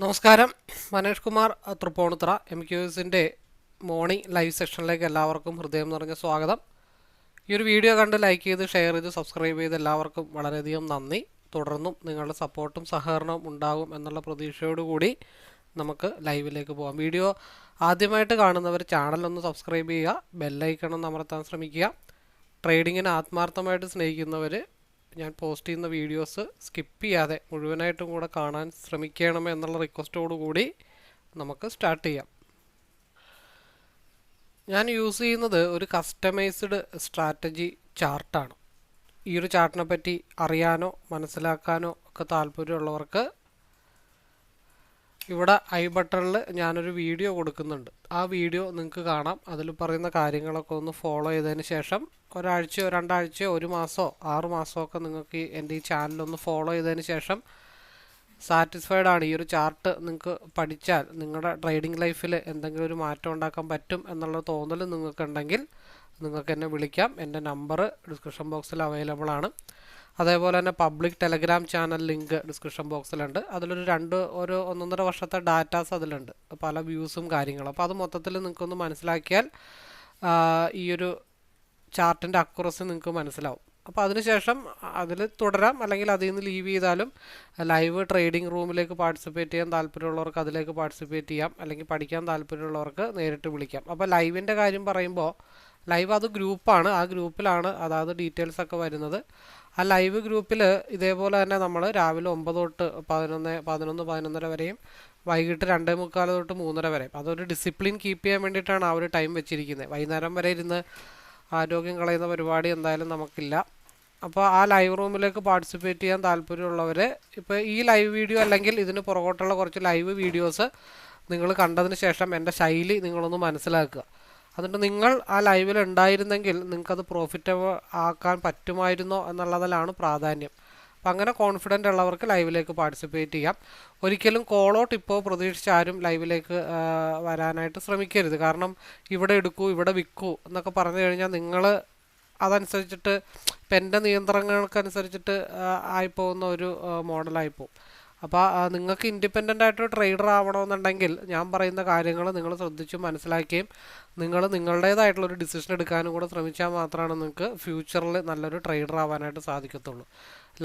നമസ്കാരം. Manesh Kumar Tripunithura MQSന്റെ morning live സെഷനിലേക്ക് എല്ലാവർക്കും ഹൃദയം നിറഞ്ഞ സ്വാഗതം. ഈ ഒരു വീഡിയോ കണ്ട് ലൈക്ക് ചെയ്ത് ഷെയർ ചെയ്ത് സബ്സ്ക്രൈബ് ചെയ്ത് എല്ലാവർക്കും വളരെയധികം നന്ദി. തുടർന്നും നിങ്ങളുടെ സപ്പോർട്ടും സഹകരണവും ഉണ്ടാകും എന്നുള്ള പ്രതീക്ഷയോടുകൂടി നമുക്ക് ലൈവിലേക്ക് പോകാം. വീഡിയോ ആദ്യമായിട്ട് കാണുന്നവർ ചാനലൊന്ന് സബ്സ്ക്രൈബ് ചെയ്യുക, ബെല്ലൈക്കൺ അമർത്താൻ ശ്രമിക്കുക. ട്രേഡിങ്ങിനെ ആത്മാർത്ഥമായിട്ട് സ്നേഹിക്കുന്നവർ ഞാൻ പോസ്റ്റ് ചെയ്യുന്ന വീഡിയോസ് സ്കിപ്പ് ചെയ്യാതെ മുഴുവനായിട്ടും കൂടെ കാണാൻ ശ്രമിക്കണമേ എന്നുള്ള റിക്വസ്റ്റോടുകൂടി നമുക്ക് സ്റ്റാർട്ട് ചെയ്യാം. ഞാൻ യൂസ് ചെയ്യുന്നത് ഒരു കസ്റ്റമൈസ്ഡ് സ്ട്രാറ്റജി ചാർട്ടാണ്. ഈ ഒരു ചാർട്ടിനെ പറ്റി അറിയാനോ മനസ്സിലാക്കാനോ ഒക്കെ താല്പര്യമുള്ളവർക്ക് ഇവിടെ ഐ ബട്ടണിൽ ഞാനൊരു വീഡിയോ കൊടുക്കുന്നുണ്ട്. ആ വീഡിയോ നിങ്ങൾക്ക് കാണാം. അതിൽ പറയുന്ന കാര്യങ്ങളൊക്കെ ഒന്ന് ഫോളോ ചെയ്തതിന് ശേഷം ഒരാഴ്ചയോ രണ്ടാഴ്ചയോ ഒരു മാസമോ 6 മാസമോ ഒക്കെ നിങ്ങൾക്ക് എൻ്റെ ഈ ചാനലൊന്ന് ഫോളോ ചെയ്തതിന് ശേഷം സാറ്റിസ്ഫൈഡ് ആണ്, ഈ ഒരു ചാർട്ട് നിങ്ങൾക്ക് പഠിച്ചാൽ നിങ്ങളുടെ ട്രേഡിംഗ് ലൈഫിൽ എന്തെങ്കിലും ഒരു മാറ്റം ഉണ്ടാക്കാൻ പറ്റും എന്നുള്ള തോന്നൽ നിങ്ങൾക്കുണ്ടെങ്കിൽ നിങ്ങൾക്ക് എന്നെ വിളിക്കാം. എൻ്റെ നമ്പർ ഡിസ്ക്രിപ്ഷൻ ബോക്സിൽ അവൈലബിൾ ആണ്. അതേപോലെ തന്നെ public Telegram channel link description ബോക്സിലുണ്ട്. അതിലൊരു 1.5 വർഷത്തെ ഡാറ്റാസ് അതിലുണ്ട്, പല വ്യൂസും കാര്യങ്ങളും. അപ്പോൾ അത് മൊത്തത്തിൽ നിങ്ങൾക്കൊന്ന് മനസ്സിലാക്കിയാൽ ഈ ഒരു ചാർട്ടിൻ്റെ അക്യുറസി നിങ്ങൾക്ക് മനസ്സിലാവും. അപ്പോൾ അതിനുശേഷം അതിൽ തുടരാം, അല്ലെങ്കിൽ അതിൽ നിന്ന് ലീവ് ചെയ്താലും ലൈവ് ട്രേഡിംഗ് റൂമിലേക്ക് പാർട്ടിസിപ്പേറ്റ് ചെയ്യാൻ താല്പര്യമുള്ളവർക്ക് അതിലേക്ക് പാർട്ടിസിപ്പേറ്റ് ചെയ്യാം, അല്ലെങ്കിൽ പഠിക്കാൻ താല്പര്യമുള്ളവർക്ക് നേരിട്ട് വിളിക്കാം. അപ്പോൾ ലൈവിൻ്റെ കാര്യം പറയുമ്പോൾ ലൈവ് അത് ഗ്രൂപ്പാണ്. ആ ഗ്രൂപ്പിലാണ് അതായത് ഡീറ്റെയിൽസ് ഒക്കെ വരുന്നത്. ആ ലൈവ് ഗ്രൂപ്പിൽ ഇതേപോലെ തന്നെ നമ്മൾ രാവിലെ 9 തൊട്ട് 11 വരെയും വൈകിട്ട് 2:45 തൊട്ട് 3:30 വരെയും, അതൊരു ഡിസിപ്ലിൻ കീപ്പ് ചെയ്യാൻ വേണ്ടിയിട്ടാണ് ആ ഒരു ടൈം വെച്ചിരിക്കുന്നത്. വൈകുന്നേരം വരെ ഇരുന്ന് ആരോഗ്യം കളയുന്ന പരിപാടി എന്തായാലും നമുക്കില്ല. അപ്പോൾ ആ ലൈവ് റൂമിലേക്ക് പാർട്ടിസിപ്പേറ്റ് ചെയ്യാൻ താല്പര്യമുള്ളവർ ഇപ്പോൾ ഈ ലൈവ് വീഡിയോ അല്ലെങ്കിൽ ഇതിന് പുറകോട്ടുള്ള കുറച്ച് ലൈവ് വീഡിയോസ് നിങ്ങൾ കണ്ടതിന് ശേഷം എൻ്റെ ശൈലി നിങ്ങളൊന്ന് മനസ്സിലാക്കുക. അതുകൊണ്ട് നിങ്ങൾ ആ ലൈവിൽ ഉണ്ടായിരുന്നെങ്കിൽ നിങ്ങൾക്കത് പ്രോഫിറ്റബിൾ ആക്കാൻ പറ്റുമായിരുന്നോ എന്നുള്ളതിലാണ് പ്രാധാന്യം. അപ്പം അങ്ങനെ കോൺഫിഡൻ്റ് ഉള്ളവർക്ക് ലൈവിലേക്ക് പാർട്ടിസിപ്പേറ്റ് ചെയ്യാം. ഒരിക്കലും കോളോ ടിപ്പോ പ്രതീക്ഷിച്ച് ആരും ലൈവിലേക്ക് വരാനായിട്ട് ശ്രമിക്കരുത്. കാരണം ഇവിടെ എടുക്കൂ ഇവിടെ വിൽക്കൂ എന്നൊക്കെ പറഞ്ഞു കഴിഞ്ഞാൽ നിങ്ങൾ അതനുസരിച്ചിട്ട് ഇപ്പം എൻ്റെ നിയന്ത്രണങ്ങൾക്കനുസരിച്ചിട്ട് ആയിപ്പോകുന്ന ഒരു മോഡലായിപ്പോവും. അപ്പോൾ നിങ്ങൾക്ക് ഇൻഡിപെൻഡൻ്റ് ആയിട്ട് ട്രേഡർ ആവണമെന്നുണ്ടെങ്കിൽ ഞാൻ പറയുന്ന കാര്യങ്ങൾ നിങ്ങൾ ശ്രദ്ധിച്ച് മനസ്സിലാക്കുകയും നിങ്ങൾ നിങ്ങളുടേതായിട്ടുള്ളൊരു ഡിസിഷൻ എടുക്കാനും കൂടെ ശ്രമിച്ചാൽ മാത്രമാണ് നിങ്ങൾക്ക് ഫ്യൂച്ചറിൽ നല്ലൊരു ട്രേഡർ ആവാനായിട്ട് സാധിക്കത്തുള്ളൂ.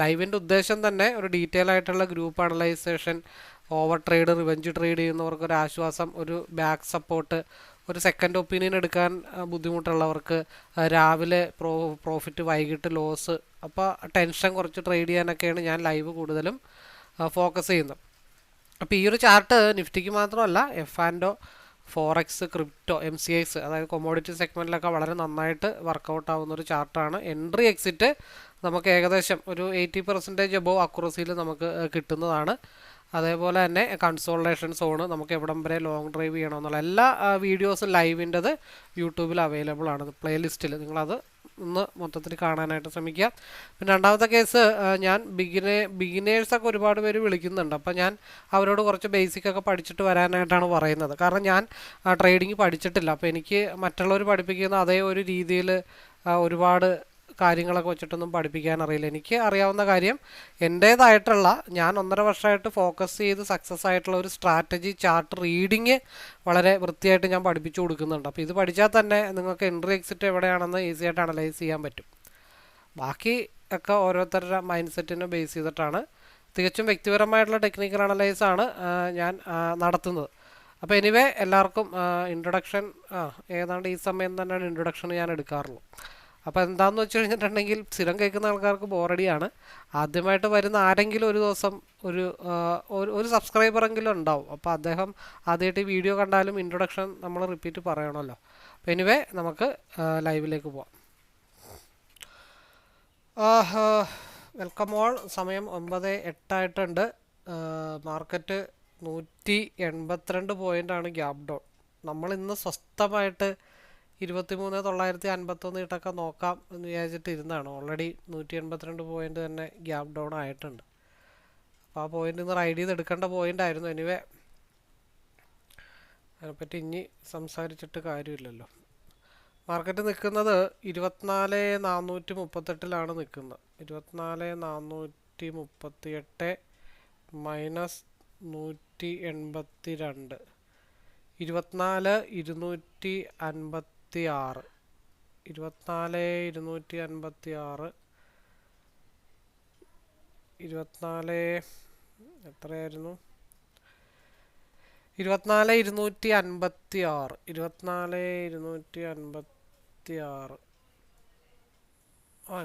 ലൈവിൻ്റെ ഉദ്ദേശം തന്നെ ഒരു ഡീറ്റെയിൽ ആയിട്ടുള്ള group analysation, over trade, revenge trade ചെയ്യുന്നവർക്ക് ഒരു ആശ്വാസം, ഒരു ബാക്ക് സപ്പോർട്ട്, ഒരു സെക്കൻഡ് ഒപ്പീനിയൻ എടുക്കാൻ ബുദ്ധിമുട്ടുള്ളവർക്ക് രാവിലെ പ്രോഫിറ്റ് വൈകിട്ട് ലോസ്, അപ്പോൾ ടെൻഷൻ കുറച്ച് ട്രേഡ് ചെയ്യാനൊക്കെയാണ് ഞാൻ ലൈവ് കൂടുതലും ഫോക്കസ് ചെയ്യുന്നത്. അപ്പോൾ ഈ ഒരു ചാർട്ട് നിഫ്റ്റിക്ക് മാത്രമല്ല F&O, ഫോറക്സ്, ക്രിപ്റ്റോ, MCIs അതായത് കൊമോഡിറ്റി സെഗ്മെൻറ്റിലൊക്കെ വളരെ നന്നായിട്ട് വർക്കൗട്ട് ആവുന്ന ഒരു ചാർട്ടാണ്. എൻട്രി എക്സിറ്റ് നമുക്ക് ഏകദേശം ഒരു 80% അബോവ് അക്യുറസിയിൽ നമുക്ക് കിട്ടുന്നതാണ്. അതേപോലെ തന്നെ കൺസോൾട്ടേഷൻ സോണ്, നമുക്ക് എവിടം വരെ ലോങ് ഡ്രൈവ് ചെയ്യണമെന്നുള്ള എല്ലാ വീഡിയോസും ലൈവിൻ്റെത് യൂട്യൂബിൽ അവൈലബിൾ ആണ്. പ്ലേലിസ്റ്റിൽ നിങ്ങളത് ഒന്ന് മൊത്തത്തിൽ കാണാനായിട്ട് ശ്രമിക്കുക. പിന്നെ രണ്ടാമത്തെ കേസ്, ഞാൻ ബിഗിനേഴ്സൊക്കെ ഒരുപാട് പേര് വിളിക്കുന്നുണ്ട്. അപ്പോൾ ഞാൻ അവരോട് കുറച്ച് ബേസിക്കൊക്കെ പഠിച്ചിട്ട് വരാനായിട്ടാണ് പറയുന്നത്. കാരണം ഞാൻ ട്രേഡിങ് പഠിച്ചിട്ടില്ല. അപ്പോൾ എനിക്ക് മറ്റുള്ളവർ പഠിപ്പിക്കുന്ന അതേ ഒരു രീതിയിൽ ഒരുപാട് കാര്യങ്ങളൊക്കെ വെച്ചിട്ടൊന്നും പഠിപ്പിക്കാൻ അറിയില്ല. എനിക്ക് അറിയാവുന്ന കാര്യം എൻ്റേതായിട്ടുള്ള ഞാൻ 1.5 വർഷമായിട്ട് ഫോക്കസ് ചെയ്ത് സക്സസ് ആയിട്ടുള്ള ഒരു സ്ട്രാറ്റജി ചാർട്ട് റീഡിങ് വളരെ വൃത്തിയായിട്ട് ഞാൻ പഠിപ്പിച്ചു കൊടുക്കുന്നുണ്ട്. അപ്പോൾ ഇത് പഠിച്ചാൽ തന്നെ നിങ്ങൾക്ക് എൻട്രി എക്സിറ്റ് എവിടെയാണെന്ന് ഈസി ആയിട്ട് അനലൈസ് ചെയ്യാൻ പറ്റും. ബാക്കി ഒക്കെ ഓരോരുത്തരുടെ മൈൻഡ് സെറ്റിനെ ബേസ് ചെയ്തിട്ടാണ്. തികച്ചും വ്യക്തിപരമായിട്ടുള്ള ടെക്നിക്കൽ അനലൈസാണ് ഞാൻ നടത്തുന്നത്. അപ്പോൾ എനിവേ എല്ലാവർക്കും ഇൻട്രൊഡക്ഷൻ ഏതാണ്ട് ഈ സമയം തന്നെയാണ് ഇൻട്രൊഡക്ഷൻ ഞാൻ എടുക്കാറുള്ളൂ. അപ്പോൾ എന്താണെന്ന് വെച്ച് കഴിഞ്ഞിട്ടുണ്ടെങ്കിൽ സ്ഥിരം കേൾക്കുന്ന ആൾക്കാർക്ക് ബോറടിയാണ്. ആദ്യമായിട്ട് വരുന്ന ആരെങ്കിലും ഒരു ദിവസം ഒരു സബ്സ്ക്രൈബറെങ്കിലും ഉണ്ടാവും. അപ്പോൾ അദ്ദേഹം ആദ്യമായിട്ട് ഈ വീഡിയോ കണ്ടാലും ഇൻട്രൊഡക്ഷൻ നമ്മൾ റിപ്പീറ്റ് പറയണമല്ലോ. അപ്പോൾ എനിവേ നമുക്ക് ലൈവിലേക്ക് പോവാം. Welcome all. സമയം 9:08 ആയിട്ടുണ്ട്. മാർക്കറ്റ് 182 പോയിൻ്റാണ് ഗ്യാപ് ഡൗൺ. നമ്മളിന്ന് സ്വസ്ഥമായിട്ട് 23,951 ഇട്ടൊക്കെ നോക്കാം എന്ന് വിചാരിച്ചിട്ട് ഇരുന്നാണ്. ഓൾറെഡി 182 പോയിൻ്റ് തന്നെ ഗ്യാപ് ഡൗൺ ആയിട്ടുണ്ട്. അപ്പോൾ ആ പോയിൻ്റ് ഇന്ന് റൈഡ് ചെയ്ത് എടുക്കേണ്ട പോയിൻ്റ് ആയിരുന്നു. എനിവേ അതിനെപ്പറ്റി ഇനി സംസാരിച്ചിട്ട് കാര്യമില്ലല്ലോ. മാർക്കറ്റ് നിൽക്കുന്നത് 24,438 നിൽക്കുന്നത്. 24,438 - 182, 24 256, 24 256, 24 എത്രയായിരുന്നു, 24 256, 24 256,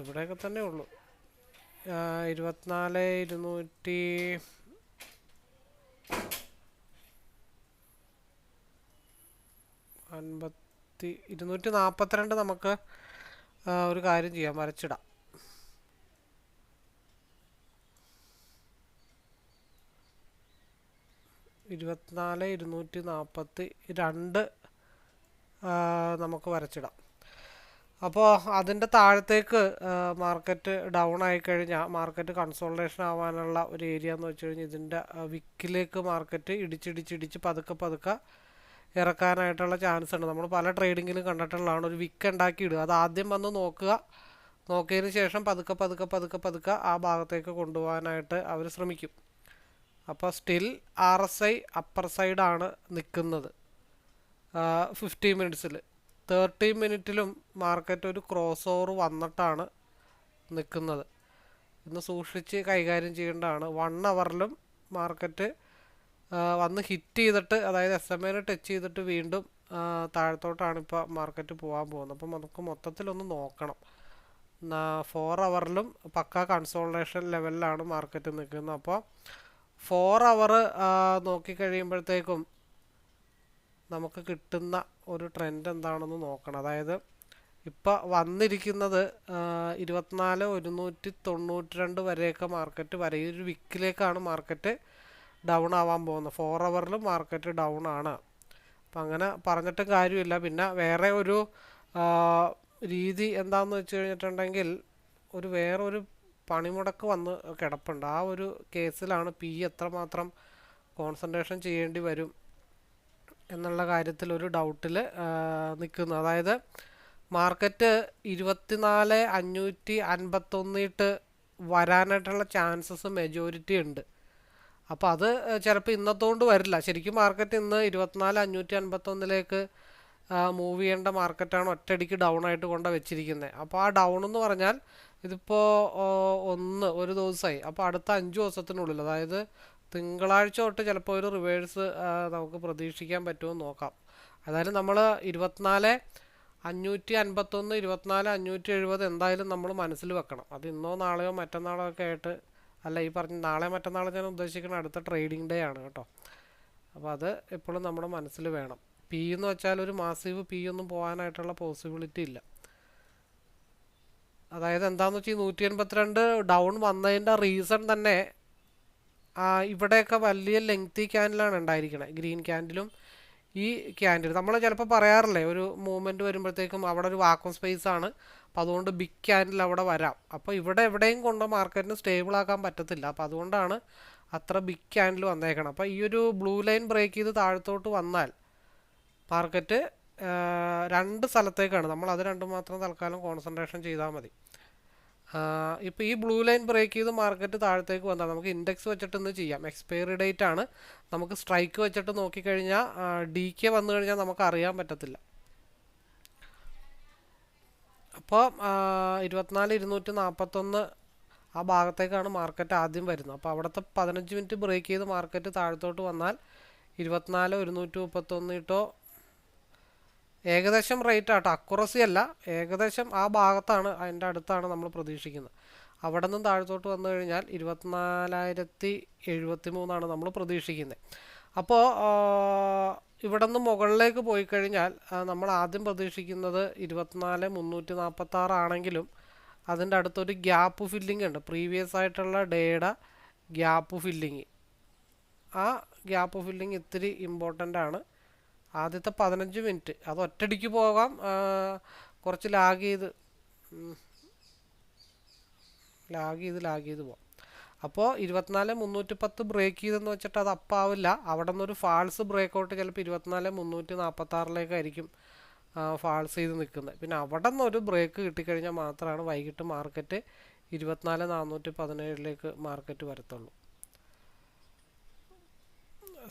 ഇവിടെയൊക്കെ തന്നെ ഉള്ളൂ. 24 242 നമുക്ക് ഒരു കാര്യം ചെയ്യാം, വരച്ചിടാം. 24 242 നമുക്ക് വരച്ചിടാം. അപ്പോൾ അതിൻ്റെ താഴത്തേക്ക് മാർക്കറ്റ് ഡൗൺ ആയിക്കഴിഞ്ഞാൽ മാർക്കറ്റ് കൺസോൾട്ടേഷൻ ആവാനുള്ള ഒരു ഏരിയ എന്ന് വെച്ച് കഴിഞ്ഞാൽ ഇതിൻ്റെ വിക്കിലേക്ക് മാർക്കറ്റ് ഇടിച്ചിടിച്ചിടിച്ച് പതുക്കെ ഇറക്കാനായിട്ടുള്ള ചാൻസ് ഉണ്ട്. നമ്മൾ പല ട്രേഡിങ്ങിലും കണ്ടിട്ടുള്ളതാണ്. ഒരു വിക്ക് ഉണ്ടാക്കി ഇടുക, അത് ആദ്യം വന്ന് നോക്കുക, നോക്കിയതിന് ശേഷം പതുക്കെ ആ ഭാഗത്തേക്ക് കൊണ്ടുപോകാനായിട്ട് അവർ ശ്രമിക്കും. അപ്പോൾ സ്റ്റിൽ RSI അപ്പർ സൈഡാണ് നിൽക്കുന്നത് 15 മിനിറ്റ്സിൽ. 30 മിനിറ്റിലും മാർക്കറ്റ് ഒരു ക്രോസ് ഓവർ വന്നിട്ടാണ് നിൽക്കുന്നത്. ഇന്ന് സൂക്ഷിച്ച് കൈകാര്യം ചെയ്യേണ്ടതാണ്. 1 അവറിലും മാർക്കറ്റ് വന്ന് ഹിറ്റ് ചെയ്തിട്ട്, അതായത് SMA ടച്ച് ചെയ്തിട്ട് വീണ്ടും താഴത്തോട്ടാണ് ഇപ്പോൾ മാർക്കറ്റ് പോകാൻ പോകുന്നത്. അപ്പം നമുക്ക് മൊത്തത്തിലൊന്ന് നോക്കണം. 4 അവറിലും പക്ക കൺസോൾട്ടേഷൻ ലെവലിലാണ് മാർക്കറ്റ് നിൽക്കുന്നത്. അപ്പോൾ 4 അവർ നോക്കിക്കഴിയുമ്പോഴത്തേക്കും നമുക്ക് കിട്ടുന്ന ഒരു ട്രെൻഡ് എന്താണെന്ന് നോക്കണം. അതായത് ഇപ്പോൾ വന്നിരിക്കുന്നത് 24 192 വരെയൊക്കെ മാർക്കറ്റ് ഈ ഒരു വിക്കിലേക്കാണ് മാർക്കറ്റ് ഡൗൺ ആവാൻ പോകുന്നത്. 4 അവറിലും മാർക്കറ്റ് ഡൗൺ ആണ്. അപ്പം അങ്ങനെ പറഞ്ഞിട്ടും കാര്യമില്ല. പിന്നെ വേറെ ഒരു രീതി എന്താണെന്ന് വെച്ച് കഴിഞ്ഞിട്ടുണ്ടെങ്കിൽ വേറൊരു പണിമുടക്ക് വന്ന് കിടപ്പുണ്ട്. ആ ഒരു കേസിലാണ് എത്രമാത്രം കോൺസെൻട്രേഷൻ ചെയ്യേണ്ടി വരും എന്നുള്ള കാര്യത്തിൽ ഒരു ഡൗട്ടിൽ നിൽക്കുന്നു. അതായത് മാർക്കറ്റ് 24 551 വരാനായിട്ടുള്ള ചാൻസസ് മെജോറിറ്റി ഉണ്ട്. അപ്പോൾ അത് ചിലപ്പോൾ ഇന്നത്തോണ്ട് വരില്ല. ശരിക്കും മാർക്കറ്റ് ഇന്ന് 24 551 മൂവ് ചെയ്യേണ്ട മാർക്കറ്റാണ് ഒറ്റയടിക്ക് ഡൗൺ ആയിട്ട് കൊണ്ട് വെച്ചിരിക്കുന്നത്. അപ്പോൾ ആ ഡൗൺ എന്ന് പറഞ്ഞാൽ ഇതിപ്പോൾ ഒരു ദിവസമായി. അപ്പോൾ അടുത്ത 5 ദിവസത്തിനുള്ളിൽ, അതായത് തിങ്കളാഴ്ച തൊട്ട് ചിലപ്പോൾ ഒരു റിവേഴ്സ് നമുക്ക് പ്രതീക്ഷിക്കാൻ പറ്റുമെന്ന് നോക്കാം. അതായത് നമ്മൾ 24 551 24 570 എന്തായാലും നമ്മൾ മനസ്സിൽ വെക്കണം. അത് ഇന്നോ നാളെയോ മറ്റന്നാളോ ഒക്കെ ആയിട്ട് അല്ല, ഈ പറഞ്ഞ നാളെ മറ്റന്നാളെ ഞാൻ ഉദ്ദേശിക്കുന്ന അടുത്ത ട്രേഡിംഗ് ഡേ ആണ് കേട്ടോ. അപ്പോൾ അത് എപ്പോഴും നമ്മുടെ മനസ്സിൽ വേണം. എന്ന് വെച്ചാൽ ഒരു മാസീവ് ഒന്നും പോകാനായിട്ടുള്ള പോസിബിലിറ്റി ഇല്ല. അതായത് എന്താണെന്ന് വെച്ചാൽ 182 ഡൗൺ വന്നതിൻ്റെ റീസൺ തന്നെ ഇവിടെയൊക്കെ വലിയ ലെങ്തി ക്യാൻഡിലാണ് ഉണ്ടായിരിക്കണത്. ഗ്രീൻ ക്യാൻഡിലും ഈ ക്യാൻഡിൽ നമ്മൾ ചിലപ്പോൾ പറയാറില്ലേ, ഒരു മൂവ്മെൻറ്റ് വരുമ്പോഴത്തേക്കും അവിടെ ഒരു വാക്വം സ്പേസ് ആണ്, അപ്പോൾ അതുകൊണ്ട് ബിഗ് ക്യാൻഡിൽ അവിടെ വരാം. അപ്പോൾ ഇവിടെ എവിടെയും കൊണ്ട് മാർക്കറ്റിന് സ്റ്റേബിൾ ആക്കാൻ പറ്റത്തില്ല. അപ്പോൾ അതുകൊണ്ടാണ് അത്ര ബിഗ് ക്യാൻഡിൽ വന്നേക്കണം. അപ്പോൾ ഈ ഒരു ബ്ലൂ ലൈൻ ബ്രേക്ക് ചെയ്ത് താഴത്തോട്ട് വന്നാൽ മാർക്കറ്റ് 2 സ്ഥലത്തേക്കാണ്. നമ്മൾ അത് രണ്ടും മാത്രം തൽക്കാലം കോൺസെൻട്രേഷൻ ചെയ്താൽ മതി. ഇപ്പോൾ ഈ ബ്ലൂ ലൈൻ ബ്രേക്ക് ചെയ്ത് മാർക്കറ്റ് താഴത്തേക്ക് വന്നാൽ നമുക്ക് ഇൻഡെക്സ് വെച്ചിട്ട് ഇന്ന് ചെയ്യാം. എക്സ്പയറി ഡേറ്റ് ആണ്. നമുക്ക് സ്ട്രൈക്ക് വെച്ചിട്ട് നോക്കിക്കഴിഞ്ഞാൽ DK വന്നു കഴിഞ്ഞാൽ നമുക്ക് അറിയാൻ പറ്റത്തില്ല. അപ്പോൾ 24 241 ആ ഭാഗത്തേക്കാണ് മാർക്കറ്റ് ആദ്യം വരുന്നത്. അപ്പോൾ അവിടുത്തെ 15 മിനിറ്റ് ബ്രേക്ക് ചെയ്ത് മാർക്കറ്റ് താഴത്തോട്ട് വന്നാൽ 24 131 ഇട്ടോ ഏകദേശം റേറ്റ് ആട്ടോ, അക്യുറസി അല്ല, ഏകദേശം ആ ഭാഗത്താണ്, അതിൻ്റെ അടുത്താണ് നമ്മൾ പ്രതീക്ഷിക്കുന്നത്. അവിടെ നിന്നും താഴത്തോട്ട് വന്നു കഴിഞ്ഞാൽ 24,073 നമ്മൾ പ്രതീക്ഷിക്കുന്നത്. അപ്പോൾ ഇവിടെ നിന്ന് മുകളിലേക്ക് പോയി കഴിഞ്ഞാൽ നമ്മൾ ആദ്യം പ്രതീക്ഷിക്കുന്നത് 24,346 ആണെങ്കിലും അതിൻ്റെ അടുത്തൊരു ഗ്യാപ്പ് ഫില്ലിംഗ് ഉണ്ട്, പ്രീവിയസ് ആയിട്ടുള്ള ഡേയുടെ ഗ്യാപ്പ് ഫില്ലിങ്. ആ ഗ്യാപ്പ് ഫില്ലിങ് ഇത്തിരി ഇമ്പോർട്ടൻ്റ് ആണ്. ആദ്യത്തെ 15 മിനിറ്റ് അത് ഒറ്റടിക്ക് പോകാം, കുറച്ച് ലാഗ് ചെയ്ത് പോകാം. അപ്പോൾ 24,310 ബ്രേക്ക് ചെയ്തെന്ന് വെച്ചിട്ട് അത് അപ്പാവില്ല. അവിടെ നിന്നൊരു ഫാൾസ് ബ്രേക്ക് ഔട്ട് ചിലപ്പോൾ 24,346 ഫാൾസ് ചെയ്ത് നിൽക്കുന്നത്. പിന്നെ അവിടെ നിന്നൊരു ബ്രേക്ക് കിട്ടിക്കഴിഞ്ഞാൽ മാത്രമാണ് വൈകിട്ട് മാർക്കറ്റ് 24,417 മാർക്കറ്റ് വരത്തുള്ളൂ.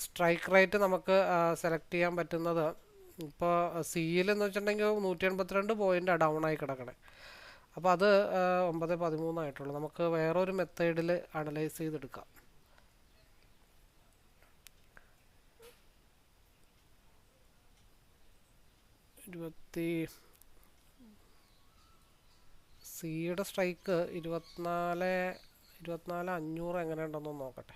സ്ട്രൈക്ക് റേറ്റ് നമുക്ക് സെലക്ട് ചെയ്യാൻ പറ്റുന്നത് ഇപ്പോൾ സിയിൽ എന്ന് വെച്ചിട്ടുണ്ടെങ്കിൽ 182 പോയിൻ്റ് ഡൗൺ ആയി കിടക്കണേ. അപ്പോൾ അത് 9.13 ആയിട്ടുള്ളൂ. നമുക്ക് വേറൊരു മെത്തേഡിൽ അനലൈസ് ചെയ്തെടുക്കാം. സിയുടെ സ്ട്രൈക്ക് 24,500 എങ്ങനെ ഉണ്ടെന്ന് നോക്കട്ടെ.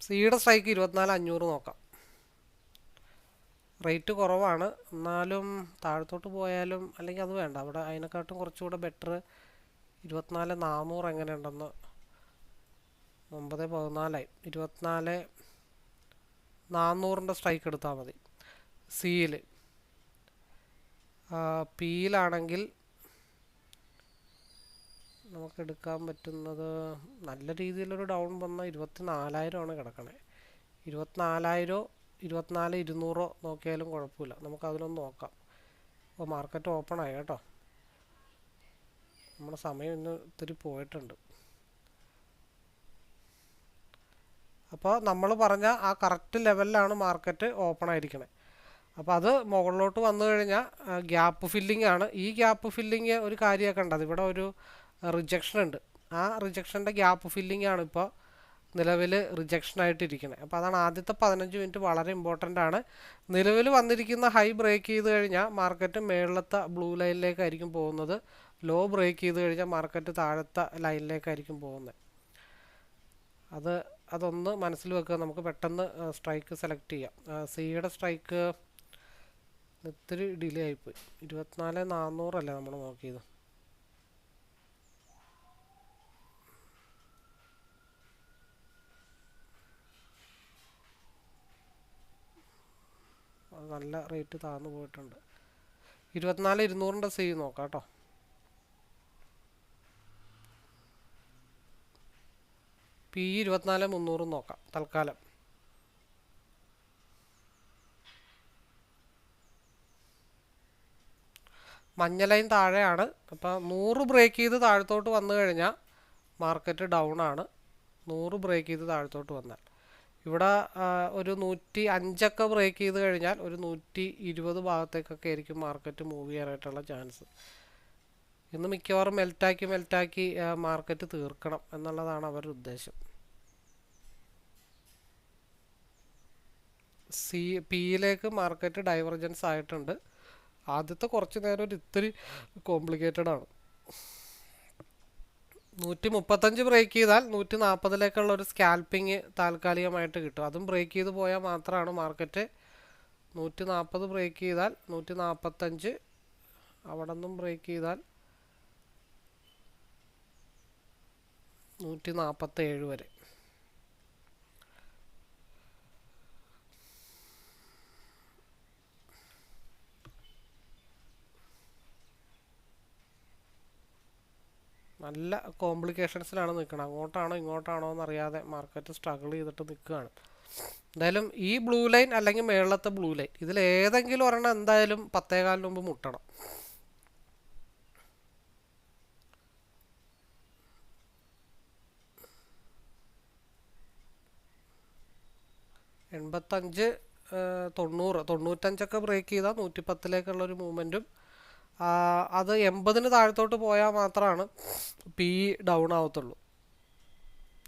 സിയുടെ സ്ട്രൈക്ക് 24,500 നോക്കാം. റേറ്റ് കുറവാണ്, എന്നാലും താഴത്തോട്ട് പോയാലും അല്ലെങ്കിൽ അത് വേണ്ട, അവിടെ അതിനെക്കാട്ടും കുറച്ചുകൂടെ ബെറ്റർ 24,400 എങ്ങനെ ഉണ്ടെന്ന്. 9.14 24,400 സ്ട്രൈക്ക് എടുത്താൽ മതി. സിയിൽ പിയിലാണെങ്കിൽ നമുക്ക് എടുക്കാൻ പറ്റുന്നത് നല്ല രീതിയിലൊരു ഡൗൺ വന്ന 24,000 കിടക്കണേ. 24,000 24,200 നോക്കിയാലും കുഴപ്പമില്ല. നമുക്ക് അതിലൊന്ന് നോക്കാം. അപ്പോൾ മാർക്കറ്റ് ഓപ്പൺ ആയി കേട്ടോ. നമ്മുടെ സമയം ഇന്ന് ഇത്തിരി പോയിട്ടുണ്ട്. അപ്പോൾ നമ്മൾ പറഞ്ഞ ആ കറക്റ്റ് ലെവലിലാണ് മാർക്കറ്റ് ഓപ്പൺ ആയിരിക്കണേ. അപ്പോൾ അത് മുകളിലോട്ട് വന്നു കഴിഞ്ഞാൽ ഗ്യാപ്പ് ഫില്ലിംഗ് ആണ്. ഈ ഗ്യാപ്പ് ഫില്ലിങ് ഒരു കാര്യമൊക്കെ ഉണ്ട്. അതിവിടെ ഒരു റിജക്ഷൻ ഉണ്ട്. ആ റിജക്ഷൻ്റെ ഗ്യാപ്പ് ഫില്ലിംഗ് ആണ് ഇപ്പോൾ നിലവിൽ റിജക്ഷനായിട്ടിരിക്കുന്നത്. അപ്പോൾ അതാണ് ആദ്യത്തെ 15 മിനിറ്റ് വളരെ ഇമ്പോർട്ടൻ്റ് ആണ്. നിലവിൽ വന്നിരിക്കുന്ന ഹൈ ബ്രേക്ക് ചെയ്ത് കഴിഞ്ഞാൽ മാർക്കറ്റ് മേളിലത്തെ ബ്ലൂ ലൈനിലേക്കായിരിക്കും പോകുന്നത്. ലോ ബ്രേക്ക് ചെയ്ത് കഴിഞ്ഞാൽ മാർക്കറ്റ് താഴത്തെ ലൈനിലേക്കായിരിക്കും പോകുന്നത്. അതൊന്ന് മനസ്സിൽ വെക്കുക. നമുക്ക് പെട്ടെന്ന് സ്ട്രൈക്ക് സെലക്ട് ചെയ്യാം. സിയുടെ സ്ട്രൈക്ക് ഇത്തിരി ഡിലേ ആയിപ്പോയി. 24,400 അല്ലേ നമ്മൾ നോക്കിയത്. നല്ല റേറ്റ് താഴ്ന്നു പോയിട്ടുണ്ട്. 24,200 സി നോക്കാം കേട്ടോ. പി 24,300 നോക്കാം തൽക്കാലം. മഞ്ഞ ലൈൻ താഴെയാണ്. അപ്പോൾ 100 ബ്രേക്ക് ചെയ്ത് താഴത്തോട്ട് വന്നു കഴിഞ്ഞാൽ മാർക്കറ്റ് ഡൗൺ ആണ്. 100 ബ്രേക്ക് ചെയ്ത് താഴത്തോട്ട് വന്നാൽ ഇവിടെ ഒരു 105 ബ്രേക്ക് ചെയ്ത് കഴിഞ്ഞാൽ ഒരു 120 ഭാഗത്തേക്കൊക്കെ ആയിരിക്കും മാർക്കറ്റ് മൂവ് ചെയ്യാനായിട്ടുള്ള ചാൻസ്. ഇന്ന് മിക്കവാറും മെൽറ്റാക്കി മാർക്കറ്റ് തീർക്കണം എന്നുള്ളതാണ് അവരുടെ ഉദ്ദേശം. പിയിലേക്ക് മാർക്കറ്റ് ഡൈവർജൻസ് ആയിട്ടുണ്ട്. ആദ്യത്തെ കുറച്ച് നേരം ഒരു ഇത്തിരി കോംപ്ലിക്കേറ്റഡ് ആണ്. 135 ബ്രേക്ക് ചെയ്താൽ 140 ഒരു സ്കാൽപ്പിങ് താൽക്കാലികമായിട്ട് കിട്ടും. അതും ബ്രേക്ക് ചെയ്ത് പോയാൽ മാത്രമാണ് മാർക്കറ്റ് 140 ബ്രേക്ക് ചെയ്താൽ 145, അവിടെ നിന്നും ബ്രേക്ക് ചെയ്താൽ 147 വരെ. നല്ല കോംപ്ലിക്കേഷൻസിലാണ് നിൽക്കുന്നത്. അങ്ങോട്ടാണോ ഇങ്ങോട്ടാണോ എന്നറിയാതെ മാർക്കറ്റ് സ്ട്രഗിൾ ചെയ്തിട്ട് നിൽക്കുകയാണ്. എന്തായാലും ഈ ബ്ലൂ ലൈൻ അല്ലെങ്കിൽ മേളത്തെ ബ്ലൂ ലൈൻ ഇതിലേതെങ്കിലും ഒരെണ്ണം എന്തായാലും 10:15 മുമ്പ് മുട്ടണം. എൺപത്തഞ്ച് 90 95 ബ്രേക്ക് ചെയ്താൽ 110 ഒരു മൂവ്മെൻറ്റും അത് 80 താഴത്തോട്ട് പോയാൽ മാത്രമാണ് പി ഡൗൺ ആവത്തുള്ളൂ.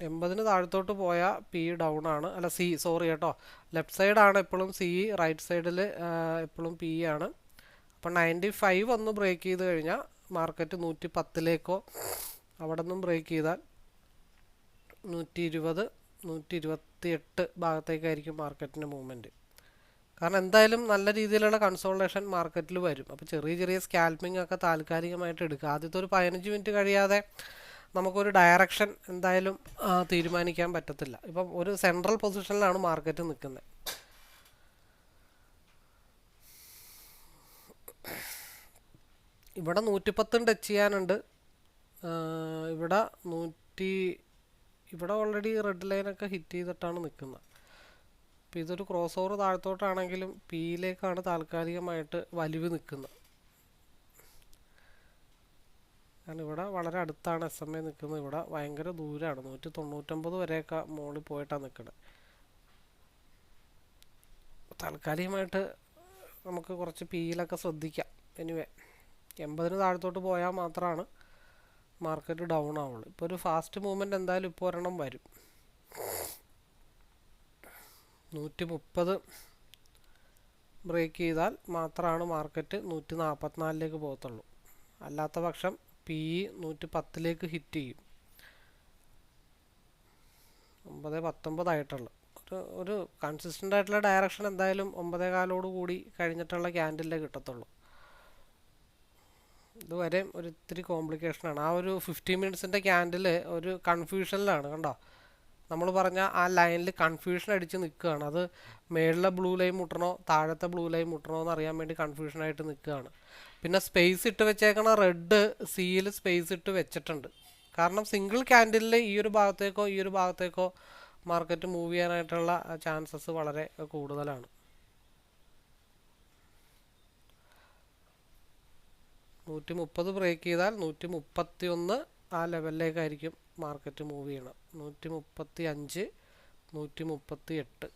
80 താഴത്തോട്ട് പോയാൽ പി ഡൗൺ ആണ്. അല്ല സി സോറി കേട്ടോ, ലെഫ്റ്റ് സൈഡാണ് എപ്പോഴും സി, റൈറ്റ് സൈഡിൽ എപ്പോഴും പി ആണ്. അപ്പം 95 ഒന്ന് ബ്രേക്ക് ചെയ്ത് കഴിഞ്ഞാൽ മാർക്കറ്റ് 110 അവിടെ നിന്നും ബ്രേക്ക് ചെയ്താൽ 120 128 ഭാഗത്തേക്കായിരിക്കും മാർക്കറ്റിൻ്റെ മൂവ്മെൻറ്റ്. കാരണം എന്തായാലും നല്ല രീതിയിലുള്ള കൺസോൾട്ടേഷൻ മാർക്കറ്റിൽ വരും. അപ്പോൾ ചെറിയ സ്കാൽപ്പിംഗ് ഒക്കെ താൽക്കാലികമായിട്ട് എടുക്കുക. ആദ്യത്തെ ഒരു 15 മിനിറ്റ് കഴിയാതെ നമുക്കൊരു ഡയറക്ഷൻ എന്തായാലും തീരുമാനിക്കാൻ പറ്റത്തില്ല. ഇപ്പം ഒരു സെൻട്രൽ പൊസിഷനിലാണ് മാർക്കറ്റ് നിൽക്കുന്നത്. ഇവിടെ 110 ടച്ച് ചെയ്യാനുണ്ട്. ഇവിടെ ഓൾറെഡി റെഡ് ലൈനൊക്കെ ഹിറ്റ് ചെയ്തിട്ടാണ് നിൽക്കുന്നത്. അപ്പോൾ ഇതൊരു ക്രോസ് ഓവർ താഴത്തോട്ടാണെങ്കിലും പിയിലേക്കാണ് താൽക്കാലികമായിട്ട് വലിവ് നിൽക്കുന്നത്. കാരണം ഇവിടെ വളരെ അടുത്താണ് SMA നിൽക്കുന്നത്. ഇവിടെ ഭയങ്കര ദൂരമാണ്, 199 വരെയൊക്കെ മുകളിൽ പോയിട്ടാണ് നിൽക്കുന്നത്. താൽക്കാലികമായിട്ട് നമുക്ക് കുറച്ച് പിയിലൊക്കെ ശ്രദ്ധിക്കാം. എനിവേ 80 താഴത്തോട്ട് പോയാൽ മാത്രമാണ് മാർക്കറ്റ് ഡൗൺ ആവുള്ളൂ. ഇപ്പോൾ ഒരു ഫാസ്റ്റ് മൂവ്മെൻറ്റ് എന്തായാലും ഇപ്പോൾ ഒരെണ്ണം വരും. 130 ബ്രേക്ക് ചെയ്താൽ മാത്രമാണ് മാർക്കറ്റ് 144ലേക്ക് പോകത്തുള്ളൂ. അല്ലാത്ത പക്ഷം PE 110ലേക്ക് ഹിറ്റ് ചെയ്യും. 9.19 ആയിട്ടുള്ളൂ. ഒരു കൺസിസ്റ്റൻ്റ് ആയിട്ടുള്ള ഡയറക്ഷൻ എന്തായാലും 9.15 കൂടി കഴിഞ്ഞിട്ടുള്ള ക്യാൻഡിലേ കിട്ടത്തുള്ളൂ. ഇതുവരെ ഒരു ഇത്തിരി കോംപ്ലിക്കേഷനാണ്. ആ ഒരു 50 മിനിറ്റ്സിൻ്റെ ക്യാൻഡിൽ ഒരു കൺഫ്യൂഷനിലാണ്, കണ്ടോ? നമ്മൾ പറഞ്ഞ ആ ലൈനിൽ കൺഫ്യൂഷൻ അടിച്ച് നിൽക്കുകയാണ്. അത് മേളിലെ ബ്ലൂ ലൈൻ മുട്ടണോ താഴത്തെ ബ്ലൂ ലൈൻ മുട്ടണോ എന്ന് അറിയാൻ വേണ്ടി കൺഫ്യൂഷനായിട്ട് നിൽക്കുകയാണ്. പിന്നെ സ്പേസ് ഇട്ട് വെച്ചേക്കണ റെഡ് സിയിൽ സ്പേസ് ഇട്ട് വെച്ചിട്ടുണ്ട്. കാരണം സിംഗിൾ ക്യാൻഡിലിൽ ഈ ഒരു ഭാഗത്തേക്കോ മാർക്കറ്റ് മൂവ് ചെയ്യാനായിട്ടുള്ള ചാൻസസ് വളരെ കൂടുതലാണ്. 130 ബ്രേക്ക് ചെയ്താൽ 131 ആ ലെവലിലേക്കായിരിക്കും മാർക്കറ്റ് മൂവ് ചെയ്യണം. 135, 138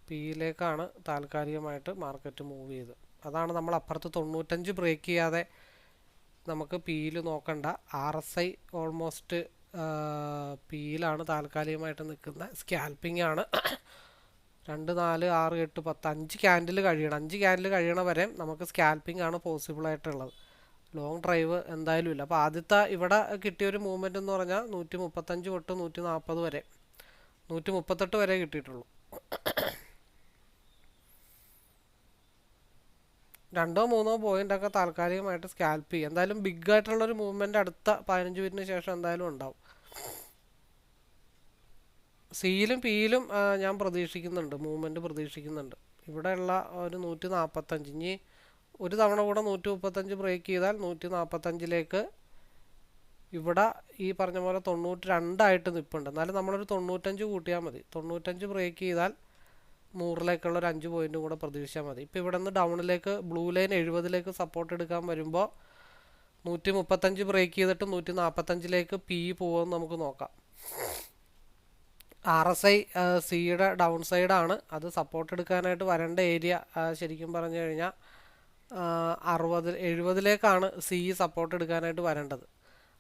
പിയിലേക്കാണ് താൽക്കാലികമായിട്ട് മാർക്കറ്റ് മൂവ് ചെയ്തത്. അതാണ് നമ്മൾ അപ്പുറത്ത് 95 ബ്രേക്ക് ചെയ്യാതെ നമുക്ക് പിയിൽ നോക്കണ്ട. RSI ഓൾമോസ്റ്റ് പിയിലാണ് താൽക്കാലികമായിട്ട് നിൽക്കുന്നത്. സ്കാൽപ്പിംഗ് ആണ്. 2, 4, 6, 8, 10 5 ക്യാൻഡിൽ കഴിയണം. 5 ക്യാൻഡിൽ കഴിയണ വരെ നമുക്ക് സ്കാൽപ്പിംഗ് ആണ് പോസിബിൾ ആയിട്ടുള്ളത്. ലോങ് ഡ്രൈവ് എന്തായാലും ഇല്ല. അപ്പോൾ ആദ്യത്തെ ഇവിടെ കിട്ടിയൊരു മൂവ്മെൻറ്റ് എന്ന് പറഞ്ഞാൽ 135 തൊട്ട് 140 വരെ, 138 വരെ കിട്ടിയിട്ടുള്ളൂ. 2-3 പോയിൻ്റൊക്കെ താൽക്കാലികമായിട്ട് സ്കാൽപ്പ് ചെയ്യും. എന്തായാലും ബിഗ് ആയിട്ടുള്ളൊരു മൂവ്മെൻറ്റ് അടുത്ത 15 മിനിറ്റിന് ശേഷം എന്തായാലും ഉണ്ടാവും. സിയിലും പിയിലും ഞാൻ പ്രതീക്ഷിക്കുന്നുണ്ട്, മൂവ്മെൻറ്റ് പ്രതീക്ഷിക്കുന്നുണ്ട്. ഇവിടെയുള്ള ഒരു 145, ഇനി ഒരു തവണ കൂടെ 135 ബ്രേക്ക് ചെയ്താൽ 145ലേക്ക് ഇവിടെ ഈ പറഞ്ഞ പോലെ 92 നിൽപ്പുണ്ട്. എന്നാലും നമ്മളൊരു 95 കൂട്ടിയാൽ മതി. 95 ബ്രേക്ക് ചെയ്താൽ 100ലേക്കുള്ള ഒരു 5 പോയിൻറ്റും കൂടെ പ്രതീക്ഷിച്ചാൽ മതി. ഇപ്പോൾ ഇവിടെ നിന്ന് ഡൗണിലേക്ക് ബ്ലൂ ലൈൻ 70ലേക്ക് സപ്പോർട്ട് എടുക്കാൻ വരുമ്പോൾ 135 ബ്രേക്ക് ചെയ്തിട്ട് 145ലേക്ക് പി പോകുമെന്ന് നമുക്ക് നോക്കാം. RSI സിയുടെ ഡൗൺ സൈഡാണ്. അത് സപ്പോർട്ട് എടുക്കാനായിട്ട് വരേണ്ട ഏരിയ ശരിക്കും പറഞ്ഞു കഴിഞ്ഞാൽ 70ലേക്കാണ് സി സപ്പോർട്ട് എടുക്കാനായിട്ട് വരേണ്ടത്.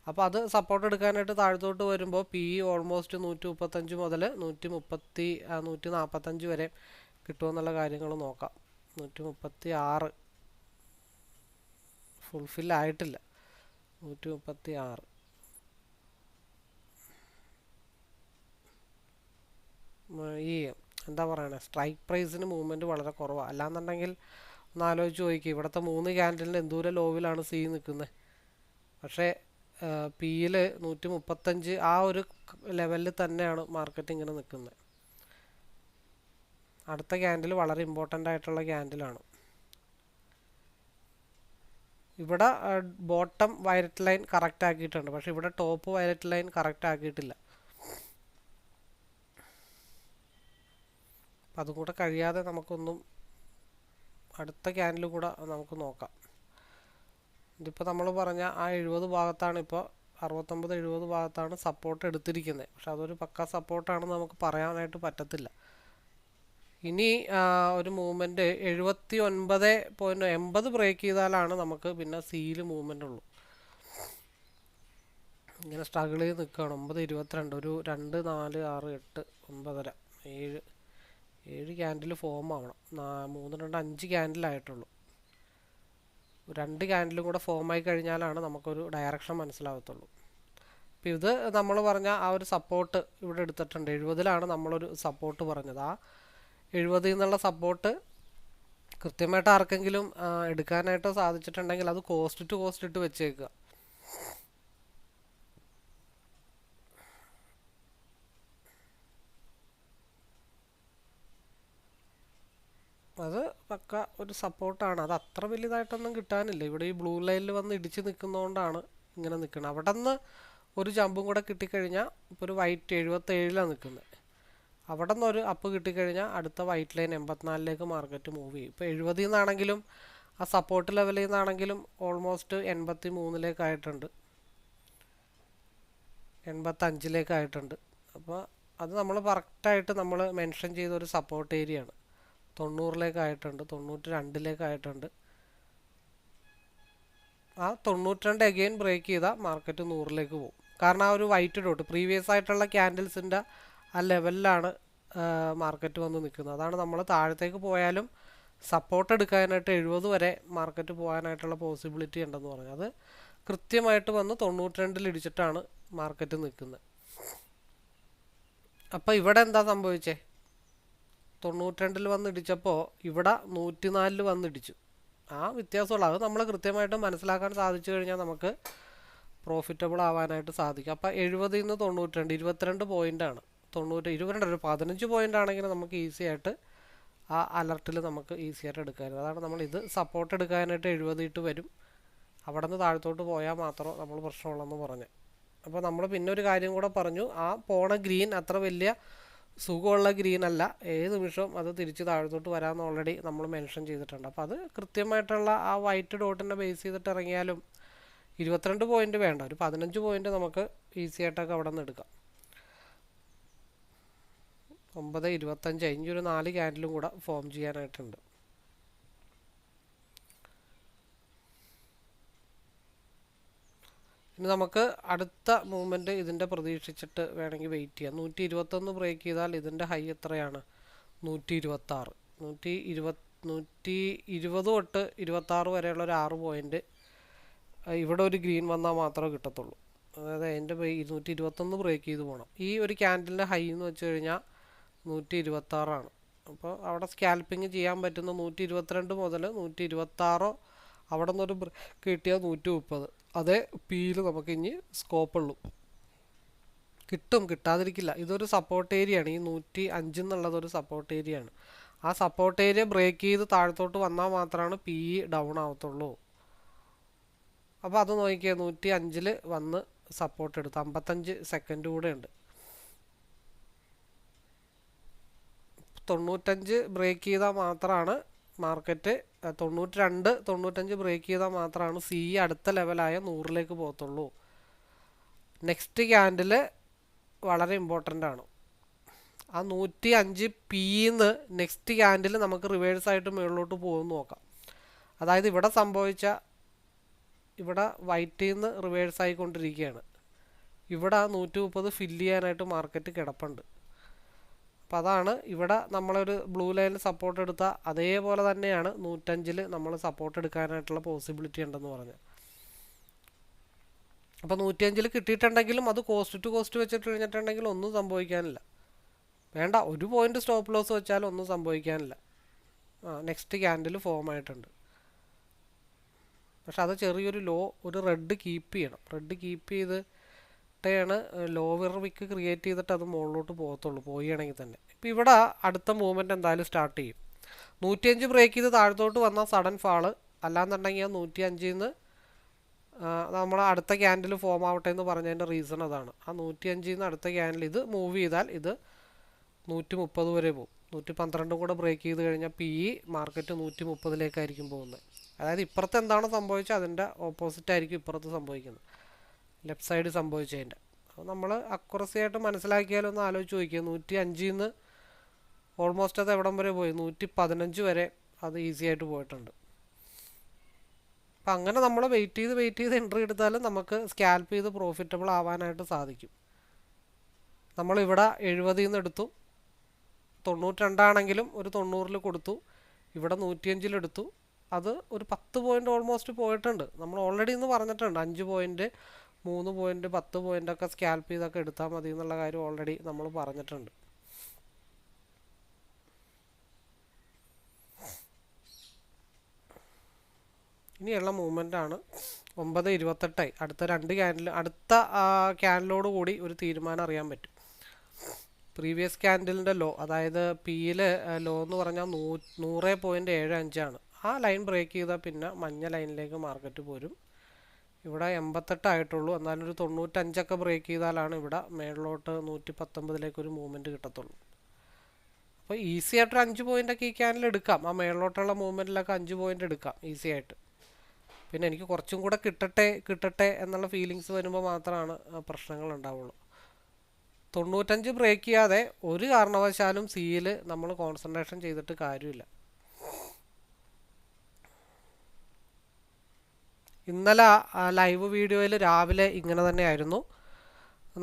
അപ്പോൾ അത് സപ്പോർട്ട് എടുക്കാനായിട്ട് താഴത്തോട്ട് വരുമ്പോൾ PE ഓൾമോസ്റ്റ് 135 മുതൽ 145 വരെ കിട്ടുമെന്നുള്ള കാര്യങ്ങൾ നോക്കാം. 136 ഫുൾഫിൽ ആയിട്ടില്ല. 136 ഈ എന്താ പറയണേ, സ്ട്രൈക്ക് പ്രൈസിന് മൂവ്മെൻറ്റ് വളരെ കുറവാണ്. അല്ലാന്നുണ്ടെങ്കിൽ ഒന്ന് ആലോചിച്ച് നോക്കി, ഇവിടുത്തെ 3 ക്യാൻഡിലിന് എന്തോരം ലോവിലാണ് സി നിൽക്കുന്നത്. പക്ഷേ പിയിൽ 135 ആ ഒരു ലെവലിൽ തന്നെയാണ് മാർക്കറ്റ് ഇങ്ങനെ നിൽക്കുന്നത്. അടുത്ത ക്യാൻഡിൽ വളരെ ഇമ്പോർട്ടൻ്റ് ആയിട്ടുള്ള ക്യാൻഡിലാണ്. ഇവിടെ ബോട്ടം വയലറ്റ് ലൈൻ കറക്റ്റ് ആക്കിയിട്ടുണ്ട്, പക്ഷേ ഇവിടെ ടോപ്പ് വയലറ്റ് ലൈൻ കറക്റ്റ് ആക്കിയിട്ടില്ല. അപ്പം അതും കൂടെ കഴിയാതെ നമുക്കൊന്നും അടുത്ത ക്യാൻഡിലും കൂടെ നമുക്ക് നോക്കാം. ഇതിപ്പോൾ നമ്മൾ പറഞ്ഞ ആ 70 ഭാഗത്താണ്, ഇപ്പോൾ 69-70 ഭാഗത്താണ് സപ്പോർട്ട് എടുത്തിരിക്കുന്നത്. പക്ഷെ അതൊരു പക്ക സപ്പോർട്ടാണെന്ന് നമുക്ക് പറയാനായിട്ട് പറ്റത്തില്ല. ഇനി ഒരു മൂവ്മെൻറ്റ് 79.80 ബ്രേക്ക് ചെയ്താലാണ് നമുക്ക് പിന്നെ സിയിൽ മൂവ്മെൻ്റ് ഉള്ളൂ. ഇങ്ങനെ സ്ട്രഗിൾ ചെയ്ത് നിൽക്കുകയാണ്. 9.22 ഒരു 2, 4, 6, 8, 9.5, 7 ക്യാൻഡിൽ ഫോം ആവണം. 3, 2, 5 ക്യാൻഡിലായിട്ടുള്ളൂ. 2 ക്യാൻഡിലും കൂടെ ഫോമായി കഴിഞ്ഞാലാണ് നമുക്കൊരു ഡയറക്ഷൻ മനസ്സിലാകത്തുള്ളൂ. അപ്പോൾ ഇത് നമ്മൾ പറഞ്ഞ ആ ഒരു സപ്പോർട്ട് ഇവിടെ എടുത്തിട്ടുണ്ട്. 70ലാണ് നമ്മളൊരു സപ്പോർട്ട് പറഞ്ഞത്. ആ 70 എന്നുള്ള സപ്പോർട്ട് കൃത്യമായിട്ട് ആർക്കെങ്കിലും എടുക്കാനായിട്ട് സാധിച്ചിട്ടുണ്ടെങ്കിൽ അത് കോസ്റ്റ് ടു കോസ്റ്റ് ഇട്ട് വെച്ചേക്കുക. അത് പക്ക ഒരു സപ്പോർട്ടാണ്. അത് അത്ര വലുതായിട്ടൊന്നും കിട്ടാനില്ല. ഇവിടെ ഈ ബ്ലൂ ലൈനിൽ വന്ന് ഇടിച്ച് നിൽക്കുന്നതുകൊണ്ടാണ് ഇങ്ങനെ നിൽക്കുന്നത്. അവിടെ നിന്ന് ഒരു ജമ്പും കൂടെ കിട്ടിക്കഴിഞ്ഞാൽ ഇപ്പോൾ ഒരു വൈറ്റ് 77ലാണ് നിൽക്കുന്നത്. അവിടെ നിന്ന് ഒരു അപ്പ് കിട്ടിക്കഴിഞ്ഞാൽ അടുത്ത വൈറ്റ് ലൈൻ 84ലേക്ക് മാർക്കറ്റ് മൂവ് ചെയ്യും. ഇപ്പോൾ 70 നിന്നാണെങ്കിലും ആ സപ്പോർട്ട് ലെവലിൽ നിന്നാണെങ്കിലും ഓൾമോസ്റ്റ് 83-ലേക്കായിട്ടുണ്ട്, 85-ലേക്കായിട്ടുണ്ട്. അപ്പോൾ അത് നമ്മൾ കറക്റ്റായിട്ട് നമ്മൾ മെൻഷൻ ചെയ്ത ഒരു സപ്പോർട്ട് ഏരിയ ആണ്. 90-ലേക്കായിട്ടുണ്ട്, 92-ലേക്കായിട്ടുണ്ട്. ആ 92 അഗെയിൻ ബ്രേക്ക് ചെയ്താൽ മാർക്കറ്റ് 100-ലേക്ക് പോകും. കാരണം ആ ഒരു വൈറ്റ് ഡോട്ട് പ്രീവിയസ് ആയിട്ടുള്ള ക്യാൻഡിൽസിൻ്റെ ആ ലെവലിലാണ് മാർക്കറ്റ് വന്ന് നിൽക്കുന്നത്. അതാണ് നമ്മൾ താഴത്തേക്ക് പോയാലും സപ്പോർട്ട് എടുക്കാനായിട്ട് 70 വരെ മാർക്കറ്റ് പോകാനായിട്ടുള്ള പോസിബിലിറ്റി ഉണ്ടെന്ന് പറഞ്ഞു. അത് കൃത്യമായിട്ട് വന്ന് 92-ൽ ഇടിച്ചിട്ടാണ് മാർക്കറ്റ് നിൽക്കുന്നത്. അപ്പോൾ ഇവിടെ എന്താ സംഭവിച്ചേ? 92-ൽ വന്ന് ഇടിച്ചപ്പോൾ ഇവിടെ 104-ൽ വന്ന് ഇടിച്ചു. ആ വ്യത്യാസമുള്ള അത് നമ്മൾ കൃത്യമായിട്ട് മനസ്സിലാക്കാൻ സാധിച്ചു കഴിഞ്ഞാൽ നമുക്ക് പ്രോഫിറ്റബിൾ ആവാനായിട്ട് സാധിക്കും. അപ്പോൾ 70-ൽ നിന്ന് 92, 22 പോയിൻ്റാണ്. 22 ഒരു 15 പോയിൻ്റ് ആണെങ്കിൽ നമുക്ക് ഈസി ആയിട്ട് ആ അലർട്ടിൽ നമുക്ക് ഈസി ആയിട്ട് എടുക്കാനും. അതാണ് നമ്മൾ ഇത് സപ്പോർട്ട് എടുക്കാനായിട്ട് 70 ഇട്ട് വരും, അവിടെ നിന്ന് താഴത്തോട്ട് പോയാൽ മാത്രം നമ്മൾ പ്രശ്നമുള്ളെന്ന് പറഞ്ഞു. അപ്പോൾ നമ്മൾ പിന്നെ ഒരു കാര്യം കൂടെ പറഞ്ഞു, ആ പോണ ഗ്രീൻ അത്ര വലിയ സുഖമുള്ള ഗ്രീൻ അല്ല, ഏത് നിമിഷവും അത് തിരിച്ച് താഴത്തോട്ട് വരാമെന്ന് ഓൾറെഡി നമ്മൾ മെൻഷൻ ചെയ്തിട്ടുണ്ട്. അപ്പോൾ അത് കൃത്യമായിട്ടുള്ള ആ വൈറ്റ് ഡോട്ടിനെ ബേസ് ചെയ്തിട്ട് ഇറങ്ങിയാലും 22 പോയിൻ്റ് വേണ്ട, ഒരു 15 പോയിൻ്റ് നമുക്ക് ഈസി ആയിട്ടൊക്കെ അവിടെ നിന്ന് എടുക്കാം. 9.25 ഇനി ഒരു 4 ക്യാൻഡിലും കൂടെ ഫോം ചെയ്യാനായിട്ടുണ്ട്. ഇനി നമുക്ക് അടുത്ത മൂവ്മെൻറ്റ് ഇതിൻ്റെ പ്രതീക്ഷിച്ചിട്ട് വേണമെങ്കിൽ വെയിറ്റ് ചെയ്യാം. 121 ബ്രേക്ക് ചെയ്താൽ ഇതിൻ്റെ ഹൈ എത്രയാണ്? 126. 120 തൊട്ട് 26 വരെയുള്ള ഒരു 6 പോയിൻ്റ് ഇവിടെ ഒരു ഗ്രീൻ വന്നാൽ മാത്രമേ കിട്ടത്തുള്ളൂ. അതായത് അതിൻ്റെ 121 ബ്രേക്ക് ചെയ്ത് പോകണം. ഈ ഒരു ക്യാൻഡിലിൻ്റെ ഹൈ എന്ന് വെച്ച് കഴിഞ്ഞാൽ 126 അപ്പോൾ അവിടെ സ്കാൽപ്പിങ് ചെയ്യാൻ പറ്റുന്ന 122 മുതൽ 126 അവിടെ നിന്നൊരു കിട്ടിയാൽ 130. അതേ പിയിൽ നമുക്ക് ഇനി സ്കോപ്പുള്ളൂ. കിട്ടും, കിട്ടാതിരിക്കില്ല. ഇതൊരു സപ്പോർട്ട് ഏരിയ ആണ്. ഈ 105 എന്നുള്ളതൊരു സപ്പോർട്ട് ഏരിയ ആണ്. ആ സപ്പോർട്ട് ഏരിയ ബ്രേക്ക് ചെയ്ത് താഴത്തോട്ട് വന്നാൽ മാത്രമാണ് പി ഡൗൺ ആവത്തുള്ളൂ. അപ്പോൾ അത് നോക്കിയാൽ 105-ൽ വന്ന് സപ്പോർട്ട് എടുത്ത് 55 സെക്കൻഡ് കൂടെ ഉണ്ട്. 95 ബ്രേക്ക് ചെയ്താൽ മാത്രമാണ് മാർക്കറ്റ് 95 ബ്രേക്ക് ചെയ്താൽ മാത്രമാണ് സി അടുത്ത ലെവലായ 100-ലേക്ക് പോകത്തുള്ളൂ. നെക്സ്റ്റ് ക്യാൻഡിൽ വളരെ ഇമ്പോർട്ടൻ്റ് ആണ്. ആ 105 പിന്ന് നെക്സ്റ്റ് ക്യാൻഡിൽ നമുക്ക് റിവേഴ്സായിട്ട് മുകളിലോട്ട് പോകുമെന്ന് നോക്കാം. അതായത് ഇവിടെ സംഭവിച്ച ഇവിടെ വൈറ്റിൽ നിന്ന് റിവേഴ്സ് ആയിക്കൊണ്ടിരിക്കുകയാണ്. ഇവിടെ 130 ഫില്ല് ചെയ്യാനായിട്ട് മാർക്കറ്റ് കിടപ്പുണ്ട്. അപ്പോൾ അതാണ് ഇവിടെ നമ്മളൊരു ബ്ലൂ ലൈനിൽ സപ്പോർട്ട് എടുത്താൽ അതേപോലെ തന്നെയാണ് 105-ൽ നമ്മൾ സപ്പോർട്ട് എടുക്കാനായിട്ടുള്ള പോസിബിലിറ്റി ഉണ്ടെന്ന് പറഞ്ഞു. അപ്പോൾ 105-ൽ കിട്ടിയിട്ടുണ്ടെങ്കിലും അത് കോസ്റ്റ് ടു കോസ്റ്റ് വെച്ചിട്ട് കഴിഞ്ഞിട്ടുണ്ടെങ്കിൽ ഒന്നും സംഭവിക്കാനില്ല. വേണ്ട, ഒരു പോയിൻ്റ് സ്റ്റോപ്പ് ലോസ് വെച്ചാലും ഒന്നും സംഭവിക്കാനില്ല. നെക്സ്റ്റ് ക്യാൻഡിൽ ഫോം ആയിട്ടുണ്ട്. പക്ഷെ അത് ചെറിയൊരു ലോ, ഒരു റെഡ് കീപ്പ് ചെയ്യണം. റെഡ് കീപ്പ് ചെയ്തിട്ടാണ് ലോവർ വിക്ക് ക്രിയേറ്റ് ചെയ്തിട്ട് അത് മുകളിലോട്ട് പോകത്തുള്ളൂ, പോവുകയാണെങ്കിൽ തന്നെ. ഇപ്പോൾ ഇവിടെ അടുത്ത മൂവ്മെൻറ്റ് എന്തായാലും സ്റ്റാർട്ട് ചെയ്യും. 105 ബ്രേക്ക് ചെയ്ത് താഴത്തോട്ട് വന്നാൽ സഡൻ ഫാള്, അല്ലാന്നുണ്ടെങ്കിൽ ആ 105-ൽ നിന്ന് നമ്മൾ അടുത്ത ക്യാൻഡിൽ ഫോം ആവട്ടെ എന്ന് പറഞ്ഞതിൻ്റെ റീസൺ അതാണ്. ആ 105-ൽ നിന്ന് അടുത്ത ക്യാൻഡിൽ ഇത് മൂവ് ചെയ്താൽ ഇത് 130 വരെ പോകും. 112 കൂടെ ബ്രേക്ക് ചെയ്ത് കഴിഞ്ഞാൽ പി മാർക്കറ്റ് 130-ലേക്കായിരിക്കും പോകുന്നത്. അതായത് ഇപ്പുറത്ത് എന്താണ് സംഭവിച്ചത് അതിൻ്റെ ഓപ്പോസിറ്റ് ആയിരിക്കും ഇപ്പുറത്ത് സംഭവിക്കുന്നത്, ലെഫ്റ്റ് സൈഡ് സംഭവിച്ചതിൻ്റെ. അപ്പോൾ നമ്മൾ അക്യുറസി ആയിട്ട് മനസ്സിലാക്കിയാലോ ഒന്ന് ആലോചിച്ച് നോക്കിയാൽ 105-ൽ നിന്ന് ഓൾമോസ്റ്റ് അത് എവിടം വരെ പോയി? 115 വരെ അത് ഈസി ആയിട്ട് പോയിട്ടുണ്ട്. അപ്പം അങ്ങനെ നമ്മൾ വെയിറ്റ് ചെയ്ത് എൻട്രി എടുത്താലും നമുക്ക് സ്കാൽപ്പ് ചെയ്ത് പ്രോഫിറ്റബിൾ ആവാനായിട്ട് സാധിക്കും. നമ്മളിവിടെ 70-ൽ നിന്ന് എടുത്തു, 92 ആണെങ്കിലും ഒരു 90-ൽ കൊടുത്തു, ഇവിടെ 105-ൽ എടുത്തു. അത് ഒരു 10 പോയിൻ്റ് ഓൾമോസ്റ്റ് പോയിട്ടുണ്ട്. നമ്മൾ ഓൾറെഡി ഇന്ന് പറഞ്ഞിട്ടുണ്ട് 5 പോയിൻ്റ് 3 പോയിൻ്റ് 10 പോയിൻ്റൊക്കെ സ്കാൽപ്പ് ചെയ്തൊക്കെ എടുത്താൽ മതി എന്നുള്ള കാര്യം ഓൾറെഡി നമ്മൾ പറഞ്ഞിട്ടുണ്ട്. ഇനിയുള്ള മൂവ്മെൻ്റാണ് 9:28. അടുത്ത 2 ക്യാൻഡിൽ, അടുത്ത ക്യാൻഡിലോട് കൂടി ഒരു തീരുമാനം അറിയാൻ പറ്റും. പ്രീവിയസ് ക്യാൻഡിലിൻ്റെ ലോ, അതായത് പിയിൽ ലോ എന്ന് പറഞ്ഞാൽ 100.75 ആ ലൈൻ ബ്രേക്ക് ചെയ്താൽ പിന്നെ മഞ്ഞ ലൈനിലേക്ക് മാർക്കറ്റ് പോരും. ഇവിടെ 88 ആയിട്ടുള്ളൂ. എന്നാലും ഒരു 95 ബ്രേക്ക് ചെയ്താലാണ് ഇവിടെ മേളിലോട്ട് 119-ലേക്ക് ഒരു മൂവ്മെൻറ്റ് കിട്ടത്തുള്ളൂ. അപ്പോൾ ഈസി ആയിട്ടൊരു 5 പോയിൻ്റൊക്കെ ഈ ക്യാനിൽ എടുക്കാം. ആ മേളിലോട്ടുള്ള മൂവ്മെൻറ്റിലൊക്കെ 5 പോയിൻ്റ് എടുക്കാം ഈസി ആയിട്ട്. പിന്നെ എനിക്ക് കുറച്ചും കൂടെ കിട്ടട്ടെ കിട്ടട്ടെ എന്നുള്ള ഫീലിങ്സ് വരുമ്പോൾ മാത്രമാണ് പ്രശ്നങ്ങൾ ഉണ്ടാവുള്ളൂ. 95 ബ്രേക്ക് ചെയ്യാതെ ഒരു കാരണവശാലും സിയിൽ നമ്മൾ കോൺസെൻട്രേഷൻ ചെയ്തിട്ട് കാര്യമില്ല. ഇന്നലെ ലൈവ് വീഡിയോയിൽ രാവിലെ ഇങ്ങനെ തന്നെയായിരുന്നു.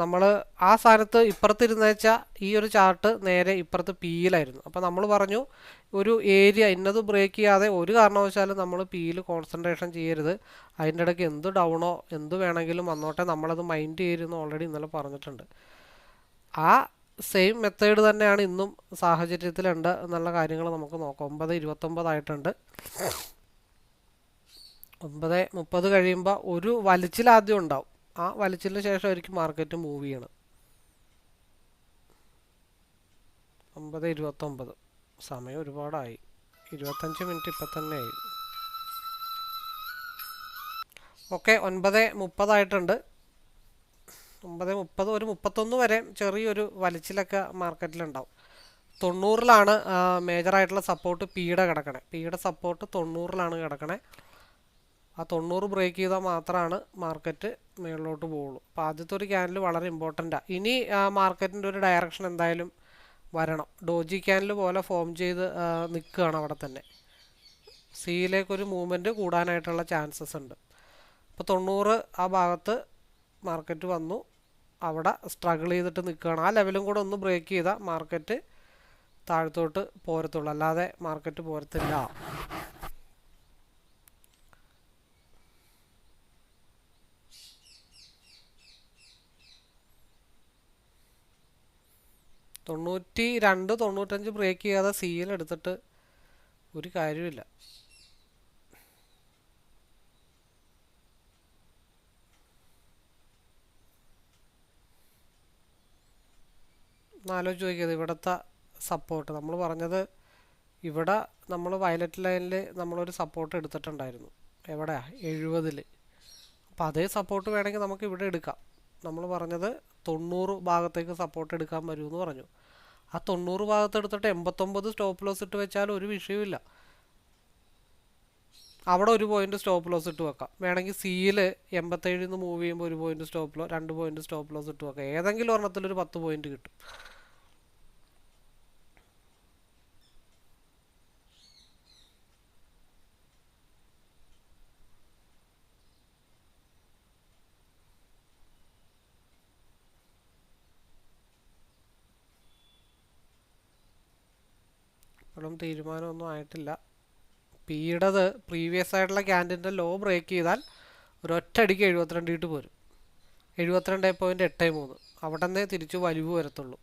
നമ്മൾ ആ സ്ഥാനത്ത് ഇപ്പുറത്തിരുന്ന് വെച്ചാൽ ഈ ഒരു ചാർട്ട് നേരെ ഇപ്പുറത്ത് പിയിലായിരുന്നു. അപ്പോൾ നമ്മൾ പറഞ്ഞു ഒരു ഏരിയ ഇന്നത് ബ്രേക്ക് ചെയ്യാതെ ഒരു കാരണവശാലും നമ്മൾ പിയിൽ കോൺസെൻട്രേഷൻ ചെയ്യരുത്. അതിൻ്റെ ഇടയ്ക്ക് എന്ത് ഡൗണോ എന്ത് വേണമെങ്കിലും വന്നോട്ടെ, നമ്മളത് മൈൻഡ് ചെയ്തിരുന്നു ഓൾറെഡി ഇന്നലെ പറഞ്ഞിട്ടുണ്ട്. ആ സെയിം മെത്തേഡ് തന്നെയാണ് ഇന്നും സാഹചര്യത്തിലുണ്ട് എന്നുള്ള കാര്യങ്ങൾ നമുക്ക് നോക്കാം. 9:29 ആയിട്ടുണ്ട്. 9:30 കഴിയുമ്പോൾ ഒരു വലിച്ചിലാദ്യം ഉണ്ടാവും. ആ വലിച്ചിലിന് ശേഷമായിരിക്കും മാർക്കറ്റ് മൂവ് ചെയ്യണം. 9:29 സമയം ഒരുപാടായി. 25 മിനിറ്റ് ഇപ്പം തന്നെ ആയി. ഓക്കെ, 9:30 ആയിട്ടുണ്ട്. 9:30 ഒരു 31 വരെ ചെറിയൊരു വലിച്ചിലൊക്കെ മാർക്കറ്റിലുണ്ടാവും. 90-ലാണ് മേജറായിട്ടുള്ള സപ്പോർട്ട് പിയുടെ കിടക്കണേ. പിയുടെ സപ്പോർട്ട് 90-ലാണ് കിടക്കണേ. ആ 90 ബ്രേക്ക് ചെയ്താൽ മാത്രമാണ് മാർക്കറ്റ് മുകളിലോട്ട് പോവുള്ളൂ. അപ്പോൾ ആദ്യത്തെ ഒരു ക്യാനിൽ വളരെ ഇമ്പോർട്ടൻ്റാണ്. ഇനി മാർക്കറ്റിൻ്റെ ഒരു ഡയറക്ഷൻ എന്തായാലും വരണം. ഡോജി ക്യാനിൽ പോലെ ഫോം ചെയ്ത് നിൽക്കുകയാണ് അവിടെ തന്നെ. സിയിലേക്കൊരു മൂവ്മെൻറ്റ് കൂടാനായിട്ടുള്ള ചാൻസസ് ഉണ്ട്. അപ്പോൾ 90 ആ ഭാഗത്ത് മാർക്കറ്റ് വന്നു, അവിടെ സ്ട്രഗിൾ ചെയ്തിട്ട് നിൽക്കുകയാണ്. ആ ലെവലും കൂടെ ഒന്ന് ബ്രേക്ക് ചെയ്താൽ മാർക്കറ്റ് താഴത്തോട്ട് പോരത്തുള്ളൂ, അല്ലാതെ മാർക്കറ്റ് പോരത്തില്ല. തൊണ്ണൂറ്റി 95 ബ്രേക്ക് ചെയ്യാതെ സിയിൽ എടുത്തിട്ട് ഒരു കാര്യമില്ല. ആലോചിച്ച് നോക്കിയത് ഇവിടുത്തെ സപ്പോർട്ട് നമ്മൾ പറഞ്ഞത്. ഇവിടെ നമ്മൾ വയലറ്റ് ലൈനിൽ നമ്മളൊരു സപ്പോർട്ട് എടുത്തിട്ടുണ്ടായിരുന്നു. എവിടെയാണ്? 70-ൽ. അപ്പോൾ അതേ സപ്പോർട്ട് വേണമെങ്കിൽ നമുക്ക് ഇവിടെ എടുക്കാം. നമ്മൾ പറഞ്ഞത് 90 ഭാഗത്തേക്ക് സപ്പോർട്ട് എടുക്കാൻ വരുമെന്ന് പറഞ്ഞു. ആ 90 ഭാഗത്ത് എടുത്തിട്ട് 89 സ്റ്റോപ്പ് ലോസ് ഇട്ട് വെച്ചാൽ ഒരു വിഷയമില്ല. അവിടെ ഒരു പോയിന്റ് സ്റ്റോപ്പ് ലോസ് ഇട്ട് വെക്കാം. വേണമെങ്കിൽ സിയിൽ 87-ൽ നിന്ന് മൂവ് ചെയ്യുമ്പോൾ ഒരു point stop loss, 2 point stop loss ഇട്ട് വെക്കാം. ഏതെങ്കിലും ഒരെണ്ണത്തിലൊരു 10 പോയിന്റ് കിട്ടും. ഇപ്പോഴും തീരുമാനമൊന്നും ആയിട്ടില്ല. പിയുടേത് പ്രീവിയസ് ആയിട്ടുള്ള ക്യാൻഡിൻ്റെ ലോ ബ്രേക്ക് ചെയ്താൽ ഒരൊറ്റയടിക്ക് 72 ഇട്ട് പോരും. 72.83 അവിടെ നിന്നേ തിരിച്ചു വലിവ് വരത്തുള്ളൂ.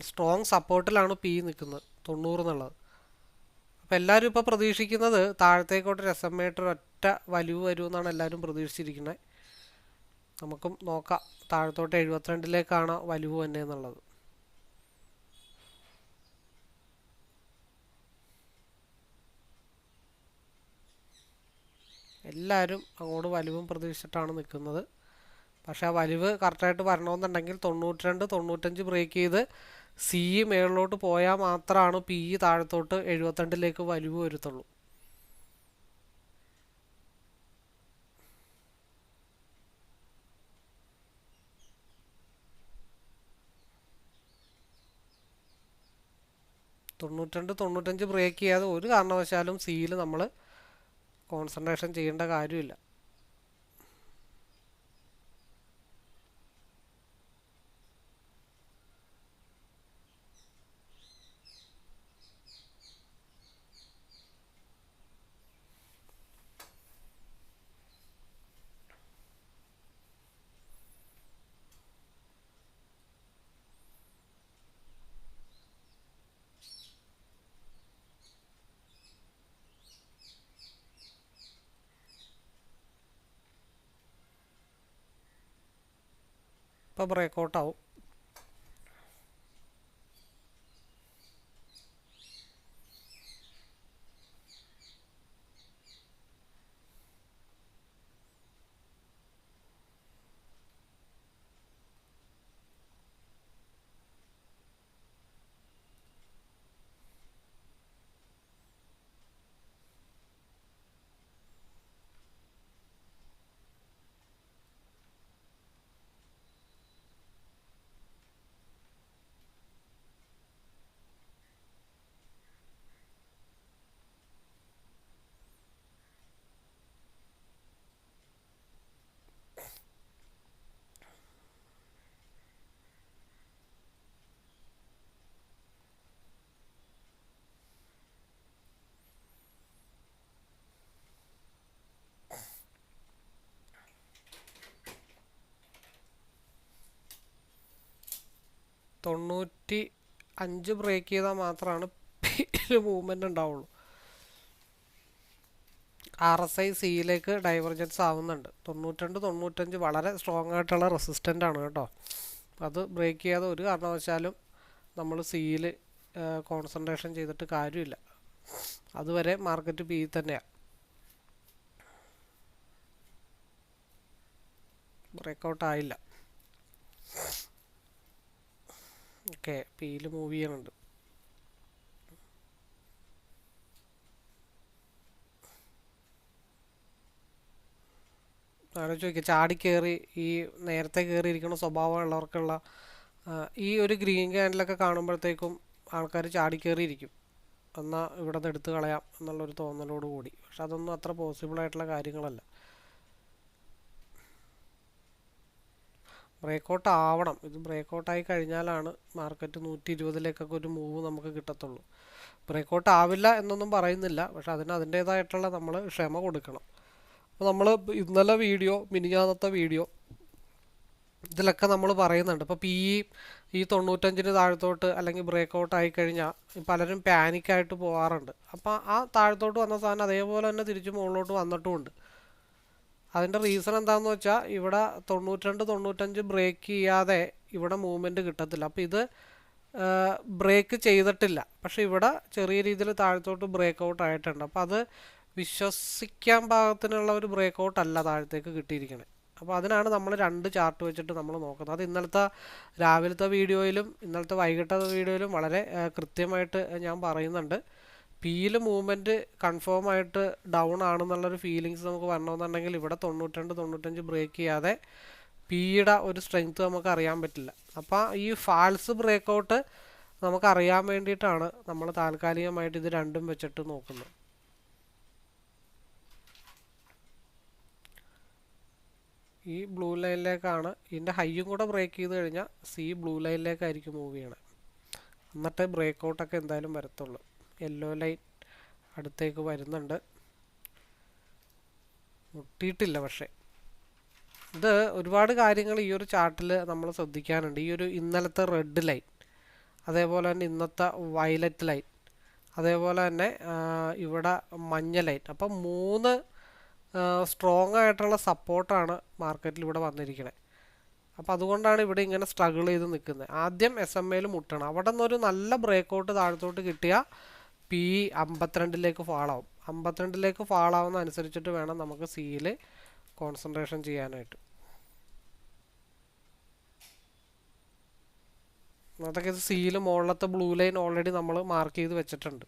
സ്ട്രോങ് സപ്പോർട്ടിലാണ് പി നിൽക്കുന്നത് 90 എന്നുള്ളത്. അപ്പോൾ എല്ലാവരും ഇപ്പോൾ പ്രതീക്ഷിക്കുന്നത് താഴത്തേക്കോട്ട് എസ്എംഎ ഒറ്റ വലിവ് വരുമെന്നാണ് എല്ലാവരും പ്രതീക്ഷിച്ചിരിക്കുന്നത്. നമുക്കും നോക്കാം താഴത്തോട്ട് 72-ലേക്കാണ് വലിവ് തന്നെ എന്നുള്ളത്. എല്ലാവരും അങ്ങോട്ട് വലിവും പ്രതീക്ഷിച്ചിട്ടാണ് നിൽക്കുന്നത്. പക്ഷേ ആ വലിവ് കറക്റ്റായിട്ട് വരണമെന്നുണ്ടെങ്കിൽ 92-95 ബ്രേക്ക് ചെയ്ത് സി മേളിലോട്ട് പോയാൽ മാത്രമാണ് പി താഴത്തോട്ട് 72-ലേക്ക് വലിവ് വരുത്തുള്ളൂ. തൊണ്ണൂറ്റി 95 ബ്രേക്ക് ചെയ്യാതെ ഒരു കാരണവശാലും സിയിൽ നമ്മൾ കോൺസെൻട്രേഷൻ ചെയ്യേണ്ട കാര്യമില്ല. ഇപ്പോൾ ബ്രേക്കൗട്ടാവും. 95 ബ്രേക്ക് ചെയ്താൽ മാത്രമാണ് പിയിൽ മൂവ്മെൻറ്റ് ഉണ്ടാവുള്ളൂ. RSI സിയിലേക്ക് ഡൈവർജൻസ് ആവുന്നുണ്ട്. 92-95 വളരെ സ്ട്രോങ് ആയിട്ടുള്ള റെസിസ്റ്റൻ്റ് ആണ് കേട്ടോ. അത് ബ്രേക്ക് ചെയ്യാതെ ഒരു കാരണവശാലും നമ്മൾ സിയിൽ കോൺസെൻട്രേഷൻ ചെയ്തിട്ട് കാര്യമില്ല. അതുവരെ മാർക്കറ്റ് പി തന്നെയാണ്. ബ്രേക്കൗട്ട് ആയില്ല. ഓക്കെ, പിയിൽ മൂവ് ചെയ്യുന്നുണ്ട്. ആലോചിച്ച് നോക്കിയാൽ ചാടി കയറി ഈ നേരത്തെ കയറിയിരിക്കുന്ന സ്വഭാവമുള്ളവർക്കുള്ള ഈ ഒരു ഗ്രീൻ ക്യാൻഡിലൊക്കെ കാണുമ്പോഴത്തേക്കും ആൾക്കാർ ചാടി കയറിയിരിക്കും, എന്നാൽ ഇവിടെ നിന്ന് എടുത്ത് കളയാം എന്നുള്ളൊരു തോന്നലോട് കൂടി. പക്ഷെ അതൊന്നും അത്ര പോസിബിൾ ആയിട്ടുള്ള കാര്യങ്ങളല്ല. ബ്രേക്കൗട്ട് ആവണം. ഇത് ബ്രേക്കൗട്ടായി കഴിഞ്ഞാലാണ് മാർക്കറ്റ് 120ലേക്കൊക്കെ ഒരു മൂവ് നമുക്ക് കിട്ടത്തുള്ളൂ. ബ്രേക്കൗട്ട് ആവില്ല എന്നൊന്നും പറയുന്നില്ല, പക്ഷെ അതിൻ്റേതായിട്ടുള്ള നമ്മൾ ക്ഷമ കൊടുക്കണം. അപ്പോൾ നമ്മൾ ഇന്നലെ വീഡിയോ, മിനിഞ്ഞാന്നത്തെ വീഡിയോ, ഇതിലൊക്കെ നമ്മൾ പറയുന്നുണ്ട്. ഇപ്പോൾ ഈ 95 താഴത്തോട്ട് അല്ലെങ്കിൽ ബ്രേക്കൗട്ട് ആയിക്കഴിഞ്ഞാൽ പലരും പാനിക്കായിട്ട് പോകാറുണ്ട്. അപ്പോൾ ആ താഴത്തോട്ട് വന്ന സാധനം അതേപോലെ തന്നെ തിരിച്ച് മുകളിലോട്ട് വന്നിട്ടുമുണ്ട്. അതിൻ്റെ റീസൺ എന്താണെന്ന് വെച്ചാൽ ഇവിടെ 92-95 ബ്രേക്ക് ചെയ്യാതെ ഇവിടെ മൂവ്മെൻറ്റ് കിട്ടത്തില്ല. അപ്പോൾ ഇത് ബ്രേക്ക് ചെയ്തിട്ടില്ല, പക്ഷെ ഇവിടെ ചെറിയ രീതിയിൽ താഴത്തോട്ട് ബ്രേക്കൗട്ട് ആയിട്ടുണ്ട്. അപ്പോൾ അത് വിശ്വസിക്കാൻ പാകത്തിനുള്ള ഒരു ബ്രേക്കൗട്ട് അല്ല താഴത്തേക്ക് കിട്ടിയിരിക്കണേ. അപ്പോൾ അതിനാണ് നമ്മൾ 2 ചാർട്ട് വെച്ചിട്ട് നമ്മൾ നോക്കുന്നത്. അത് ഇന്നലത്തെ രാവിലത്തെ വീഡിയോയിലും ഇന്നലത്തെ വൈകിട്ടത്തെ വീഡിയോയിലും വളരെ കൃത്യമായിട്ട് ഞാൻ പറയുന്നുണ്ട്. പിയിൽ മൂവ്മെൻറ്റ് കൺഫേം ആയിട്ട് ഡൗൺ ആണെന്നുള്ളൊരു ഫീലിങ്സ് നമുക്ക് വരണമെന്നുണ്ടെങ്കിൽ ഇവിടെ 92-95 ബ്രേക്ക് ചെയ്യാതെ പിയുടെ ഒരു സ്ട്രെങ്ത് നമുക്ക് അറിയാൻ പറ്റില്ല. അപ്പോൾ ഈ ഫാൾസ് ബ്രേക്കൗട്ട് നമുക്ക് അറിയാൻ വേണ്ടിയിട്ടാണ് നമ്മൾ താൽക്കാലികമായിട്ട് ഇത് രണ്ടും വെച്ചിട്ട് നോക്കുന്നത്. ഈ ബ്ലൂ ലൈനിലേക്കാണ്, ഇതിൻ്റെ ഹൈയും കൂടെ ബ്രേക്ക് ചെയ്ത് കഴിഞ്ഞാൽ സി ബ്ലൂ ലൈനിലേക്കായിരിക്കും മൂവ് ചെയ്യണത്. എന്നിട്ട് ബ്രേക്കൗട്ടൊക്കെ എന്തായാലും വരത്തുള്ളൂ. യെല്ലോ ലൈൻ അടുത്തേക്ക് വരുന്നുണ്ട്, മുട്ടിയിട്ടില്ല. പക്ഷേ ഇത് ഒരുപാട് കാര്യങ്ങൾ ഈ ഒരു ചാർട്ടിൽ നമ്മൾ ശ്രദ്ധിക്കാനുണ്ട്. ഈ ഒരു ഇന്നലത്തെ റെഡ് ലൈൻ, അതേപോലെ തന്നെ ഇന്നത്തെ വയലറ്റ് ലൈൻ, അതേപോലെ തന്നെ ഇവിടെ മഞ്ഞ ലൈൻ. അപ്പം 3 സ്ട്രോങ് ആയിട്ടുള്ള സപ്പോർട്ടാണ് മാർക്കറ്റിൽ ഇവിടെ വന്നിരിക്കുന്നത്. അപ്പോൾ അതുകൊണ്ടാണ് ഇവിടെ ഇങ്ങനെ സ്ട്രഗിൾ ചെയ്ത് നിൽക്കുന്നത്. ആദ്യം SMA മുട്ടണം. അവിടെ നിന്നൊരു നല്ല ബ്രേക്കൗട്ട് താഴത്തോട്ട് കിട്ടിയാൽ പി 52ലേക്ക് ഫാളാവും. 52ലേക്ക് ഫാളാവുന്ന അനുസരിച്ചിട്ട് വേണം നമുക്ക് സിയിൽ കോൺസെൻട്രേഷൻ ചെയ്യാനായിട്ട്. അതൊക്കെ സിയിൽ മുകളിലത്തെ ബ്ലൂ ലൈൻ ഓൾറെഡി നമ്മൾ മാർക്ക് ചെയ്ത് വെച്ചിട്ടുണ്ട്.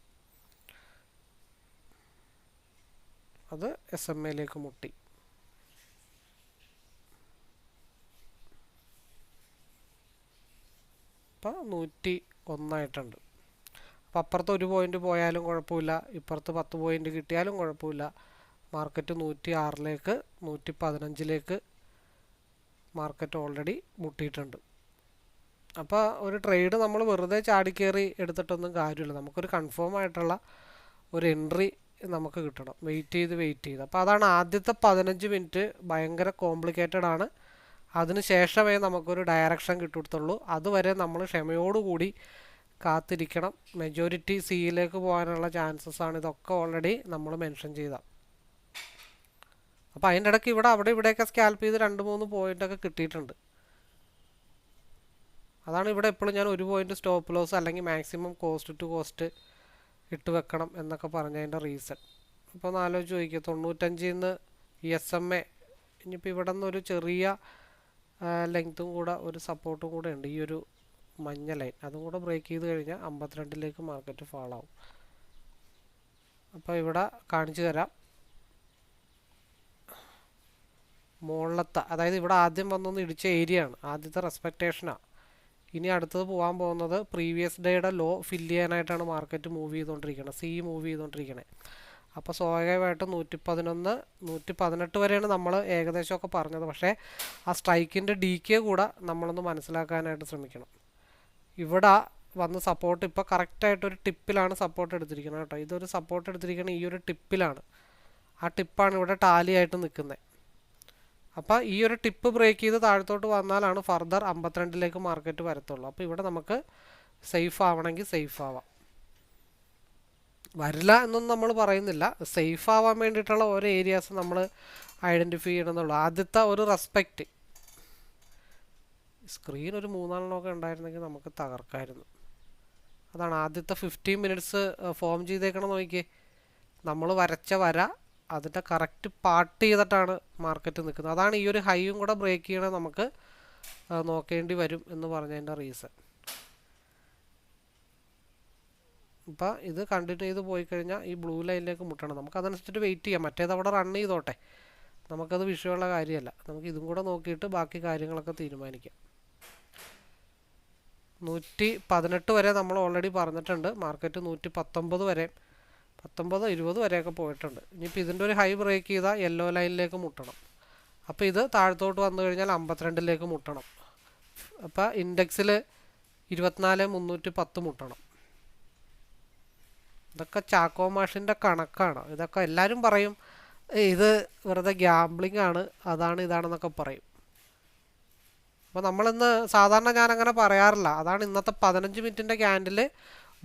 അത് SMA മുട്ടി. ഇപ്പം 101 ആയിട്ടുണ്ട്. അപ്പം അപ്പുറത്ത് 1 പോയിൻ്റ് പോയാലും കുഴപ്പമില്ല, ഇപ്പുറത്ത് 10 പോയിൻ്റ് കിട്ടിയാലും കുഴപ്പമില്ല. മാർക്കറ്റ് 106ലേക്ക് 115ലേക്ക് മാർക്കറ്റ് ഓൾറെഡി മുട്ടിയിട്ടുണ്ട്. അപ്പോൾ ഒരു ട്രേഡ് നമ്മൾ വെറുതെ ചാടിക്കയറി എടുത്തിട്ടൊന്നും കാര്യമില്ല. നമുക്കൊരു കൺഫേം ആയിട്ടുള്ള ഒരു എൻട്രി നമുക്ക് കിട്ടണം, വെയിറ്റ് ചെയ്ത്. അപ്പോൾ അതാണ് ആദ്യത്തെ 15 മിനിറ്റ് ഭയങ്കര കോംപ്ലിക്കേറ്റഡ് ആണ്. അതിന് ശേഷമേ നമുക്കൊരു ഡയറക്ഷൻ കിട്ടത്തുള്ളൂ. അതുവരെ നമ്മൾ ക്ഷമയോടുകൂടി കാത്തിരിക്കണം. മെജോറിറ്റി സിയിലേക്ക് പോകാനുള്ള ചാൻസസ് ആണ്. ഇതൊക്കെ ഓൾറെഡി നമ്മൾ മെൻഷൻ ചെയ്ത. അപ്പോൾ അതിൻ്റെ ഇടയ്ക്ക് ഇവിടെ അവിടെ ഇവിടെയൊക്കെ സ്കാൽപ്പ് ചെയ്ത് 2-3 പോയിൻ്റൊക്കെ കിട്ടിയിട്ടുണ്ട്. അതാണ് ഇവിടെ എപ്പോഴും ഞാൻ 1 പോയിൻ്റ് സ്റ്റോപ്പ് ലോസ് അല്ലെങ്കിൽ മാക്സിമം കോസ്റ്റ് ടു കോസ്റ്റ് ഇട്ട് വെക്കണം എന്നൊക്കെ പറഞ്ഞതിൻ്റെ റീസൺ. ഇപ്പോൾ ഒന്ന് ആലോചിച്ച് നോക്കിക്കുക, 95-ന്ന് SMA ഇനിയിപ്പോൾ ഇവിടെ നിന്നൊരു ചെറിയ ലെങ്ത്തും കൂടെ ഒരു സപ്പോർട്ടും കൂടെ ഉണ്ട്, ഈ ഒരു മഞ്ഞ ലൈൻ. അതും കൂടെ ബ്രേക്ക് ചെയ്ത് കഴിഞ്ഞാൽ 52ലേക്ക് മാർക്കറ്റ് ഫാളാവും. അപ്പോൾ ഇവിടെ കാണിച്ചു തരാം. മുകളിലത്തെ, അതായത് ഇവിടെ ആദ്യം വന്നൊന്ന് ഇടിച്ച ഏരിയ ആണ്, ആദ്യത്തെ റെസ്പെക്റ്റേഷനാണ്. ഇനി അടുത്തത് പോകാൻ പോകുന്നത് പ്രീവിയസ് ഡേയുടെ ലോ ഫില്ല് ചെയ്യാനായിട്ടാണ് മാർക്കറ്റ് മൂവ് ചെയ്തുകൊണ്ടിരിക്കുന്നത്, സി മൂവ് ചെയ്തുകൊണ്ടിരിക്കുന്നത്. അപ്പോൾ സ്വാഭാവികമായിട്ടും 111, 118 വരെയാണ് നമ്മൾ ഏകദേശമൊക്കെ പറഞ്ഞത്. പക്ഷേ ആ സ്ട്രൈക്കിൻ്റെ DK കൂടെ നമ്മളൊന്ന് മനസ്സിലാക്കാനായിട്ട് ശ്രമിക്കണം. ഇവിടെ വന്ന് സപ്പോർട്ട് ഇപ്പോൾ കറക്റ്റായിട്ടൊരു ടിപ്പിലാണ് സപ്പോർട്ട് എടുത്തിരിക്കുന്നത് കേട്ടോ. ഇതൊരു സപ്പോർട്ട് എടുത്തിരിക്കുന്നത് ഈ ഒരു ടിപ്പിലാണ്. ആ ടിപ്പാണ് ഇവിടെ ടാലിയായിട്ട് നിൽക്കുന്നത്. അപ്പോൾ ഈ ഒരു ടിപ്പ് ബ്രേക്ക് ചെയ്ത് താഴത്തോട്ട് വന്നാലാണ് ഫർദർ 52ലേക്ക് മാർക്കറ്റ് വരത്തുള്ളൂ. അപ്പോൾ ഇവിടെ നമുക്ക് സേഫ് ആവണമെങ്കിൽ സേഫ് ആവാം. വരില്ല എന്നൊന്നും നമ്മൾ പറയുന്നില്ല. സേഫ് ആവാൻ വേണ്ടിയിട്ടുള്ള ഓരോ ഏരിയാസ് നമ്മൾ ഐഡൻറ്റിഫൈ ചെയ്യണമെന്നുള്ളൂ. ആദ്യത്തെ ഒരു റെസ്പെക്റ്റ്. സ്ക്രീൻ ഒരു 3-4 ഉണ്ടായിരുന്നെങ്കിൽ നമുക്ക് തകർക്കായിരുന്നു. അതാണ് ആദ്യത്തെ 15 മിനിറ്റ്സ് ഫോം ചെയ്തേക്കണം. നോക്കിയേ, നമ്മൾ വരച്ച വര അതിൻ്റെ കറക്റ്റ് പാർട്ട് ചെയ്തിട്ടാണ് മാർക്കറ്റ് നിൽക്കുന്നത്. അതാണ് ഈ ഒരു ഹൈയും കൂടെ ബ്രേക്ക് ചെയ്യണേ നമുക്ക് നോക്കേണ്ടി വരും എന്ന് പറഞ്ഞതിൻ്റെ റീസൺ. അപ്പോൾ ഇത് കണ്ടിന്യൂ ചെയ്ത് പോയി കഴിഞ്ഞാൽ ഈ ബ്ലൂ ലൈനിലേക്ക് മുട്ടണം. നമുക്കതനുസരിച്ചിട്ട് വെയിറ്റ് ചെയ്യാം. മറ്റേത് അവിടെ റൺ ചെയ്തോട്ടെ, നമുക്കത് വിഷയമുള്ള കാര്യമല്ല. നമുക്ക് ഇതും കൂടെ നോക്കിയിട്ട് ബാക്കി കാര്യങ്ങളൊക്കെ തീരുമാനിക്കാം. 118 വരെ നമ്മൾ ഓൾറെഡി പറഞ്ഞിട്ടുണ്ട്. മാർക്കറ്റ് 119 വരെ, 19-20 വരെയൊക്കെ പോയിട്ടുണ്ട്. ഇനിയിപ്പോൾ ഇതിൻ്റെ ഒരു ഹൈ ബ്രേക്ക് ചെയ്താൽ യെല്ലോ ലൈനിലേക്ക് മുട്ടണം. അപ്പോൾ ഇത് താഴത്തോട്ട് വന്നു കഴിഞ്ഞാൽ 52ലേക്ക് മുട്ടണം. അപ്പോൾ ഇൻഡെക്സിൽ 24,310 മുട്ടണം. ഇതൊക്കെ ചാക്കോ മാഷിൻ്റെ കണക്കാണ്. ഇതൊക്കെ എല്ലാവരും പറയും ഇത് വെറുതെ ഗ്യാംബ്ലിംഗ് ആണ്, അതാണ് ഇതാണെന്നൊക്കെ പറയും. അപ്പോൾ നമ്മളിന്ന് സാധാരണ ഞാനങ്ങനെ പറയാറില്ല. അതാണ് ഇന്നത്തെ 15 മിനിറ്റിൻ്റെ ക്യാൻഡിൽ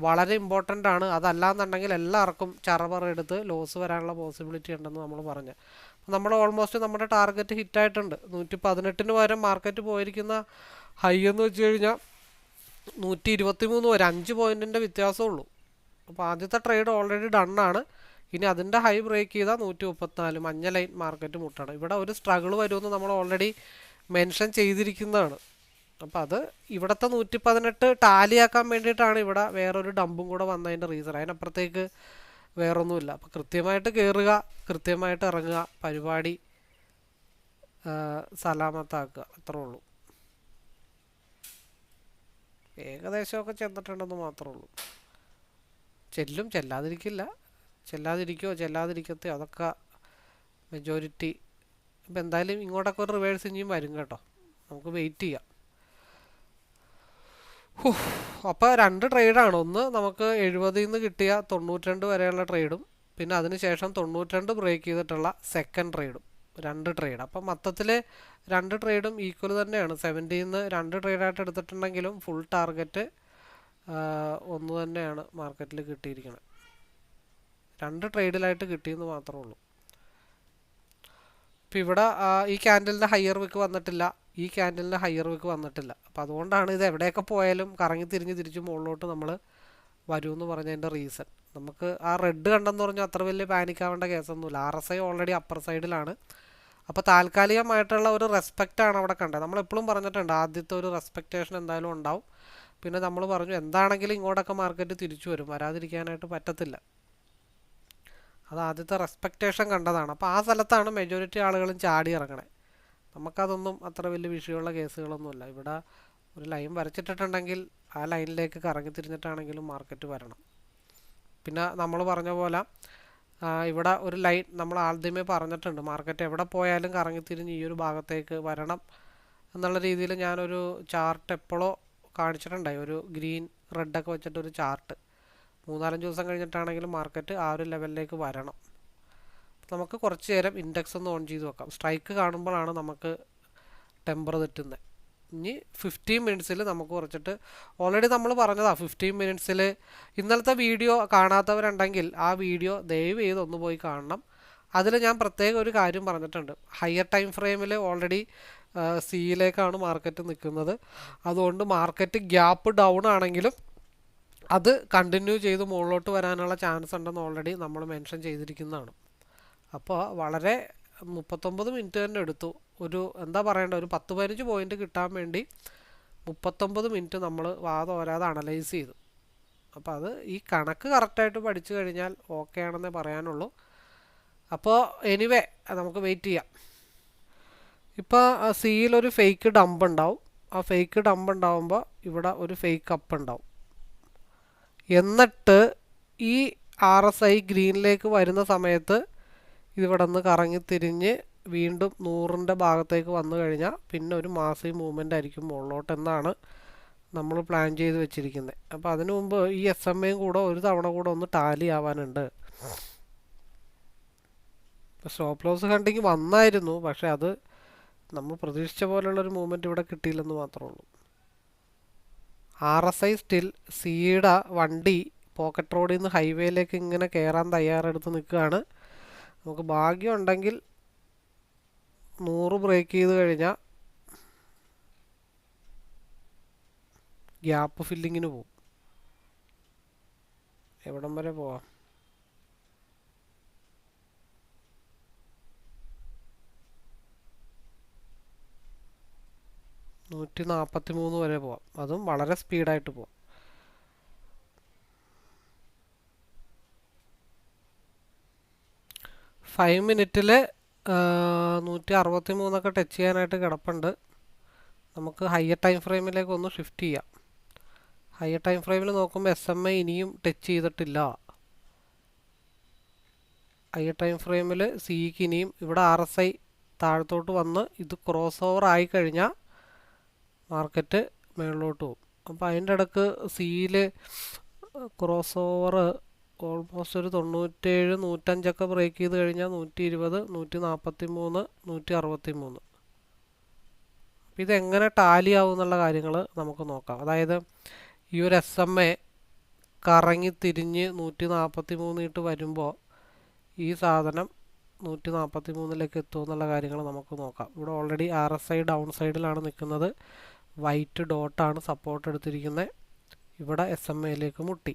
വളരെ ഇമ്പോർട്ടൻ്റ് ആണ്. അതല്ലാന്നുണ്ടെങ്കിൽ എല്ലാവർക്കും ചറപറ എടുത്ത് ലോസ് വരാനുള്ള പോസിബിലിറ്റി ഉണ്ടെന്ന് നമ്മൾ പറഞ്ഞു. നമ്മൾ ഓൾമോസ്റ്റ് നമ്മുടെ ടാർഗറ്റ് ഹിറ്റായിട്ടുണ്ട്. 118 പകരം മാർക്കറ്റ് പോയിരിക്കുന്ന ഹൈ എന്ന് വെച്ച് കഴിഞ്ഞാൽ 123 വരെ, 5 പോയിൻറ്റിൻ്റെ വ്യത്യാസമുള്ളൂ. അപ്പോൾ ആദ്യത്തെ ട്രേഡ് ഓൾറെഡി ഡണ്ണാണ്. ഇനി അതിൻ്റെ ഹൈ ബ്രേക്ക് ചെയ്താൽ 134 മഞ്ഞ ലൈൻ മാർക്കറ്റ് മുട്ടണം. ഇവിടെ ഒരു സ്ട്രഗിൾ വരുമെന്ന് നമ്മൾ ഓൾറെഡി മെൻഷൻ ചെയ്തിരിക്കുന്നതാണ്. അപ്പോൾ അത് ഇവിടുത്തെ 118 ടാലിയാക്കാൻ വേണ്ടിയിട്ടാണ് ഇവിടെ വേറൊരു ഡമ്പും കൂടെ വന്നതിൻ്റെ റീസൺ. അതിനപ്പുറത്തേക്ക് വേറൊന്നുമില്ല. അപ്പോൾ കൃത്യമായിട്ട് കയറുക, കൃത്യമായിട്ട് ഇറങ്ങുക, പരിപാടി സലാമത്താക്കുക, അത്രേ ഉള്ളൂ. ഏകദേശമൊക്കെ ചെന്നിട്ടുണ്ടെന്ന് മാത്രമേ ഉള്ളൂ. ചെല്ലും, ചെല്ലാതിരിക്കത്തോ അതൊക്കെ മെജോറിറ്റി. ഇപ്പം എന്തായാലും ഇങ്ങോട്ടൊക്കെ ഒരു റിവേഴ്സ് ഇനിയും വരും കേട്ടോ, നമുക്ക് വെയിറ്റ് ചെയ്യാം. അപ്പോൾ 2 ട്രേഡാണ്. ഒന്ന് നമുക്ക് 70 നിന്ന് കിട്ടിയ 92 വരെയുള്ള ട്രേഡും, പിന്നെ അതിനുശേഷം 92 ബ്രേക്ക് ചെയ്തിട്ടുള്ള സെക്കൻഡ് ട്രേഡും, 2 ട്രേഡ്. അപ്പം മൊത്തത്തിൽ 2 ട്രേഡും ഈക്വൽ തന്നെയാണ്. 70 നിന്ന് 2 ട്രേഡായിട്ട് എടുത്തിട്ടുണ്ടെങ്കിലും ഫുൾ ടാർഗറ്റ് ഒന്ന് തന്നെയാണ് മാർക്കറ്റിൽ കിട്ടിയിരിക്കുന്നത്. 2 ട്രേഡിലായിട്ട് കിട്ടിയെന്ന് മാത്രമേ ഉള്ളൂ. ഇപ്പോൾ ഇവിടെ ഈ ക്യാൻഡലിൻ്റെ ഹയർ വിക്ക് വന്നിട്ടില്ല, ഈ ക്യാൻഡലിൻ്റെ ഹയർ വിക്ക് വന്നിട്ടില്ല. അപ്പോൾ അതുകൊണ്ടാണ് ഇത് എവിടെയൊക്കെ പോയാലും കറങ്ങി തിരിച്ച് മുകളിലോട്ട് നമ്മൾ വരുമെന്ന് പറഞ്ഞതിൻ്റെ റീസൺ. നമുക്ക് ആ റെഡ് കണ്ടെന്ന് പറഞ്ഞാൽ അത്ര വലിയ പാനിക്കാവേണ്ട കേസൊന്നുമില്ല. RSI ഓൾറെഡി അപ്പർ സൈഡിലാണ്. അപ്പോൾ താൽക്കാലികമായിട്ടുള്ള ഒരു റെസ്പെക്റ്റാണ് അവിടെ കണ്ടത്. നമ്മളെപ്പോഴും പറഞ്ഞിട്ടുണ്ട് ആദ്യത്തെ ഒരു റെസ്പെക്റ്റേഷൻ എന്തായാലും ഉണ്ടാവും. പിന്നെ നമ്മൾ പറഞ്ഞു എന്താണെങ്കിലും ഇങ്ങോട്ടൊക്കെ മാർക്കറ്റ് തിരിച്ചു വരും, വരാതിരിക്കാനായിട്ട് പറ്റത്തില്ല. അത് ആദ്യത്തെ റെസ്പെക്റ്റേഷൻ കണ്ടതാണ്. അപ്പോൾ ആ സ്ഥലത്താണ് മെജോറിറ്റി ആളുകളും ചാടി ഇറങ്ങണേ. നമുക്കതൊന്നും അത്ര വലിയ വിഷയമുള്ള കേസുകളൊന്നുമില്ല. ഇവിടെ ഒരു ലൈൻ വരച്ചിട്ടിട്ടുണ്ടെങ്കിൽ ആ ലൈനിലേക്ക് കറങ്ങി തിരിഞ്ഞിട്ടാണെങ്കിലും മാർക്കറ്റ് വരണം. പിന്നെ നമ്മൾ പറഞ്ഞ പോലെ ഇവിടെ ഒരു ലൈൻ നമ്മൾ ആദ്യമേ പറഞ്ഞിട്ടുണ്ട്, മാർക്കറ്റ് എവിടെ പോയാലും കറങ്ങി തിരിഞ്ഞ് ഈ ഒരു ഭാഗത്തേക്ക് വരണം എന്നുള്ള രീതിയിൽ ഞാനൊരു ചാർട്ട് എപ്പോഴോ കാണിച്ചിട്ടുണ്ടായി. ഒരു ഗ്രീൻ റെഡൊക്കെ വെച്ചിട്ടൊരു ചാർട്ട്. 3-4 ദിവസം കഴിഞ്ഞിട്ടാണെങ്കിലും മാർക്കറ്റ് ആ ഒരു ലെവലിലേക്ക് വരണം. നമുക്ക് കുറച്ച് നേരം ഇൻഡെക്സ് ഒന്ന് ഓൺ ചെയ്ത് വെക്കാം. സ്ട്രൈക്ക് കാണുമ്പോഴാണ് നമുക്ക് ടെമ്പർ തെറ്റുന്നത്. ഇനി 15 മിനിറ്റ്സിൽ നമുക്ക് കുറച്ചിട്ട് ഓൾറെഡി നമ്മൾ പറഞ്ഞതാണ് 15 മിനിറ്റ്സിൽ. ഇന്നലത്തെ വീഡിയോ കാണാത്തവരുണ്ടെങ്കിൽ ആ വീഡിയോ ദയവ് ചെയ്ത് ഒന്ന് പോയി കാണണം. അതിൽ ഞാൻ പ്രത്യേകം ഒരു കാര്യം പറഞ്ഞിട്ടുണ്ട്. ഹയർ ടൈം ഫ്രെയിമിൽ ഓൾറെഡി സിയിലേക്കാണ് മാർക്കറ്റ് നിൽക്കുന്നത്. അതുകൊണ്ട് മാർക്കറ്റ് ഗ്യാപ്പ് ഡൗൺ ആണെങ്കിലും അത് കണ്ടിന്യൂ ചെയ്ത് മുകളിലോട്ട് വരാനുള്ള ചാൻസ് ഉണ്ടെന്ന് ഓൾറെഡി നമ്മൾ മെൻഷൻ ചെയ്തിരിക്കുന്നതാണ്. അപ്പോൾ വളരെ 39 മിനിറ്റ് തന്നെ എടുത്തു. ഒരു എന്താ പറയേണ്ടത്, ഒരു 10-15 പോയിൻ്റ് കിട്ടാൻ വേണ്ടി 39 മിനിറ്റ് നമ്മൾ വാദോരാതെ അനലൈസ് ചെയ്തു. അപ്പോൾ അത് ഈ കണക്ക് കറക്റ്റായിട്ട് പഠിച്ചു കഴിഞ്ഞാൽ ഓക്കെ ആണെന്നേ പറയാനുള്ളൂ. അപ്പോൾ എനിവേ നമുക്ക് വെയിറ്റ് ചെയ്യാം. ഇപ്പോൾ സിയിലൊരു ഫേക്ക് ഡംപ് ഉണ്ടാവും. ആ ഫേക്ക് ഡംപ് ഉണ്ടാവുമ്പോൾ ഇവിടെ ഒരു ഫേക്ക് അപ്പ് ഉണ്ടാവും. എന്നിട്ട് ഈ RSI ഗ്രീനിലേക്ക് വരുന്ന സമയത്ത് ഇതിവിടെ നിന്ന് കറങ്ങി തിരിഞ്ഞ് വീണ്ടും 100ൻ്റെ ഭാഗത്തേക്ക് വന്നു കഴിഞ്ഞാൽ പിന്നെ ഒരു മാസീവ് മൂവ്മെൻ്റ് ആയിരിക്കും മുകളിലോട്ട് എന്നാണ് നമ്മൾ പ്ലാൻ ചെയ്ത് വെച്ചിരിക്കുന്നത്. അപ്പോൾ അതിനു മുമ്പ് ഈ SMA കൂടെ ഒരു തവണ കൂടെ ഒന്ന് ടാലി ആവാനുണ്ട്. സ്റ്റോപ്പ് ലോസ് കണ്ടിങ് വന്നായിരുന്നു, പക്ഷെ അത് നമ്മൾ പ്രതീക്ഷിച്ച പോലുള്ളൊരു മൂവ്മെൻറ്റ് ഇവിടെ കിട്ടിയില്ലെന്ന് മാത്രമേ ഉള്ളൂ. RSI സ്റ്റിൽ സിയുടെ വണ്ടി പോക്കറ്റ് റോഡിൽ നിന്ന് ഹൈവേയിലേക്ക് ഇങ്ങനെ കയറാൻ തയ്യാറെടുത്ത് നിൽക്കുകയാണ്. നമുക്ക് ഭാഗ്യം ഉണ്ടെങ്കിൽ 100 ബ്രേക്ക് ചെയ്ത് കഴിഞ്ഞാൽ ഗ്യാപ്പ് ഫില്ലിങ്ങിന് പോകും. എവിടം വരെ പോവാം? $143 വരെ പോവാം. അതും വളരെ സ്പീഡായിട്ട് പോവാം. ഫൈവ് മിനിറ്റിൽ 163 ടച്ച് ചെയ്യാനായിട്ട് കിടപ്പുണ്ട്. നമുക്ക് ഹയർ ടൈം ഫ്രെയിമിലേക്ക് ഒന്ന് ഷിഫ്റ്റ് ചെയ്യാം. ഹയർ ടൈം ഫ്രെയിമിൽ നോക്കുമ്പോൾ SMA ഇനിയും ടച്ച് ചെയ്തിട്ടില്ല. ഹയർ ടൈം ഫ്രെയിമിൽ സിക്ക് ഇനിയും ഇവിടെ RSI താഴത്തോട്ട് വന്ന് ഇത് ക്രോസ് ഓവർ ആയിക്കഴിഞ്ഞാൽ മാർക്കറ്റ് മുകളിലോട്ട് പോകും. അപ്പോൾ അതിൻ്റെ ഇടക്ക് സിയിൽ ക്രോസ് ഓവർ ഓൾമോസ്റ്റ് ഒരു 97, 105 ബ്രേക്ക് ചെയ്ത് കഴിഞ്ഞാൽ 120, 143, 163. അപ്പോൾ ഇതെങ്ങനെ ടാലി ആവും എന്നുള്ള കാര്യങ്ങൾ നമുക്ക് നോക്കാം. അതായത് ഈ ഒരു SMA കറങ്ങി തിരിഞ്ഞ് 143 ഇട്ട് വരുമ്പോൾ ഈ സാധനം 143ലേക്ക് എത്തുമെന്നുള്ള കാര്യങ്ങൾ നമുക്ക് നോക്കാം. ഇവിടെ ഓൾറെഡി RSI ഡൗൺ സൈഡിലാണ് നിൽക്കുന്നത്. വൈറ്റ് ഡോട്ടാണ് സപ്പോർട്ട് എടുത്തിരിക്കുന്നത്. ഇവിടെ SMAയിലേക്ക് മുട്ടി.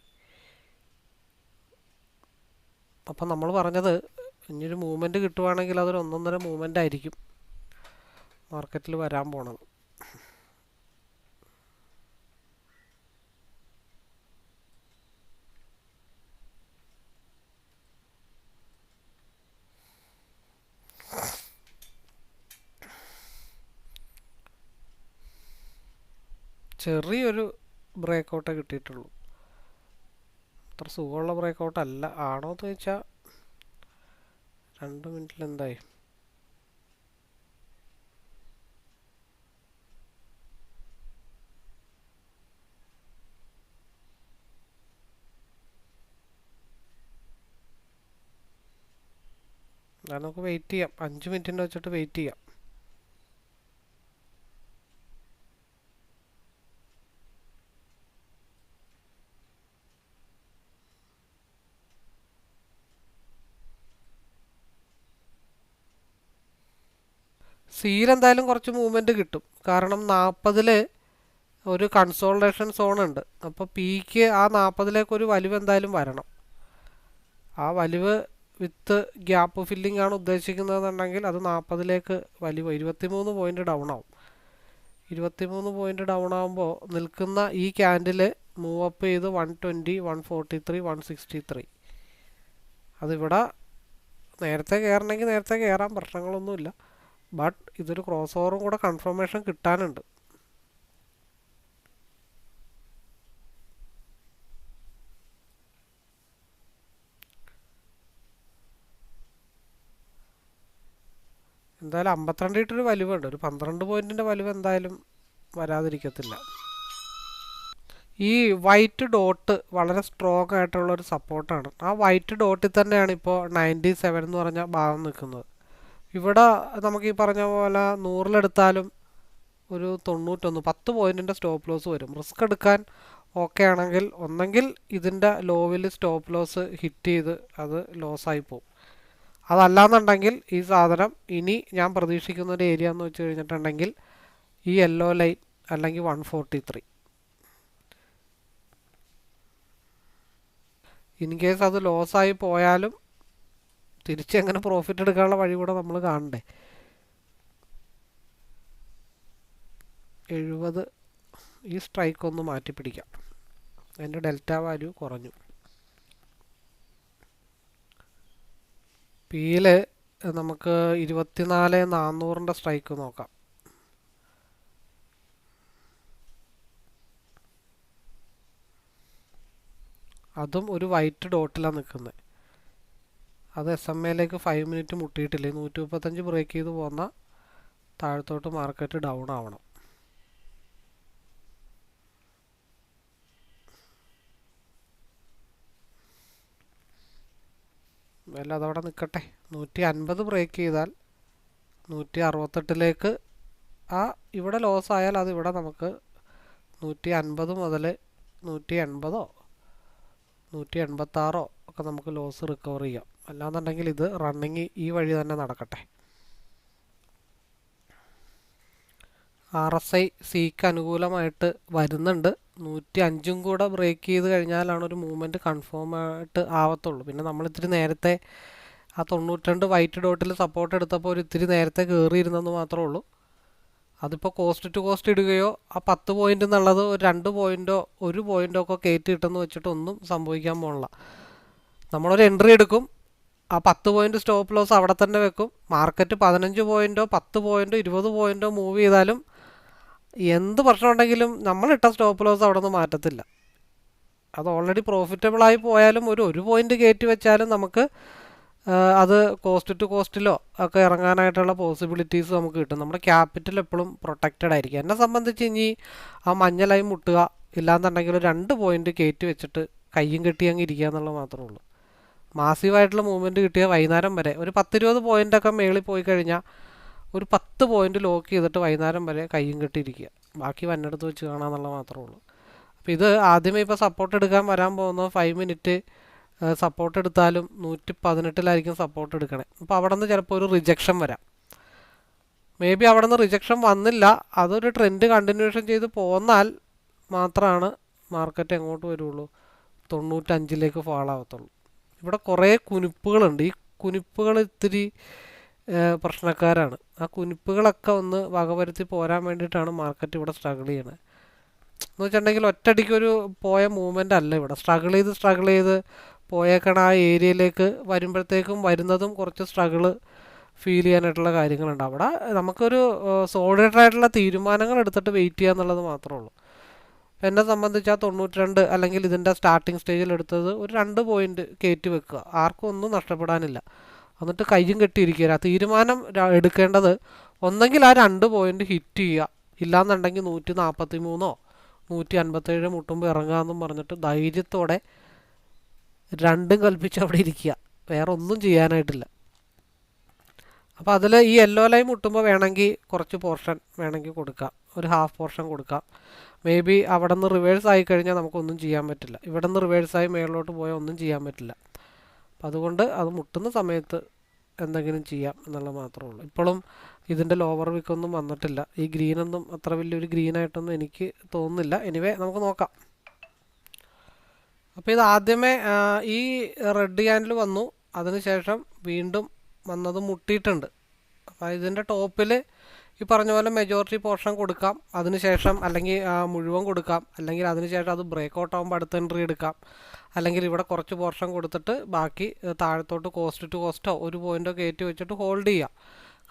അപ്പം നമ്മൾ പറഞ്ഞത് ഇനിയൊരു മൂവ്മെൻറ്റ് കിട്ടുവാണെങ്കിൽ അതൊരു 1.5 മൂവ്മെൻ്റ് ആയിരിക്കും മാർക്കറ്റിൽ വരാൻ പോണത്. ചെറിയൊരു ബ്രേക്കൗട്ടേ കിട്ടിയിട്ടുള്ളൂ. അത്ര സുഖമുള്ള ബ്രേക്കൗട്ട് അല്ല. ആണോ എന്ന് ചോദിച്ചാൽ 2 മിനിറ്റിൽ എന്തായി? നമുക്ക് വെയിറ്റ് ചെയ്യാം. 5 മിനിറ്റിൻ്റെ വെച്ചിട്ട് വെയിറ്റ് ചെയ്യാം. സിയിൽ എന്തായാലും കുറച്ച് മൂവ്മെൻറ്റ് കിട്ടും. കാരണം 40 ഒരു കൺസോൾട്ടേഷൻ സോൺ ഉണ്ട്. അപ്പോൾ പിക്ക് ആ 40 ഒരു വലിവ് എന്തായാലും വരണം. ആ വലിവ് വിത്ത് ഗ്യാപ്പ് ഫില്ലിംഗ് ആണ് ഉദ്ദേശിക്കുന്നതെന്നുണ്ടെങ്കിൽ അത് 40 വലിവ് 23 പോയിൻ്റ് ഡൗൺ ആവും. 23 പോയിൻ്റ് ഡൗൺ ആകുമ്പോൾ നിൽക്കുന്ന ഈ ക്യാൻഡിൽ മൂവ് അപ്പ് ചെയ്ത് 120, 143, 163. അതിവിടെ നേരത്തെ കയറണമെങ്കിൽ നേരത്തെ കയറാൻ പ്രശ്നങ്ങളൊന്നുമില്ല. ബട്ട് ഇതൊരു ക്രോസ് ഓവറും കൂടെ കൺഫർമേഷൻ കിട്ടാനുണ്ട്. എന്തായാലും 52 ഇട്ടൊരു വലിവുണ്ട്. ഒരു 12 പോയിൻറ്റിൻ്റെ വലിവ് എന്തായാലും വരാതിരിക്കത്തില്ല. ഈ വൈറ്റ് ഡോട്ട് വളരെ സ്ട്രോങ് ആയിട്ടുള്ളൊരു സപ്പോർട്ടാണ്. ആ വൈറ്റ് ഡോട്ടിൽ തന്നെയാണ് ഇപ്പോൾ 97 എന്ന് പറഞ്ഞ ഭാഗം നിൽക്കുന്നത്. ഇവിടെ നമുക്ക് ഈ പറഞ്ഞ പോലെ 100 ഒരു 91, 10 പോയിൻറ്റിൻ്റെ സ്റ്റോപ്പ് ലോസ് വരും. റിസ്ക് എടുക്കാൻ ഓക്കെ ആണെങ്കിൽ ഒന്നെങ്കിൽ ഇതിൻ്റെ ലോവിൽ സ്റ്റോപ്പ് ലോസ് ഹിറ്റ് ചെയ്ത് അത് ലോസായി പോകും. അതല്ലാന്നുണ്ടെങ്കിൽ ഈ സാധനം ഇനി ഞാൻ പ്രതീക്ഷിക്കുന്ന ഒരു ഏരിയ എന്ന് വെച്ച് കഴിഞ്ഞിട്ടുണ്ടെങ്കിൽ ഈ യെല്ലോ ലൈൻ അല്ലെങ്കിൽ 143. ഇൻ കേസ് അത് ലോസായി പോയാലും തിരിച്ചെങ്ങനെ പ്രോഫിറ്റ് എടുക്കാനുള്ള വഴി കൂടെ നമ്മൾ കാണണ്ടേ. 70 ഈ സ്ട്രൈക്ക് ഒന്ന് മാറ്റി പിടിക്കാം. അതിൻ്റെ ഡെൽറ്റ വാല്യൂ കുറഞ്ഞു. പിയിൽ നമുക്ക് 24,400 സ്ട്രൈക്ക് നോക്കാം. അതും ഒരു വൈറ്റ് ഡോട്ടിലാണ് നിൽക്കുന്നത്. അത് SMAയിലേക്ക് 5 മിനിറ്റ് മുട്ടിയിട്ടില്ലേ. 135 ബ്രേക്ക് ചെയ്ത് പോന്ന താഴത്തോട്ട് മാർക്കറ്റ് ഡൗൺ ആവണം. അതവിടെ നിൽക്കട്ടെ. 150 ബ്രേക്ക് ചെയ്താൽ 168 ആ ഇവിടെ ലോസ് ആയാൽ അത് ഇവിടെ നമുക്ക് 150 മുതൽ 180 186 ഒക്കെ നമുക്ക് ലോസ് റിക്കവർ ചെയ്യാം. അല്ലാന്നുണ്ടെങ്കിൽ ഇത് റണ്ണിങ് ഈ വഴി തന്നെ നടക്കട്ടെ. RSI സിക്ക് അനുകൂലമായിട്ട് വരുന്നുണ്ട്. 105 കൂടെ ബ്രേക്ക് ചെയ്ത് കഴിഞ്ഞാലാണ് ഒരു മൂവ്മെൻറ്റ് കൺഫേം ആയിട്ട് ആവത്തുള്ളൂ. പിന്നെ നമ്മൾ ഇത്തിരി നേരത്തെ ആ 92 വൈറ്റ് ഡോട്ടിൽ സപ്പോർട്ട് എടുത്തപ്പോൾ ഒരു ഇത്തിരി നേരത്തെ കയറിയിരുന്നെന്ന് മാത്രമേ ഉള്ളൂ. അതിപ്പോൾ കോസ്റ്റ് ടു കോസ്റ്റ് ഇടുകയോ ആ 10 പോയിന്റ് എന്നുള്ളത് ഒരു 2 പോയിന്റോ 1 പോയിന്റോ ഒക്കെ കയറ്റി ഇട്ടെന്ന് വെച്ചിട്ട് ഒന്നും സംഭവിക്കാൻ പോണില്ല. നമ്മളൊരു എൻട്രി എടുക്കും, ആ 10 പോയിന്റ് സ്റ്റോപ്പ് ലോസ് അവിടെ തന്നെ വെക്കും. മാർക്കറ്റ് 15 പോയിന്റോ 10 പോയിന്റോ 20 പോയിന്റോ മൂവ് ചെയ്താലും എന്ത് പ്രശ്നം ഉണ്ടെങ്കിലും നമ്മളിട്ട സ്റ്റോപ്പ് ലോസ് അവിടെ നിന്ന് മാറ്റത്തില്ല. അത് ഓൾറെഡി പ്രോഫിറ്റബിളായി പോയാലും ഒരു പോയിന്റ് കയറ്റി വെച്ചാലും നമുക്ക് അത് കോസ്റ്റ് ടു കോസ്റ്റിലോ ഒക്കെ ഇറങ്ങാനായിട്ടുള്ള പോസിബിലിറ്റീസ് നമുക്ക് കിട്ടും. നമ്മുടെ ക്യാപിറ്റൽ എപ്പോഴും പ്രൊട്ടക്റ്റഡ് ആയിരിക്കും. എന്നെ സംബന്ധിച്ച് ഇനി ആ മഞ്ഞലായി മുട്ടുക, ഇല്ലാന്നുണ്ടെങ്കിൽ 2 പോയിന്റ് കയറ്റി വെച്ചിട്ട് കയ്യും കെട്ടി അങ്ങ് ഇരിക്കുക എന്നുള്ളത് മാത്രമേ ഉള്ളൂ. മാസീവായിട്ടുള്ള മൂവ്മെൻറ്റ് കിട്ടിയ വൈകുന്നേരം വരെ ഒരു 10-20 പോയിൻ്റൊക്കെ മേളിൽ പോയി കഴിഞ്ഞാൽ ഒരു 10 പോയിന്റ് ലോക്ക് ചെയ്തിട്ട് വൈകുന്നേരം വരെ കയ്യും കെട്ടിയിരിക്കുക, ബാക്കി വന്നെടുത്ത് വെച്ച് കാണാമെന്നുള്ളത് മാത്രമേ ഉള്ളൂ. അപ്പോൾ ഇത് ആദ്യമേ ഇപ്പോൾ സപ്പോർട്ട് എടുക്കാൻ വരാൻ പോകുന്ന 5 മിനിറ്റ് സപ്പോർട്ട് എടുത്താലും 118 സപ്പോർട്ട് എടുക്കണേ. അപ്പോൾ അവിടെ നിന്ന് ചിലപ്പോൾ ഒരു റിജക്ഷൻ വരാം. മേ ബി അവിടെ നിന്ന് റിജക്ഷൻ വന്നില്ല, അതൊരു ട്രെൻഡ് കണ്ടിന്യൂഷൻ ചെയ്ത് പോന്നാൽ മാത്രമാണ് മാർക്കറ്റ് എങ്ങോട്ട് വരുള്ളൂ, 95 ഫാൾ ആവത്തുള്ളൂ. ഇവിടെ കുറേ കുനിപ്പുകളുണ്ട്. ഈ കുനിപ്പുകൾ ഇത്തിരി പ്രശ്നക്കാരാണ്. ആ കുനിപ്പുകളൊക്കെ ഒന്ന് വകവരുത്തി പോരാൻ വേണ്ടിയിട്ടാണ് മാർക്കറ്റ് ഇവിടെ സ്ട്രഗിൾ ചെയ്യണത്. എന്ന് വെച്ചിട്ടുണ്ടെങ്കിൽ ഒറ്റയടിക്കൊരു പോയ മൂവ്മെൻ്റ് അല്ല. ഇവിടെ സ്ട്രഗിൾ ചെയ്ത് പോയേക്കണ ആ ഏരിയയിലേക്ക് വരുമ്പോഴത്തേക്കും വരുന്നതും കുറച്ച് സ്ട്രഗിള് ഫീൽ ചെയ്യാനായിട്ടുള്ള കാര്യങ്ങളുണ്ട്. അവിടെ നമുക്കൊരു സോളിഡ് ആയിട്ടുള്ള തീരുമാനങ്ങൾ എടുത്തിട്ട് വെയിറ്റ് ചെയ്യുക എന്നുള്ളത് മാത്രമേ ഉള്ളൂ. എന്നെ സംബന്ധിച്ച് ആ 92 അല്ലെങ്കിൽ ഇതിൻ്റെ സ്റ്റാർട്ടിങ് സ്റ്റേജിൽ എടുത്തത് ഒരു 2 പോയിന്റ് കയറ്റി വെക്കുക, ആർക്കും ഒന്നും നഷ്ടപ്പെടാനില്ല. എന്നിട്ട് കയ്യും കെട്ടിയിരിക്കുക. തീരുമാനം എടുക്കേണ്ടത് ഒന്നെങ്കിൽ ആ 2 പോയിന്റ് ഹിറ്റ് ചെയ്യുക, ഇല്ലാന്നുണ്ടെങ്കിൽ 143 157 മുട്ടുമ്പോൾ ഇറങ്ങാമെന്നും പറഞ്ഞിട്ട് ധൈര്യത്തോടെ രണ്ടും കൽപ്പിച്ച് അവിടെ ഇരിക്കുക, വേറെ ഒന്നും ചെയ്യാനായിട്ടില്ല. അപ്പോൾ അതിൽ ഈ യെല്ലോ ലൈൻ മുട്ടുമ്പോൾ വേണമെങ്കിൽ കുറച്ച് പോർഷൻ വേണമെങ്കിൽ കൊടുക്കാം, ഒരു ഹാഫ് പോർഷൻ കൊടുക്കാം. മേ ബി അവിടെ നിന്ന് റിവേഴ്സ് ആയി കഴിഞ്ഞാൽ നമുക്കൊന്നും ചെയ്യാൻ പറ്റില്ല. ഇവിടെ നിന്ന് റിവേഴ്സായി മേളിലോട്ട് പോയാൽ ഒന്നും ചെയ്യാൻ പറ്റില്ല. അപ്പം അതുകൊണ്ട് അത് മുട്ടുന്ന സമയത്ത് എന്തെങ്കിലും ചെയ്യാം എന്നുള്ളത് മാത്രമേ ഉള്ളൂ. ഇപ്പോഴും ഇതിൻ്റെ ലോവർ വിക്കൊന്നും വന്നിട്ടില്ല. ഈ ഗ്രീനൊന്നും അത്ര വലിയൊരു ഗ്രീനായിട്ടൊന്നും എനിക്ക് തോന്നുന്നില്ല. എനിവേ നമുക്ക് നോക്കാം. അപ്പോൾ ഇത് ആദ്യമേ ഈ റെഡ് ക്യാൻഡിൽ വന്നു, അതിനുശേഷം വീണ്ടും വന്നത് മുട്ടിയിട്ടുണ്ട്. അപ്പോൾ ഇതിൻ്റെ ടോപ്പിൽ ഈ പറഞ്ഞ പോലെ മെജോറിറ്റി പോർഷൻ കൊടുക്കാം, അതിനുശേഷം അല്ലെങ്കിൽ മുഴുവൻ കൊടുക്കാം, അല്ലെങ്കിൽ അതിനുശേഷം അത് ബ്രേക്ക് ഔട്ട് ആകുമ്പോൾ അടുത്ത എൻട്രി എടുക്കാം, അല്ലെങ്കിൽ ഇവിടെ കുറച്ച് പോർഷൻ കൊടുത്തിട്ട് ബാക്കി താഴത്തോട്ട് കോസ്റ്റ് ടു കോസ്റ്റോ 1 പോയിന്റോ കയറ്റി വെച്ചിട്ട് ഹോൾഡ് ചെയ്യാം.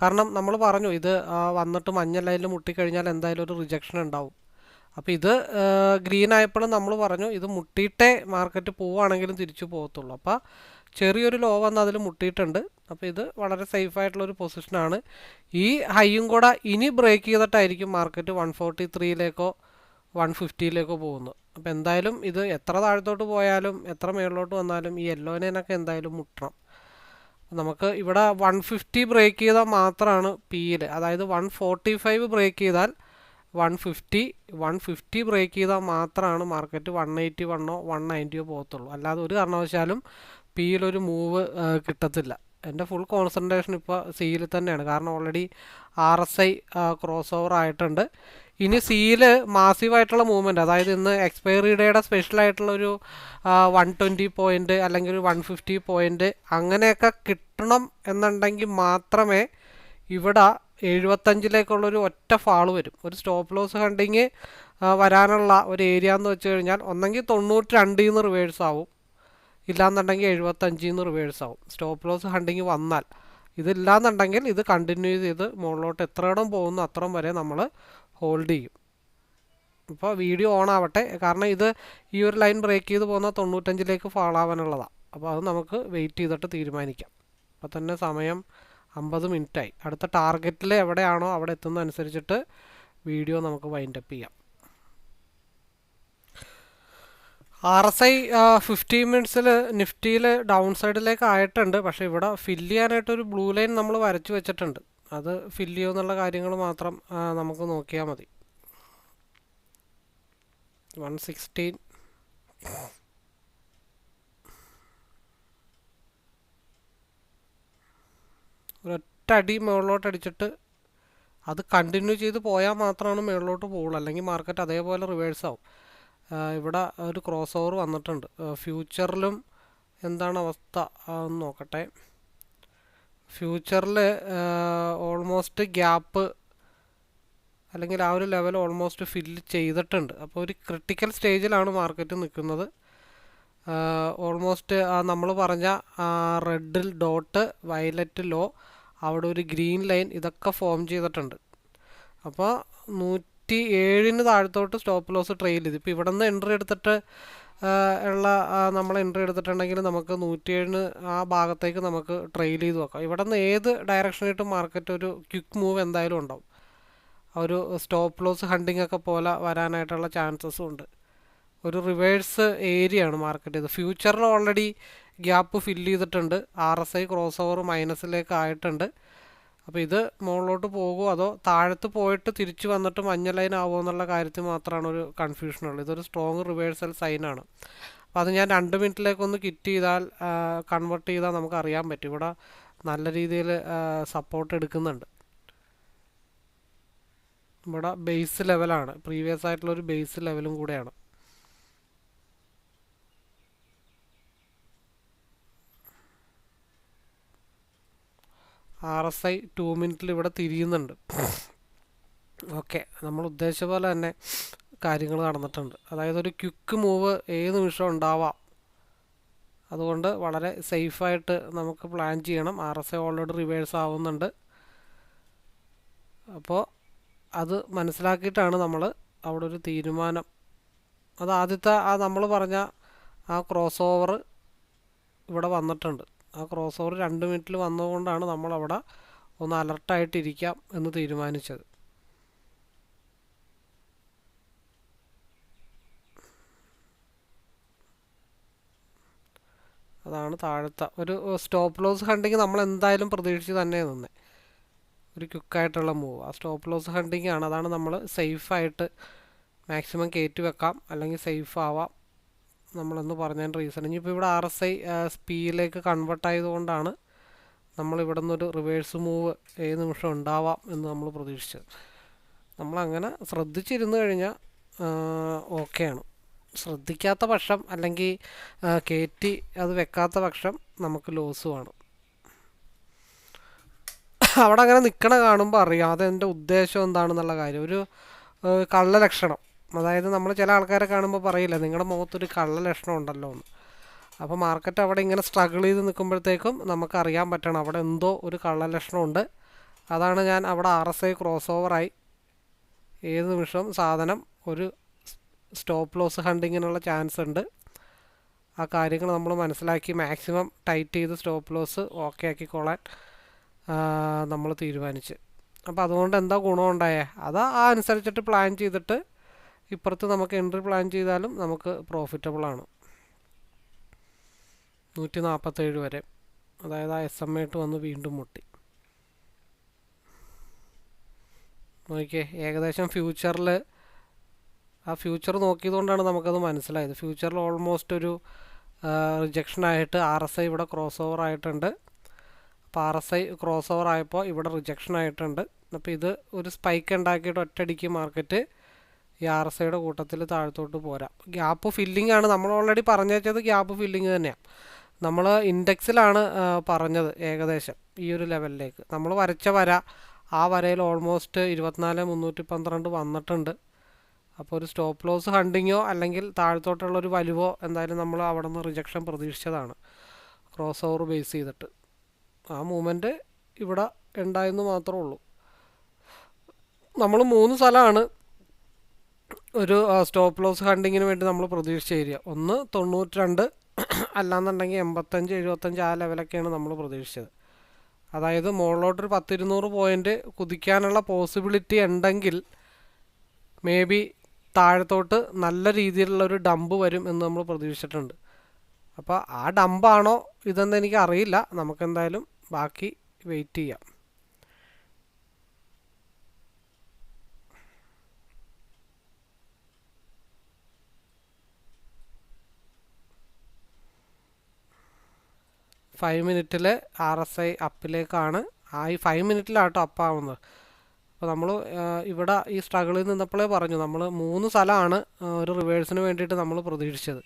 കാരണം നമ്മൾ പറഞ്ഞു ഇത് വന്നിട്ട് മഞ്ഞ ലൈനിൽ മുട്ടിക്കഴിഞ്ഞാൽ എന്തായാലും ഒരു റിജക്ഷൻ ഉണ്ടാവും. അപ്പോൾ ഇത് ഗ്രീൻ ആയപ്പോഴും നമ്മൾ പറഞ്ഞു ഇത് മുട്ടിയിട്ടേ മാർക്കറ്റ് പോവുകയാണെങ്കിലും തിരിച്ചു പോകത്തുള്ളൂ. അപ്പോൾ ചെറിയൊരു ലോ വന്ന് അതിൽ മുട്ടിയിട്ടുണ്ട്. അപ്പോൾ ഇത് വളരെ സേഫായിട്ടുള്ളൊരു പൊസിഷനാണ്. ഈ ഹൈയും കൂടെ ഇനി ബ്രേക്ക് ചെയ്തിട്ടായിരിക്കും മാർക്കറ്റ് 143 150 പോകുന്നത്. അപ്പോൾ എന്തായാലും ഇത് എത്ര താഴത്തോട്ട് പോയാലും എത്ര മേളിലോട്ട് വന്നാലും ഈ യെല്ലോനൊക്കെ എന്തായാലും മുട്ടണം. നമുക്ക് ഇവിടെ 150 ബ്രേക്ക് ചെയ്താൽ മാത്രമാണ് പിയിൽ, അതായത് 145 ബ്രേക്ക് ചെയ്താൽ 150 ബ്രേക്ക് ചെയ്താൽ മാത്രമാണ് മാർക്കറ്റ് 181 190 പോകത്തുള്ളൂ. അല്ലാതെ ഒരു കാരണവശാലും പിയിലൊരു മൂവ് കിട്ടത്തില്ല. എൻ്റെ ഫുൾ കോൺസെൻട്രേഷൻ ഇപ്പോൾ സിയിൽ തന്നെയാണ്. കാരണം ഓൾറെഡി RSI ക്രോസ് ഓവർ ആയിട്ടുണ്ട്. ഇനി സിയിൽ മാസീവായിട്ടുള്ള മൂവ്മെൻറ്റ്, അതായത് ഇന്ന് എക്സ്പയറി ഡേയുടെ സ്പെഷ്യലായിട്ടുള്ളൊരു 120 പോയിൻ്റ് അല്ലെങ്കിൽ ഒരു 150 പോയിൻ്റ് അങ്ങനെയൊക്കെ കിട്ടണം എന്നുണ്ടെങ്കിൽ മാത്രമേ ഇവിടെ 75 ഒറ്റ ഫാള് വരും. ഒരു സ്റ്റോപ്പ് ലോസ് ഹണ്ടിങ് വരാനുള്ള ഒരു ഏരിയ എന്ന് വെച്ച് കഴിഞ്ഞാൽ ഒന്നെങ്കിൽ 92 റിവേഴ്സ് ആവും, ഇല്ലാന്നുണ്ടെങ്കിൽ 75 റിവേഴ്സ് ആവും സ്റ്റോപ്പ് ലോസ് ഹണ്ടിങ് വന്നാൽ. ഇതില്ലാന്നുണ്ടെങ്കിൽ ഇത് കണ്ടിന്യൂ ചെയ്ത് മുകളിലോട്ട് എത്രയിടം പോകുന്നു അത്രയും വരെ നമ്മൾ ഹോൾഡ് ചെയ്യും. ഇപ്പോൾ വീഡിയോ ഓൺ ആവട്ടെ, കാരണം ഇത് ഈ ഒരു ലൈൻ ബ്രേക്ക് ചെയ്ത് പോകുന്ന 95 ഫാൾ ആവാനുള്ളതാണ്. അപ്പോൾ അത് നമുക്ക് വെയിറ്റ് ചെയ്തിട്ട് തീരുമാനിക്കാം. അപ്പോൾ തന്നെ സമയം 50 മിനിറ്റായി. അടുത്ത ടാർഗറ്റിൽ എവിടെയാണോ അവിടെ എത്തുന്നതനുസരിച്ചിട്ട് വീഡിയോ നമുക്ക് വൈൻഡപ്പ് ചെയ്യാം. RSI 15 മിനിറ്റ്സിൽ നിഫ്റ്റിയിൽ ഡൗൺ സൈഡിലേക്ക് ആയിട്ടുണ്ട്. പക്ഷേ ഇവിടെ ഫില്ല് ചെയ്യാനായിട്ടൊരു ബ്ലൂ ലൈൻ നമ്മൾ വരച്ചു വെച്ചിട്ടുണ്ട്. അത് ഫില്ല് ചെയ്യുമെന്നുള്ള കാര്യങ്ങൾ മാത്രം നമുക്ക് നോക്കിയാൽ മതി. 116 ഒരൊറ്റ അടി മുകളിലോട്ട് അടിച്ചിട്ട് അത് കണ്ടിന്യൂ ചെയ്ത് പോയാൽ മാത്രമാണ് മുകളിലോട്ട് പോകുള്ളൂ, അല്ലെങ്കിൽ മാർക്കറ്റ് അതേപോലെ റിവേഴ്സ് ആവും. ഇവിടെ ഒരു ക്രോസ് ഓവർ വന്നിട്ടുണ്ട്. ഫ്യൂച്ചറിലും എന്താണ് അവസ്ഥ എന്ന് നോക്കട്ടെ. ഫ്യൂച്ചറിൽ ഓൾമോസ്റ്റ് ഗ്യാപ്പ് അല്ലെങ്കിൽ ആ ഒരു ലെവൽ ഓൾമോസ്റ്റ് ഫില്ല് ചെയ്തിട്ടുണ്ട്. അപ്പോൾ ഒരു ക്രിട്ടിക്കൽ സ്റ്റേജിലാണ് മാർക്കറ്റ് നിൽക്കുന്നത്. ഓൾമോസ്റ്റ് നമ്മൾ പറഞ്ഞ റെഡിൽ ഡോട്ട്, വയലറ്റ് ലോ, അവിടെ ഒരു ഗ്രീൻ ലൈൻ, ഇതൊക്കെ ഫോം ചെയ്തിട്ടുണ്ട്. അപ്പോൾ 107 താഴത്തോട്ട് സ്റ്റോപ്പ് ലോസ് ട്രെയിൽ ചെയ്ത് ഇപ്പോൾ ഇവിടെ നിന്ന് എൻട്രി എടുത്തിട്ട് ഉള്ള നമ്മൾ എൻട്രി എടുത്തിട്ടുണ്ടെങ്കിൽ നമുക്ക് 107 ആ ഭാഗത്തേക്ക് നമുക്ക് ട്രെയിൽ ചെയ്ത് വെക്കാം. ഇവിടെ നിന്ന് ഏത് ഡയറക്ഷനായിട്ടും മാർക്കറ്റ് ഒരു ക്വിക്ക് മൂവ് എന്തായാലും ഉണ്ടാവും. ഒരു സ്റ്റോപ്പ് ലോസ് ഹണ്ടിങ് ഒക്കെ പോലെ വരാനായിട്ടുള്ള ചാൻസസും ഉണ്ട്. ഒരു റിവേഴ്സ് ഏരിയയാണ് മാർക്കറ്റ് ഇത്. ഫ്യൂച്ചറിൽ ഓൾറെഡി ഗ്യാപ്പ് ഫില്ല് ചെയ്തിട്ടുണ്ട്. RSI ക്രോസ് ഓവർ മൈനസിലേക്ക് ആയിട്ടുണ്ട്. അപ്പോൾ ഇത് മുകളിലോട്ട് പോകുമോ അതോ താഴത്ത് പോയിട്ട് തിരിച്ചു വന്നിട്ട് മഞ്ഞ ലൈൻ ആവുമോ എന്നുള്ള കാര്യത്തിൽ മാത്രമാണ് ഒരു കൺഫ്യൂഷനുള്ളത്. ഇതൊരു സ്ട്രോങ് റിവേഴ്സൽ സൈനാണ്. അപ്പോൾ അത് ഞാൻ 2 മിനിറ്റിലേക്കൊന്ന് കിറ്റ് ചെയ്താൽ, കൺവേർട്ട് ചെയ്താൽ നമുക്ക് അറിയാൻ പറ്റും. ഇവിടെ നല്ല രീതിയിൽ സപ്പോർട്ട് എടുക്കുന്നുണ്ട്. ഇവിടെ ബേസ് ലെവലാണ്, പ്രീവിയസ് ആയിട്ടുള്ളൊരു ബേസ് ലെവലും കൂടെയാണ്. RSI 2 മിനിറ്റിൽ ഇവിടെ തിരിയുന്നുണ്ട്. ഓക്കെ, നമ്മൾ ഉദ്ദേശിച്ച പോലെ തന്നെ കാര്യങ്ങൾ നടന്നിട്ടുണ്ട്. അതായത് ഒരു ക്വിക്ക് മൂവ് ഏത് നിമിഷം ഉണ്ടാവാം. അതുകൊണ്ട് വളരെ സേഫായിട്ട് നമുക്ക് പ്ലാൻ ചെയ്യണം. RSI ഓൾറെഡി റിവേഴ്സ് ആവുന്നുണ്ട്. അപ്പോൾ അത് മനസ്സിലാക്കിയിട്ടാണ് നമ്മൾ അവിടെ ഒരു തീരുമാനം. അത് ആദ്യത്തെ നമ്മൾ പറഞ്ഞ ആ ക്രോസ് ഓവർ ഇവിടെ വന്നിട്ടുണ്ട്. ആ ക്രോസ് ഓവർ 2 മിനിറ്റിൽ വന്നതുകൊണ്ടാണ് നമ്മളവിടെ ഒന്ന് അലർട്ടായിട്ടിരിക്കാം എന്ന് തീരുമാനിച്ചത്. അതാണ് താഴത്തെ ഒരു സ്റ്റോപ്പ് ലോസ് ഹണ്ടിങ് നമ്മൾ എന്തായാലും പ്രതീക്ഷിച്ച് തന്നെ നിന്നേ. ഒരു ക്വിക്കായിട്ടുള്ള മൂവ്, ആ സ്റ്റോപ്പ് ലോസ് ഹണ്ടിങ് ആണ്. അതാണ് നമ്മൾ സേഫായിട്ട് മാക്സിമം കയറ്റി വെക്കാം, അല്ലെങ്കിൽ സേഫ് ആവാം നമ്മളെന്ന് പറഞ്ഞതിൻ്റെ റീസൺ. ഇനിയിപ്പോൾ ഇവിടെ RSI സ്പീയിലേക്ക് കൺവേർട്ട് ആയതുകൊണ്ടാണ് നമ്മളിവിടെ നിന്നൊരു റിവേഴ്സ് മൂവ് ഏത് നിമിഷം ഉണ്ടാവാം എന്ന് നമ്മൾ പ്രതീക്ഷിച്ചത്. നമ്മളങ്ങനെ ശ്രദ്ധിച്ചിരുന്നു കഴിഞ്ഞാൽ ഓക്കെയാണ്. ശ്രദ്ധിക്കാത്ത പക്ഷം അല്ലെങ്കിൽ കയറ്റി അത് വെക്കാത്ത പക്ഷം നമുക്ക് ലോസുമാണ്. അവിടെ അങ്ങനെ നിൽക്കണ കാണുമ്പോൾ അറിയാം അതെൻ്റെ ഉദ്ദേശം എന്താണെന്നുള്ള കാര്യം. ഒരു കള്ള ലക്ഷണം, അതായത് നമ്മൾ ചില ആൾക്കാരെ കാണുമ്പോൾ പറയില്ല നിങ്ങളുടെ മുഖത്തൊരു കള്ള ലക്ഷണം ഉണ്ടല്ലോ എന്ന്. അപ്പോൾ മാർക്കറ്റ് അവിടെ ഇങ്ങനെ സ്ട്രഗിൾ ചെയ്ത് നിൽക്കുമ്പോഴത്തേക്കും നമുക്കറിയാൻ പറ്റണം അവിടെ എന്തോ ഒരു കള്ള ലക്ഷണമുണ്ട്. അതാണ് ഞാൻ അവിടെ RSI ക്രോസ് ഓവറായി ഏത് നിമിഷം സാധനം ഒരു സ്റ്റോപ്പ് ലോസ് ഹണ്ടിങ്ങിനുള്ള ചാൻസ് ഉണ്ട്. ആ കാര്യങ്ങൾ നമ്മൾ മനസ്സിലാക്കി മാക്സിമം ടൈറ്റ് ചെയ്ത് സ്റ്റോപ്പ് ലോസ് ഓക്കെ ആക്കിക്കോളാൻ നമ്മൾ തീരുമാനിച്ച്. അപ്പോൾ അതുകൊണ്ട് എന്താ ഗുണമുണ്ടായേ, അത് ആ അനുസരിച്ചിട്ട് പ്ലാൻ ചെയ്തിട്ട് ഇപ്പുറത്ത് നമുക്ക് എൻട്രി പ്ലാൻ ചെയ്താലും നമുക്ക് പ്രോഫിറ്റബിളാണ്. 147 വരെ, അതായത് ആ SMA വന്ന് വീണ്ടും മുട്ടി. നോക്കിയേ, ഏകദേശം ഫ്യൂച്ചറിൽ ആ ഫ്യൂച്ചർ നോക്കിയതുകൊണ്ടാണ് നമുക്കത് മനസ്സിലായത്. ഫ്യൂച്ചറിൽ ഓൾമോസ്റ്റ് ഒരു റിജക്ഷനായിട്ട് RSI ഇവിടെ ക്രോസ് ഓവർ ആയിട്ടുണ്ട്. അപ്പോൾ RSI ക്രോസ് ഓവർ ആയപ്പോൾ ഇവിടെ റിജക്ഷൻ ആയിട്ടുണ്ട്. അപ്പോൾ ഇത് ഒരു സ്പൈക്ക് ഉണ്ടാക്കിയിട്ട് ഒറ്റയടിക്ക് മാർക്കറ്റ് ഈ RSIയുടെ കൂട്ടത്തിൽ താഴത്തോട്ട് പോരാ. ഗ്യാപ്പ് ഫില്ലിംഗ് ആണ് നമ്മൾ ഓൾറെഡി പറഞ്ഞു വെച്ചത്. ഗ്യാപ്പ് ഫില്ലിങ് തന്നെയാണ് നമ്മൾ ഇൻഡെക്സിലാണ് പറഞ്ഞത്. ഏകദേശം ഈ ഒരു ലെവലിലേക്ക് നമ്മൾ വരച്ച വര, ആ വരയിൽ ഓൾമോസ്റ്റ് 24,312 വന്നിട്ടുണ്ട്. അപ്പോൾ ഒരു സ്റ്റോപ്പ് ലോസ് ഹണ്ടിങ്ങോ അല്ലെങ്കിൽ താഴത്തോട്ടുള്ളൊരു വലിവോ എന്തായാലും നമ്മൾ അവിടെ നിന്ന് റിജക്ഷൻ പ്രതീക്ഷിച്ചതാണ് ക്രോസ് ഓവർ ബേസ് ചെയ്തിട്ട്. ആ മൂവ്മെൻറ്റ് ഇവിടെ ഉണ്ടായെന്ന് മാത്രമേ ഉള്ളൂ. നമ്മൾ 3 സ്ഥലമാണ് ഒരു സ്റ്റോപ്പ് ലോസ് ഹണ്ടിങ്ങിന് വേണ്ടി നമ്മൾ പ്രതീക്ഷിച്ച ഏരിയ. ഒന്ന് 92, അല്ലാന്നുണ്ടെങ്കിൽ 85, 75 ആ ലെവലൊക്കെയാണ് നമ്മൾ പ്രതീക്ഷിച്ചത്. അതായത് മുകളിലോട്ടൊരു 10-200 പോയിൻ്റ് കുതിക്കാനുള്ള പോസിബിലിറ്റി ഉണ്ടെങ്കിൽ മേ ബി താഴത്തോട്ട് നല്ല രീതിയിലുള്ളൊരു ഡംപ് വരും എന്ന് നമ്മൾ പ്രതീക്ഷിച്ചിട്ടുണ്ട്. അപ്പോൾ ആ ഡമ്പാണോ ഇതെന്ന് എനിക്ക് അറിയില്ല. നമുക്കെന്തായാലും ബാക്കി വെയിറ്റ് ചെയ്യാം. 5 മിനിറ്റിൽ RSI അപ്പിലേക്കാണ്. ഈ 5 മിനിറ്റിലാട്ടോ അപ്പാവുന്നത്. അപ്പോൾ നമ്മൾ ഇവിടെ ഈ സ്ട്രഗിളിൽ നിന്നപ്പോഴേ പറഞ്ഞു, നമ്മൾ 3 സ്ഥലമാണ് ഒരു റിവേഴ്സിന് വേണ്ടിയിട്ട് നമ്മൾ പ്രതീക്ഷിച്ചത്.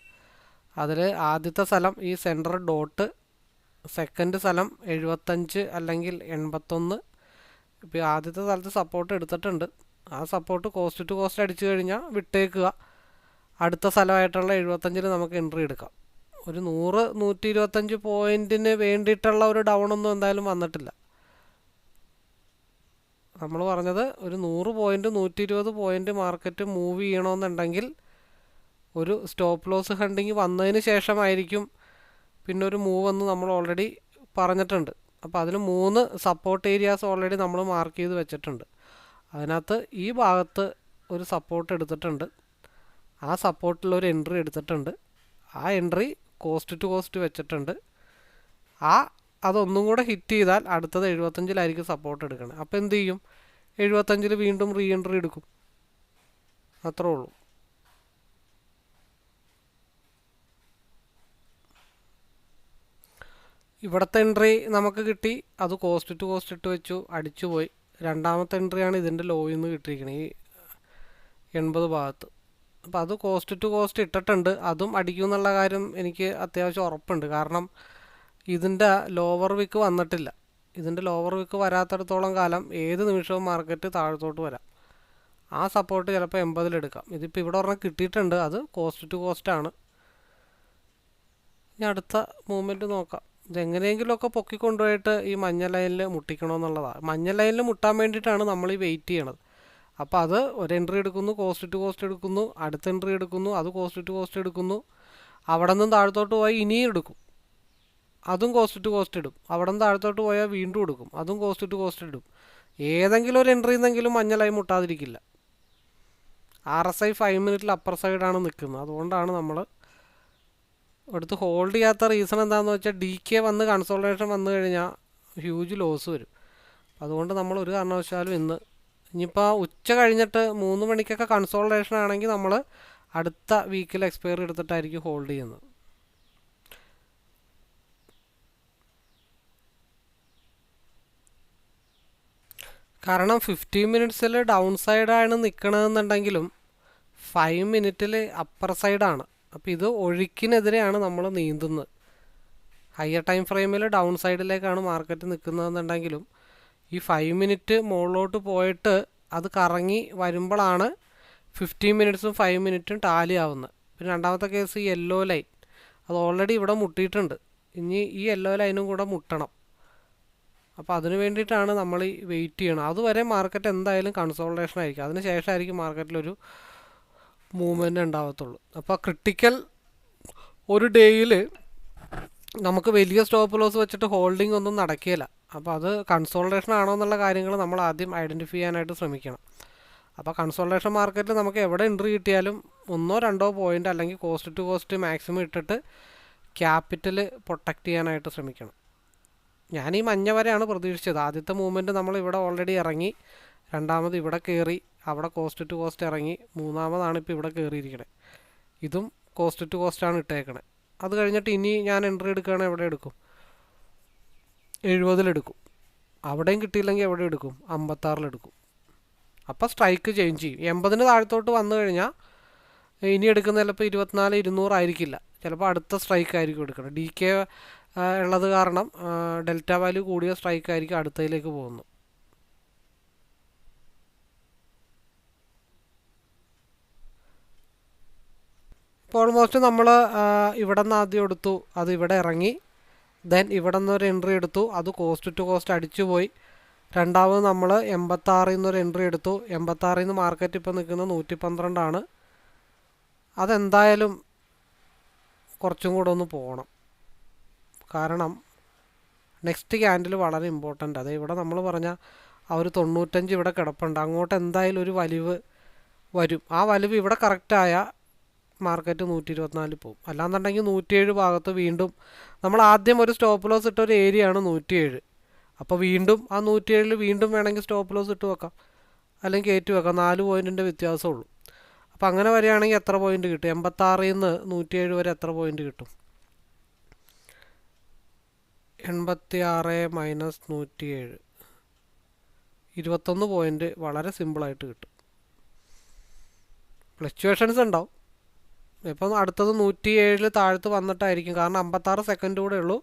അതിൽ ആദ്യത്തെ സ്ഥലം ഈ സെൻട്രൽ ഡോട്ട്, സെക്കൻഡ് സ്ഥലം 75 അല്ലെങ്കിൽ 81. ഇപ്പോൾ ആദ്യത്തെ സ്ഥലത്ത് സപ്പോർട്ട് എടുത്തിട്ടുണ്ട്. ആ സപ്പോർട്ട് കോസ്റ്റ് ടു കോസ്റ്റ് അടിച്ചു കഴിഞ്ഞാൽ വിട്ടേക്കുക. അടുത്ത സ്ഥലമായിട്ടുള്ള 75 നമുക്ക് എൻട്രി എടുക്കാം. ഒരു 100-125 പോയിൻറ്റിന് വേണ്ടിയിട്ടുള്ള ഒരു ഡൗൺ ഒന്നും എന്തായാലും വന്നിട്ടില്ല. നമ്മൾ പറഞ്ഞത് ഒരു 100 പോയിൻറ്റ് 120 പോയിൻറ്റ് മാർക്കറ്റ് മൂവ് ചെയ്യണമെന്നുണ്ടെങ്കിൽ ഒരു സ്റ്റോപ്പ് ലോസ് ഹണ്ടിങ് വന്നതിന് ശേഷമായിരിക്കും പിന്നെ ഒരു മൂവ് എന്ന് നമ്മൾ ഓൾറെഡി പറഞ്ഞിട്ടുണ്ട്. അപ്പോൾ അതിൽ 3 സപ്പോർട്ട് ഏരിയാസ് ഓൾറെഡി നമ്മൾ മാർക്ക് ചെയ്ത് വെച്ചിട്ടുണ്ട്. അതിനകത്ത് ഈ ഭാഗത്ത് ഒരു സപ്പോർട്ട് എടുത്തിട്ടുണ്ട്. ആ സപ്പോർട്ടിലൊരു എൻട്രി എടുത്തിട്ടുണ്ട്. ആ എൻട്രി കോസ്റ്റ് ടു കോസ്റ്റ് വെച്ചിട്ടുണ്ട്. അതൊന്നും കൂടെ ഹിറ്റ് ചെയ്താൽ അടുത്തത് 75-ലായിരിക്കും സപ്പോർട്ട് എടുക്കണം. അപ്പോൾ എന്ത് ചെയ്യും? 75-ൽ വീണ്ടും റീ എൻട്രി എടുക്കും. അത്രേ ഉള്ളൂ. ഇവിടുത്തെ എൻട്രി നമുക്ക് കിട്ടി. അത് കോസ്റ്റ് ടു കോസ്റ്റ് ഇട്ട് വെച്ചു, അടിച്ചു പോയി. രണ്ടാമത്തെ എൻട്രിയാണ് ഇതിൻ്റെ ലോയിൽ നിന്ന് കിട്ടിയിരിക്കുന്നത്, ഈ 80 ഭാഗത്ത്. അപ്പോൾ അത് കോസ്റ്റ് ടു കോസ്റ്റ് ഇട്ടിട്ടുണ്ട്. അതും അടിക്കും എന്നുള്ള കാര്യം എനിക്ക് അത്യാവശ്യം ഉറപ്പുണ്ട്. കാരണം ഇതിൻ്റെ ലോവർ വിക്ക് വന്നിട്ടില്ല. ഇതിൻ്റെ ലോവർ വിക്ക് വരാത്തിടത്തോളം കാലം ഏത് നിമിഷവും മാർക്കറ്റ് താഴത്തോട്ട് വരാം. ആ സപ്പോർട്ട് ചിലപ്പോൾ 80-ൽ എടുക്കാം. ഇതിപ്പോൾ ഇവിടെ ഒരെണ്ണം കിട്ടിയിട്ടുണ്ട്. അത് കോസ്റ്റ് ടു കോസ്റ്റാണ്. ഇനി അടുത്ത മൂവ്മെൻറ്റ് നോക്കാം. ഇതെങ്ങനെയെങ്കിലുമൊക്കെ പൊക്കിക്കൊണ്ടുപോയിട്ട് ഈ മഞ്ഞ ലൈനിൽ മുട്ടിക്കണമെന്നുള്ളതാണ്. മഞ്ഞ ലൈനിൽ മുട്ടാൻ വേണ്ടിയിട്ടാണ് നമ്മൾ ഈ വെയിറ്റ് ചെയ്യണത്. അപ്പോൾ അത് ഒരു എൻട്രി എടുക്കുന്നു, കോസ്റ്റ് ടു കോസ്റ്റ് എടുക്കുന്നു, അടുത്ത എൻട്രി എടുക്കുന്നു, അത് കോസ്റ്റ് ടു കോസ്റ്റ് എടുക്കുന്നു, അവിടെ നിന്നും താഴത്തോട്ട് പോയി ഇനിയും എടുക്കും, അതും കോസ്റ്റ് ടു കോസ്റ്റ് ഇടും, അവിടെ നിന്ന് താഴത്തോട്ട് പോയാൽ വീണ്ടും എടുക്കും, അതും കോസ്റ്റ് ടു കോസ്റ്റ് ഇടും. ഏതെങ്കിലും ഒരു എൻട്രി നിന്നെങ്കിലും മഞ്ഞ ലൈൻ മുട്ടാതിരിക്കില്ല. RSI 5 മിനിറ്റിൽ അപ്പർ സൈഡാണ് നിൽക്കുന്നത്. അതുകൊണ്ടാണ് നമ്മൾ എടുത്ത് ഹോൾഡ് ചെയ്യാത്ത റീസൺ എന്താണെന്ന് വെച്ചാൽ DK വന്ന് കൺസോൾട്ടേഷൻ വന്നു കഴിഞ്ഞാൽ ഹ്യൂജ് ലോസ് വരും. അതുകൊണ്ട് നമ്മൾ ഒരു കാരണവശാലും ഇനിയിപ്പോൾ ഉച്ച കഴിഞ്ഞിട്ട് 3 മണിക്കൊക്കെ കൺസോൾട്ടേഷൻ ആണെങ്കിൽ നമ്മൾ അടുത്ത വീക്കിൽ എക്സ്പയറി എടുത്തിട്ടായിരിക്കും ഹോൾഡ് ചെയ്യുന്നത്. കാരണം 15 മിനിറ്റ്സിൽ ഡൗൺ സൈഡാണ് നിൽക്കണമെന്നുണ്ടെങ്കിലും 5 മിനിറ്റിൽ അപ്പർ സൈഡാണ്. അപ്പോൾ ഇത് ഒഴുക്കിനെതിരെയാണ് നമ്മൾ നീന്തുന്നത്. ഹയർ ടൈം ഫ്രെയിമിൽ ഡൗൺ സൈഡിലേക്കാണ് മാർക്കറ്റ് നിൽക്കുന്നതെന്നുണ്ടെങ്കിലും ഈ 5 മിനിറ്റ് മുകളിലോട്ട് പോയിട്ട് അത് കറങ്ങി വരുമ്പോഴാണ് 15 മിനിറ്റ്സും 5 മിനിറ്റും ടാലി ആവുന്നത്. പിന്നെ രണ്ടാമത്തെ കേസ് ഈ യെല്ലോ ലൈൻ, അത് ഓൾറെഡി ഇവിടെ മുട്ടിയിട്ടുണ്ട്. ഇനി ഈ യെല്ലോ ലൈനും കൂടെ മുട്ടണം. അപ്പോൾ അതിന് വേണ്ടിയിട്ടാണ് നമ്മൾ ഈ വെയിറ്റ് ചെയ്യണം. അതുവരെ മാർക്കറ്റ് എന്തായാലും കൺസോൾട്ടേഷൻ ആയിരിക്കും. അതിന് ശേഷമായിരിക്കും മാർക്കറ്റിലൊരു മൂവ്മെൻറ്റ് ഉണ്ടാകത്തുള്ളൂ. അപ്പോൾ ക്രിട്ടിക്കൽ ഒരു ഡേയിൽ നമുക്ക് വലിയ സ്റ്റോപ്പ് ലോസ് വെച്ചിട്ട് ഹോൾഡിംഗ് ഒന്നും നടക്കില്ല. അപ്പോൾ അത് കൺസോൾട്ടേഷൻ ആണോ എന്നുള്ള കാര്യങ്ങൾ നമ്മൾ ആദ്യം ഐഡൻറ്റിഫൈ ചെയ്യാനായിട്ട് ശ്രമിക്കണം. അപ്പോൾ കൺസോൾട്ടേഷൻ മാർക്കറ്റിൽ നമുക്ക് എവിടെ എൻട്രി കിട്ടിയാലും 1-2 പോയിൻ്റ് അല്ലെങ്കിൽ കോസ്റ്റ് ടു കോസ്റ്റ് മാക്സിമം ഇട്ടിട്ട് ക്യാപിറ്റൽ പ്രൊട്ടക്റ്റ് ചെയ്യാനായിട്ട് ശ്രമിക്കണം. ഞാൻ ഈ മഞ്ഞ വരെയാണ് പ്രതീക്ഷിച്ചത്. ആദ്യത്തെ മൂവ്മെൻറ്റ് നമ്മൾ ഇവിടെ ഓൾറെഡി ഇറങ്ങി, രണ്ടാമത് ഇവിടെ കയറി, അവിടെ കോസ്റ്റ് ടു കോസ്റ്റ് ഇറങ്ങി, മൂന്നാമതാണ് ഇപ്പോൾ ഇവിടെ കയറിയിരിക്കണേ. ഇതും കോസ്റ്റ് ടു കോസ്റ്റാണ് ഇട്ടേക്കണേ. അത് കഴിഞ്ഞിട്ട് ഇനി ഞാൻ എൻട്രി എടുക്കുകയാണെങ്കിൽ എവിടെ എടുക്കും? 70-ൽ എടുക്കും. അവിടെയും കിട്ടിയില്ലെങ്കിൽ എവിടെ എടുക്കും? 56-ൽ എടുക്കും. അപ്പോൾ സ്ട്രൈക്ക് ചേഞ്ച് ചെയ്യും. 80-ന് താഴത്തോട്ട് വന്നു കഴിഞ്ഞാൽ ഇനി എടുക്കുന്ന ചിലപ്പോൾ 24-200 ആയിരിക്കില്ല. ചിലപ്പോൾ അടുത്ത സ്ട്രൈക്ക് ആയിരിക്കും എടുക്കണം. DK ഉള്ളത് കാരണം ഡെൽറ്റ വാല്യൂ കൂടിയ സ്ട്രൈക്ക് ആയിരിക്കും അടുത്തതിലേക്ക് പോകുന്നത്. ഇപ്പോൾ ഓൾമോസ്റ്റ് നമ്മൾ ഇവിടെ നിന്ന് ആദ്യം എടുത്തു, അത് ഇവിടെ ഇറങ്ങി, ദെൻ ഇവിടെ നിന്നൊരു എൻട്രി എടുത്തു, അത് കോസ്റ്റ് ടു കോസ്റ്റ് അടിച്ചു പോയി. രണ്ടാമത് നമ്മൾ 86-ൽ നിന്നൊരു എൻട്രി എടുത്തു. 86-ൽ നിന്ന് മാർക്കറ്റ് ഇപ്പോൾ നിൽക്കുന്നത് 112ആണ്. അതെന്തായാലും കുറച്ചും കൂടെ ഒന്ന് പോകണം. കാരണം നെക്സ്റ്റ് ക്യാൻഡിൽ വളരെ ഇമ്പോർട്ടൻ്റ്. അത് ഇവിടെ നമ്മൾ പറഞ്ഞ ആ ഒരു 95 ഇവിടെ കിടപ്പുണ്ട്. അങ്ങോട്ട് എന്തായാലും ഒരു വലിവ് വരും. ആ വലിവ് ഇവിടെ കറക്റ്റായ മാർക്കറ്റ് 124 പോകും. അല്ലാന്നുണ്ടെങ്കിൽ 107 ഭാഗത്ത് വീണ്ടും നമ്മൾ ആദ്യം ഒരു സ്റ്റോപ്പ് ലോസ് ഇട്ട ഒരു ഏരിയയാണ് 107. അപ്പോൾ വീണ്ടും ആ 107-ൽ വീണ്ടും വേണമെങ്കിൽ സ്റ്റോപ്പ് ലോസ് ഇട്ട് വെക്കാം, അല്ലെങ്കിൽ കയറ്റി വെക്കാം. 4 പോയിൻറ്റിൻ്റെ വ്യത്യാസമുള്ളൂ. അപ്പോൾ അങ്ങനെ വരികയാണെങ്കിൽ എത്ര പോയിൻ്റ് കിട്ടും? 86-ൽ നിന്ന് 107 വരെ എത്ര പോയിൻ്റ് കിട്ടും? 86 - 107 പോയിന്റ് വളരെ സിമ്പിളായിട്ട് കിട്ടും. ഫ്ലക്ച്വേഷൻസ് ഉണ്ടാവും. ഇപ്പം അടുത്തത് 107 താഴത്ത് വന്നിട്ടായിരിക്കും, കാരണം 56 സെക്കൻഡ് കൂടെ ഉള്ളൂ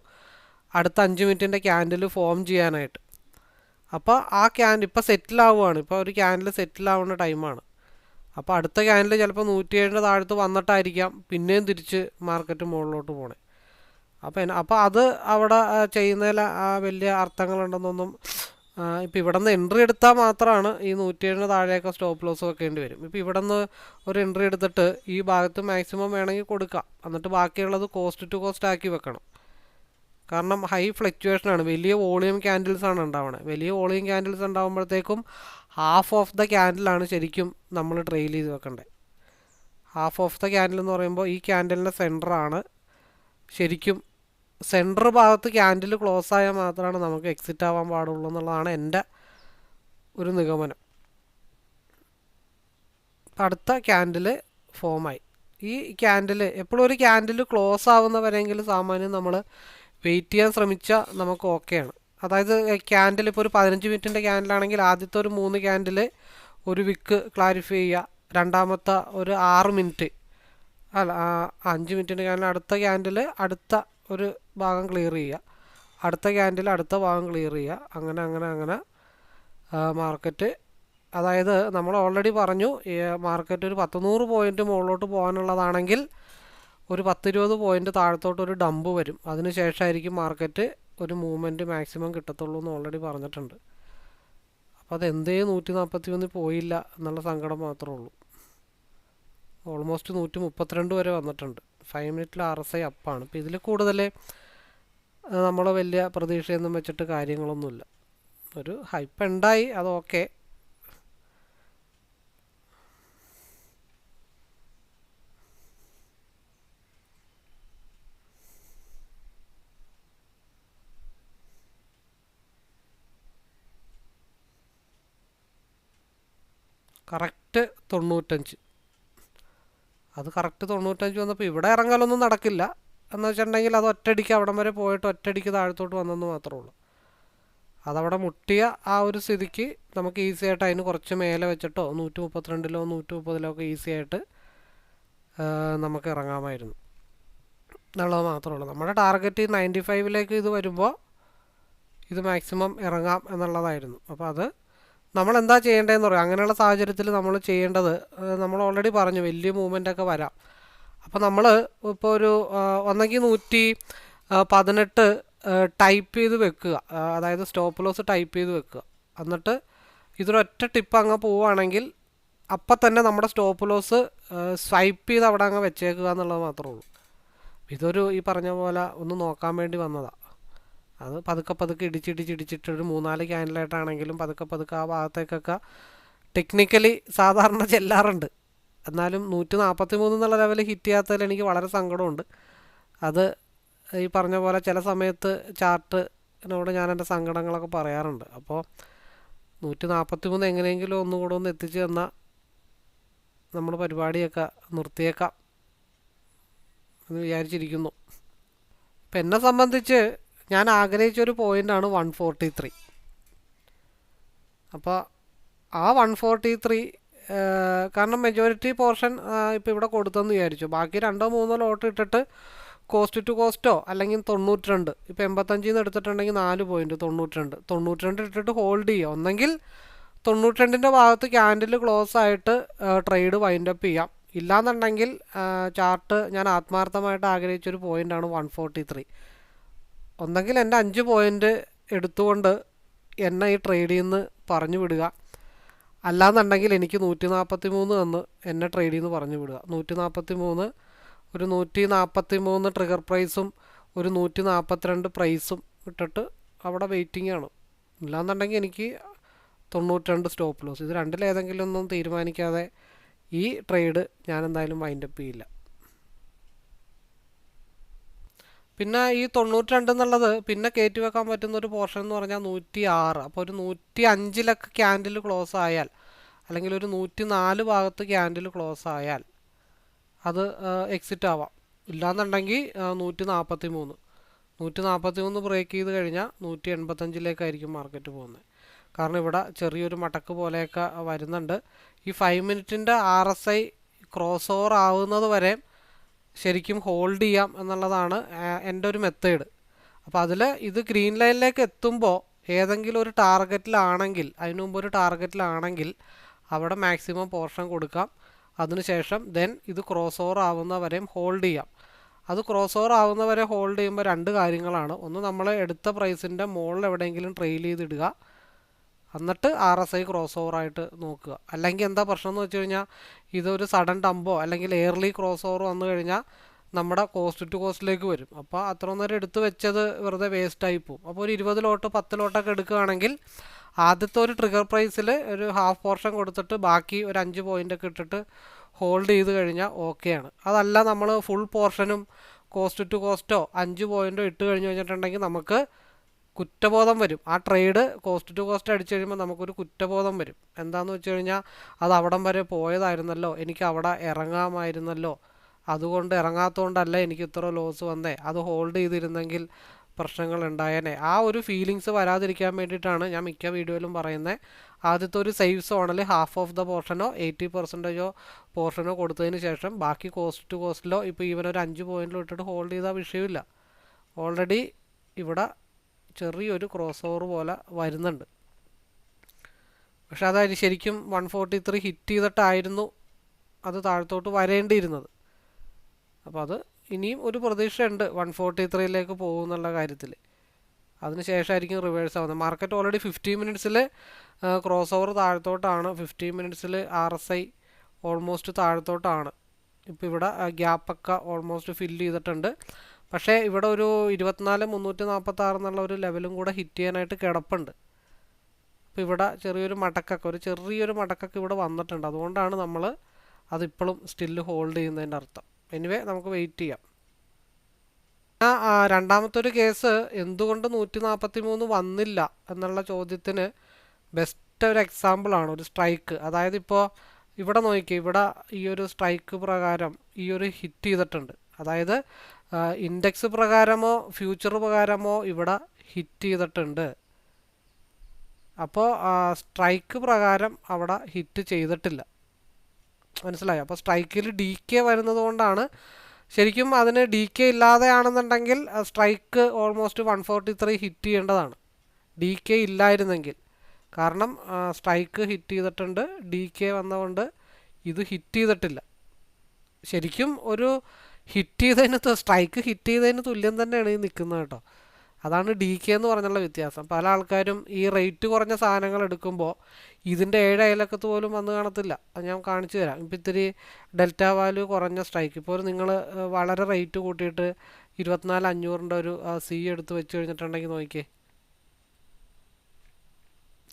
അടുത്ത 5 മിനിറ്റിൻ്റെ ക്യാൻഡിൽ ഫോം ചെയ്യാനായിട്ട്. അപ്പോൾ ആ ക്യാൻഡിൽ ഇപ്പോൾ സെറ്റിലാവുകയാണ്, ഇപ്പോൾ ഒരു ക്യാൻഡിൽ സെറ്റിലാവുന്ന ടൈമാണ്. അപ്പോൾ അടുത്ത ക്യാൻഡിൽ ചിലപ്പോൾ 107 താഴത്ത് വന്നിട്ടായിരിക്കാം പിന്നെയും തിരിച്ച് മാർക്കറ്റ് മുകളിലോട്ട് പോണേ. അപ്പോൾ അത് അവിടെ ചെയ്യുന്നതിൽ വലിയ അർത്ഥങ്ങളുണ്ടെന്നൊന്നും. ഇപ്പോൾ ഇവിടെ നിന്ന് എൻട്രി എടുത്താൽ മാത്രമാണ് ഈ 107 താഴെയൊക്കെ സ്റ്റോപ്പ് ലോസ് വെക്കേണ്ടി വരും. ഇപ്പോൾ ഇവിടെ നിന്ന് ഒരു എൻട്രി എടുത്തിട്ട് ഈ ഭാഗത്ത് മാക്സിമം വേണമെങ്കിൽ കൊടുക്കാം, എന്നിട്ട് ബാക്കിയുള്ളത് കോസ്റ്റ് ടു കോസ്റ്റ് ആക്കി വെക്കണം. കാരണം ഹൈ ഫ്ലക്ച്വേഷനാണ്, വലിയ വോളിയം ക്യാൻഡിൽസ് ആണ് ഉണ്ടാവുന്നത്. വലിയ വോളിയം ക്യാൻഡിൽസ് ഉണ്ടാകുമ്പോഴത്തേക്കും ഹാഫ് ഓഫ് ദ ക്യാൻഡിലാണ് ശരിക്കും നമ്മൾ ട്രെയിൽ ചെയ്ത് വെക്കേണ്ടത്. ഹാഫ് ഓഫ് ദ ക്യാൻഡിൽ എന്ന് പറയുമ്പോൾ ഈ ക്യാൻഡിലിൻ്റെ സെൻറ്ററാണ്. ശരിക്കും സെൻറ്റർ ഭാഗത്ത് ക്യാൻഡിൽ ക്ലോസ് ആയാൽ മാത്രമാണ് നമുക്ക് എക്സിറ്റ് ആവാൻ പാടുള്ളൂ എന്നുള്ളതാണ് എൻ്റെ ഒരു നിഗമനം. അടുത്ത ക്യാൻഡിൽ ഫോമായി. ഈ ക്യാൻഡിൽ എപ്പോഴും ഒരു ക്യാൻഡിൽ ക്ലോസ് ആവുന്നവരെങ്കിലും സാമാന്യം നമ്മൾ വെയിറ്റ് ചെയ്യാൻ ശ്രമിച്ചാൽ നമുക്ക് ഓക്കെയാണ്. അതായത് ക്യാൻഡിൽ ഇപ്പോൾ ഒരു 15 മിനിറ്റിൻ്റെ ക്യാൻഡിലാണെങ്കിൽ ആദ്യത്തെ ഒരു 3 ക്യാൻഡിൽ ഒരു വിക്ക് ക്ലാരിഫൈ ചെയ്യുക, രണ്ടാമത്തെ ഒരു 6 മിനിറ്റ് അല്ല 5 മിനിറ്റിൻ്റെ ക്യാൻഡിൽ അടുത്ത ക്യാൻഡിൽ അടുത്ത ഒരു ഭാഗം ക്ലിയർ ചെയ്യുക, അടുത്ത ക്യാൻഡിൽ അടുത്ത ഭാഗം ക്ലിയർ ചെയ്യുക, അങ്ങനെ അങ്ങനെ അങ്ങനെ മാർക്കറ്റ്. അതായത് നമ്മൾ ഓൾറെഡി പറഞ്ഞു മാർക്കറ്റ് ഒരു 100 പോയിൻറ്റ് മുകളിലോട്ട് പോകാനുള്ളതാണെങ്കിൽ ഒരു 10-20 പോയിൻറ്റ് താഴത്തോട്ട് ഒരു ഡംപ് വരും. അതിന് ശേഷമായിരിക്കും മാർക്കറ്റ് ഒരു മൂവ്മെൻറ്റ് മാക്സിമം കിട്ടത്തുള്ളൂ എന്ന് ഓൾറെഡി പറഞ്ഞിട്ടുണ്ട്. അപ്പോൾ അത് എന്തേ 141 പോയില്ല എന്നുള്ള സങ്കടം മാത്രമേ ഉള്ളൂ. ഓൾമോസ്റ്റ് 132 വരെ വന്നിട്ടുണ്ട്. 5 മിനിറ്റിൽ RSI അപ്പാണ്. ഇപ്പോൾ ഇതിൽ കൂടുതൽ നമ്മൾ വലിയ പ്രതീക്ഷയൊന്നും വെച്ചിട്ട് കാര്യങ്ങളൊന്നുമില്ല. ഒരു ഹൈപ്പ് ഉണ്ടായി, അത് ഓക്കെ. കറക്റ്റ് 95, അത് കറക്റ്റ് 95 വന്നപ്പോൾ ഇവിടെ ഇറങ്ങാനൊന്നും നടക്കില്ല എന്ന് വെച്ചിട്ടുണ്ടെങ്കിൽ അത് ഒറ്റയടിക്ക് അവിടം വരെ പോയിട്ട് ഒറ്റയടിക്ക് താഴത്തോട്ട് വന്നെന്ന് മാത്രമേ ഉള്ളൂ. അതവിടെ മുട്ടിയ ആ ഒരു സ്ഥിതിക്ക് നമുക്ക് ഈസി ആയിട്ട് അതിന് കുറച്ച് മേലെ വെച്ചിട്ടോ 132-ലോ 130-ലോ ഒക്കെ ഈസി ആയിട്ട് നമുക്ക് ഇറങ്ങാമായിരുന്നു എന്നുള്ളത് മാത്രമേ ഉള്ളൂ. നമ്മുടെ ടാർഗറ്റ് 95-ലേക്ക് ഇത് വരുമ്പോൾ ഇത് മാക്സിമം ഇറങ്ങാം എന്നുള്ളതായിരുന്നു. അപ്പോൾ അത് നമ്മൾ എന്താ ചെയ്യേണ്ടതെന്ന് പറയാം. അങ്ങനെയുള്ള സാഹചര്യത്തിൽ നമ്മൾ ചെയ്യേണ്ടത്, നമ്മൾ ഓൾറെഡി പറഞ്ഞു വലിയ മൂവ്മെൻ്റൊക്കെ വരാം. അപ്പോൾ നമ്മൾ ഇപ്പോൾ ഒരു ഒന്നെങ്കിൽ 118 ടൈപ്പ് ചെയ്ത് വെക്കുക, അതായത് സ്റ്റോപ്പ് ലോസ് ടൈപ്പ് ചെയ്ത് വെക്കുക. എന്നിട്ട് ഇതൊരൊറ്റ ടിപ്പ് അങ്ങ് പോവുകയാണെങ്കിൽ അപ്പം തന്നെ നമ്മുടെ സ്റ്റോപ്പ് ലോസ് സ്വൈപ്പ് ചെയ്ത് അവിടെ അങ്ങ് വെച്ചേക്കുക എന്നുള്ളത് മാത്രമേ ഉള്ളൂ. ഇതൊരു ഈ പറഞ്ഞ പോലെ ഒന്ന് നോക്കാൻ വേണ്ടി വന്നതാണ്. അത് പതുക്കെ പതുക്കെ ഇടിച്ചിട്ട് ഒരു 3-4 ക്യാൻഡിലായിട്ടാണെങ്കിലും പതുക്കെ ആ ഭാഗത്തേക്കൊക്കെ ടെക്നിക്കലി സാധാരണ ചെല്ലാറുണ്ട്. എന്നാലും 143 എന്നുള്ള ലെവൽ ഹിറ്റ് ചെയ്യാത്തതിൽ എനിക്ക് വളരെ സങ്കടമുണ്ട്. അത് ഈ പറഞ്ഞ പോലെ ചില സമയത്ത് ചാർട്ടിനോട് ഞാൻ എൻ്റെ സങ്കടങ്ങളൊക്കെ പറയാറുണ്ട്. അപ്പോൾ 143 എങ്ങനെയെങ്കിലും ഒന്നുകൂടെ ഒന്ന് എത്തിച്ചു തന്നാൽ നമ്മൾ പരിപാടിയൊക്കെ നിർത്തിയേക്കാം എന്ന് വിചാരിച്ചിരിക്കുന്നു. ഇപ്പം എന്നെ സംബന്ധിച്ച് ഞാൻ ആഗ്രഹിച്ചൊരു പോയിൻ്റാണ് 143. അപ്പോൾ ആ 143 കാരണം മെജോറിറ്റി പോർഷൻ ഇപ്പോൾ ഇവിടെ കൊടുത്തെന്ന് വിചാരിച്ചു. ബാക്കി 2-3 ലോട്ട് ഇട്ടിട്ട് കോസ്റ്റ് ടു കോസ്റ്റോ അല്ലെങ്കിൽ 92, ഇപ്പോൾ 85 എടുത്തിട്ടുണ്ടെങ്കിൽ 4 പോയിൻറ്റ് 92 ഇട്ടിട്ട് ഹോൾഡ് ചെയ്യുക. ഒന്നെങ്കിൽ 92ൻ്റെ ഭാഗത്ത് ക്യാൻഡിൽ ക്ലോസ് ആയിട്ട് ട്രേഡ് വൈൻഡപ്പ് ചെയ്യാം. ഇല്ലാന്നുണ്ടെങ്കിൽ ചാർട്ട് ഞാൻ ആത്മാർത്ഥമായിട്ട് ആഗ്രഹിച്ചൊരു പോയിൻ്റാണ് 143. ഒന്നെങ്കിൽ എൻ്റെ 5 പോയിൻ്റ് എടുത്തുകൊണ്ട് എന്നെ ഈ ട്രേഡിൽ നിന്ന് പറഞ്ഞു വിടുക, അല്ലാന്നുണ്ടെങ്കിൽ എനിക്ക് 143 തന്ന് എന്നെ ട്രേഡിൽ നിന്ന് പറഞ്ഞു വിടുക. 143, ഒരു 143 ട്രിഗർ പ്രൈസും ഒരു 142 പ്രൈസും ഇട്ടിട്ട് അവിടെ വെയിറ്റിംഗ് ആണ്. ഇല്ലാന്നുണ്ടെങ്കിൽ എനിക്ക് 92 സ്റ്റോപ്പ് ലോസ്. ഇത് രണ്ടിലേതെങ്കിലും ഒന്നും തീരുമാനിക്കാതെ ഈ ട്രേഡ് ഞാൻ എന്തായാലും വൈൻഡപ്പ് ചെയ്യില്ല. പിന്നെ ഈ 92 എന്നുള്ളത് പിന്നെ കയറ്റി വെക്കാൻ പറ്റുന്ന ഒരു പോർഷൻ എന്ന് പറഞ്ഞാൽ 106. അപ്പോൾ ഒരു 105-ലൊക്കെ ക്യാൻഡിൽ ക്ലോസ് ആയാൽ, അല്ലെങ്കിൽ ഒരു 104 ഭാഗത്ത് ക്യാൻഡിൽ ക്ലോസ് ആയാൽ അത് എക്സിറ്റ് ആവാം. ഇല്ലാന്നുണ്ടെങ്കിൽ 143 143 ബ്രേക്ക് ചെയ്ത് കഴിഞ്ഞാൽ 185 മാർക്കറ്റ് പോകുന്നത്. കാരണം ഇവിടെ ചെറിയൊരു മടക്ക് പോലെയൊക്കെ വരുന്നുണ്ട്. ഈ 5 മിനിറ്റിൻ്റെ RSI ക്രോസ് ഓവർ ആവുന്നത് വരെ ശരിക്കും ഹോൾഡ് ചെയ്യാം എന്നുള്ളതാണ് എൻ്റെ ഒരു മെത്തേഡ്. അപ്പോൾ അതിൽ ഇത് ഗ്രീൻ ലൈനിലേക്ക് എത്തുമ്പോൾ ഏതെങ്കിലും ഒരു ടാർഗറ്റിലാണെങ്കിൽ, അതിനു മുമ്പ് ഒരു ടാർഗറ്റിലാണെങ്കിൽ അവിടെ മാക്സിമം പോർഷൻ കൊടുക്കാം. അതിനുശേഷം ഇത് ക്രോസ് ഓവർ ആവുന്നവരെയും ഹോൾഡ് ചെയ്യാം. അത് ക്രോസ് ഓവർ ആവുന്നവരെ ഹോൾഡ് ചെയ്യുമ്പോൾ രണ്ട് കാര്യങ്ങളാണ്. ഒന്ന്, നമ്മൾ എടുത്ത പ്രൈസിൻ്റെ മുകളിൽ എവിടെയെങ്കിലും ട്രെയിൽ ചെയ്തിടുക, എന്നിട്ട് RSI ക്രോസ് ഓവറായിട്ട് നോക്കുക. അല്ലെങ്കിൽ എന്താ പ്രശ്നം എന്ന് വെച്ച് കഴിഞ്ഞാൽ ഇതൊരു സഡൻ ഡംപോ അല്ലെങ്കിൽ എയർലി ക്രോസ് ഓവർ വന്നു കഴിഞ്ഞാൽ നമ്മുടെ കോസ്റ്റ് ടു കോസ്റ്റിലേക്ക് വരും. അപ്പോൾ അത്ര നേരം എടുത്ത് വെച്ചത് വെറുതെ വേസ്റ്റായി പോകും. അപ്പോൾ ഒരു 20 ലോട്ട് 10 ലോട്ടൊക്കെ എടുക്കുകയാണെങ്കിൽ ആദ്യത്തെ ഒരു ട്രിഗർ പ്രൈസിൽ ഒരു ഹാഫ് പോർഷൻ കൊടുത്തിട്ട് ബാക്കി ഒരു 5 പോയിൻ്റൊക്കെ ഇട്ടിട്ട് ഹോൾഡ് ചെയ്ത് കഴിഞ്ഞാൽ ഓക്കെയാണ്. അതല്ല നമ്മൾ ഫുൾ പോർഷനും കോസ്റ്റ് ടു കോസ്റ്റോ 5 പോയിൻ്റോ ഇട്ട് കഴിഞ്ഞ് കഴിഞ്ഞിട്ടുണ്ടെങ്കിൽ നമുക്ക് കുറ്റബോധം വരും. ആ ട്രേഡ് കോസ്റ്റ് ടു കോസ്റ്റ് അടിച്ചു കഴിയുമ്പോൾ നമുക്കൊരു കുറ്റബോധം വരും. എന്താണെന്ന് വെച്ച് കഴിഞ്ഞാൽ അത് അവിടം വരെ പോയതായിരുന്നല്ലോ, എനിക്ക് അവിടെ ഇറങ്ങാമായിരുന്നല്ലോ, അതുകൊണ്ട് ഇറങ്ങാത്തതുകൊണ്ടല്ല എനിക്ക് ഇത്ര ലോസ് വന്നേ, അത് ഹോൾഡ് ചെയ്തിരുന്നെങ്കിൽ പ്രശ്നങ്ങൾ ഉണ്ടായേനെ. ആ ഒരു ഫീലിങ്സ് വരാതിരിക്കാൻ വേണ്ടിയിട്ടാണ് ഞാൻ മിക്ക വീഡിയോയിലും പറയുന്നത്. ആദ്യത്തെ ഒരു സേഫ് സോണിൽ ഹാഫ് ഓഫ് ദ പോർഷനോ 80% പോർഷനോ കൊടുത്തതിന് ശേഷം ബാക്കി കോസ്റ്റ് ടു കോസ്റ്റിലോ ഇപ്പോൾ ഒരു 5 പോയിന്റിലോ ഇട്ടിട്ട് ഹോൾഡ് ചെയ്താൽ വിഷയമില്ല. ഓൾറെഡി ഇവിടെ ചെറിയൊരു ക്രോസ് ഓവർ പോലെ വരുന്നുണ്ട്. പക്ഷെ അതായത് ശരിക്കും 143 ഹിറ്റ് ചെയ്തിട്ടായിരുന്നു അത് താഴത്തോട്ട് വരേണ്ടിയിരുന്നത്. അപ്പോൾ അത് ഇനിയും ഒരു പ്രതീക്ഷയുണ്ട് 143ലേക്ക് പോകുന്നുള്ള കാര്യത്തിൽ. അതിനുശേഷമായിരിക്കും റിവേഴ്സ് ആവുന്നത്. മാർക്കറ്റ് ഓൾറെഡി 15 മിനിറ്റ്സിൽ ക്രോസ് ഓവർ താഴത്തോട്ടാണ്. 15 മിനിറ്റ്സിൽ RSI ഓൾമോസ്റ്റ് താഴത്തോട്ടാണ്. ഇപ്പോൾ ഇവിടെ ഗ്യാപ്പൊക്കെ ഓൾമോസ്റ്റ് ഫില്ല് ചെയ്തിട്ടുണ്ട്. പക്ഷേ ഇവിടെ ഒരു 24,346 എന്നുള്ള ഒരു ലെവലും കൂടെ ഹിറ്റ് ചെയ്യാനായിട്ട് കിടപ്പുണ്ട്. അപ്പോൾ ഇവിടെ ചെറിയൊരു മടക്കൊക്കെ ഇവിടെ വന്നിട്ടുണ്ട്. അതുകൊണ്ടാണ് നമ്മൾ അതിപ്പോഴും സ്റ്റില്ല് ഹോൾഡ് ചെയ്യുന്നതിൻ്റെ അർത്ഥം. എനിവേ നമുക്ക് വെയിറ്റ് ചെയ്യാം. രണ്ടാമത്തെ ഒരു കേസ് എന്തുകൊണ്ട് 143 വന്നില്ല എന്നുള്ള ചോദ്യത്തിന് ബെസ്റ്റ് ഒരു എക്സാമ്പിളാണ് ഒരു സ്ട്രൈക്ക്. അതായത് ഇപ്പോൾ ഇവിടെ നോക്കി, ഇവിടെ ഈ ഒരു സ്ട്രൈക്ക് പ്രകാരം ഈ ഒരു ഹിറ്റ് ചെയ്തിട്ടുണ്ട്. അതായത് ഇൻഡെക്സ് പ്രകാരമോ ഫ്യൂച്ചർ പ്രകാരമോ ഇവിടെ ഹിറ്റ് ചെയ്തിട്ടുണ്ട്. അപ്പോൾ സ്ട്രൈക്ക് പ്രകാരം അവിടെ ഹിറ്റ് ചെയ്തിട്ടില്ല. മനസ്സിലായോ? അപ്പോൾ സ്ട്രൈക്കിൽ DK വരുന്നത് കൊണ്ടാണ്. ശരിക്കും അതിന് DK ഇല്ലാതെയാണെന്നുണ്ടെങ്കിൽ സ്ട്രൈക്ക് ഓൾമോസ്റ്റ് 143 ഹിറ്റ് ചെയ്യേണ്ടതാണ്, DK ഇല്ലായിരുന്നെങ്കിൽ. കാരണം സ്ട്രൈക്ക് ഹിറ്റ് ചെയ്തിട്ടുണ്ട്, DK വന്നതുകൊണ്ട് ഇത് ഹിറ്റ് ചെയ്തിട്ടില്ല. ശരിക്കും ഒരു സ്ട്രൈക്ക് ഹിറ്റ് ചെയ്തതിന് തുല്യം തന്നെയാണ് ഈ നിൽക്കുന്നത് കേട്ടോ. അതാണ് DK എന്ന് പറഞ്ഞുള്ള വ്യത്യാസം. പല ആൾക്കാരും ഈ റേറ്റ് കുറഞ്ഞ സാധനങ്ങൾ എടുക്കുമ്പോൾ ഇതിൻ്റെ 7 അയലക്കത്ത് പോലും വന്ന് കാണത്തില്ല. അത് ഞാൻ കാണിച്ചു തരാം. ഇപ്പോൾ ഇത്തിരി ഡെൽറ്റ വാല്യൂ കുറഞ്ഞ സ്ട്രൈക്ക്, ഇപ്പോൾ നിങ്ങൾ വളരെ റേറ്റ് കൂട്ടിയിട്ട് 24,500 ഒരു C എടുത്ത് വെച്ച് കഴിഞ്ഞിട്ടുണ്ടെങ്കിൽ നോക്കിയേ,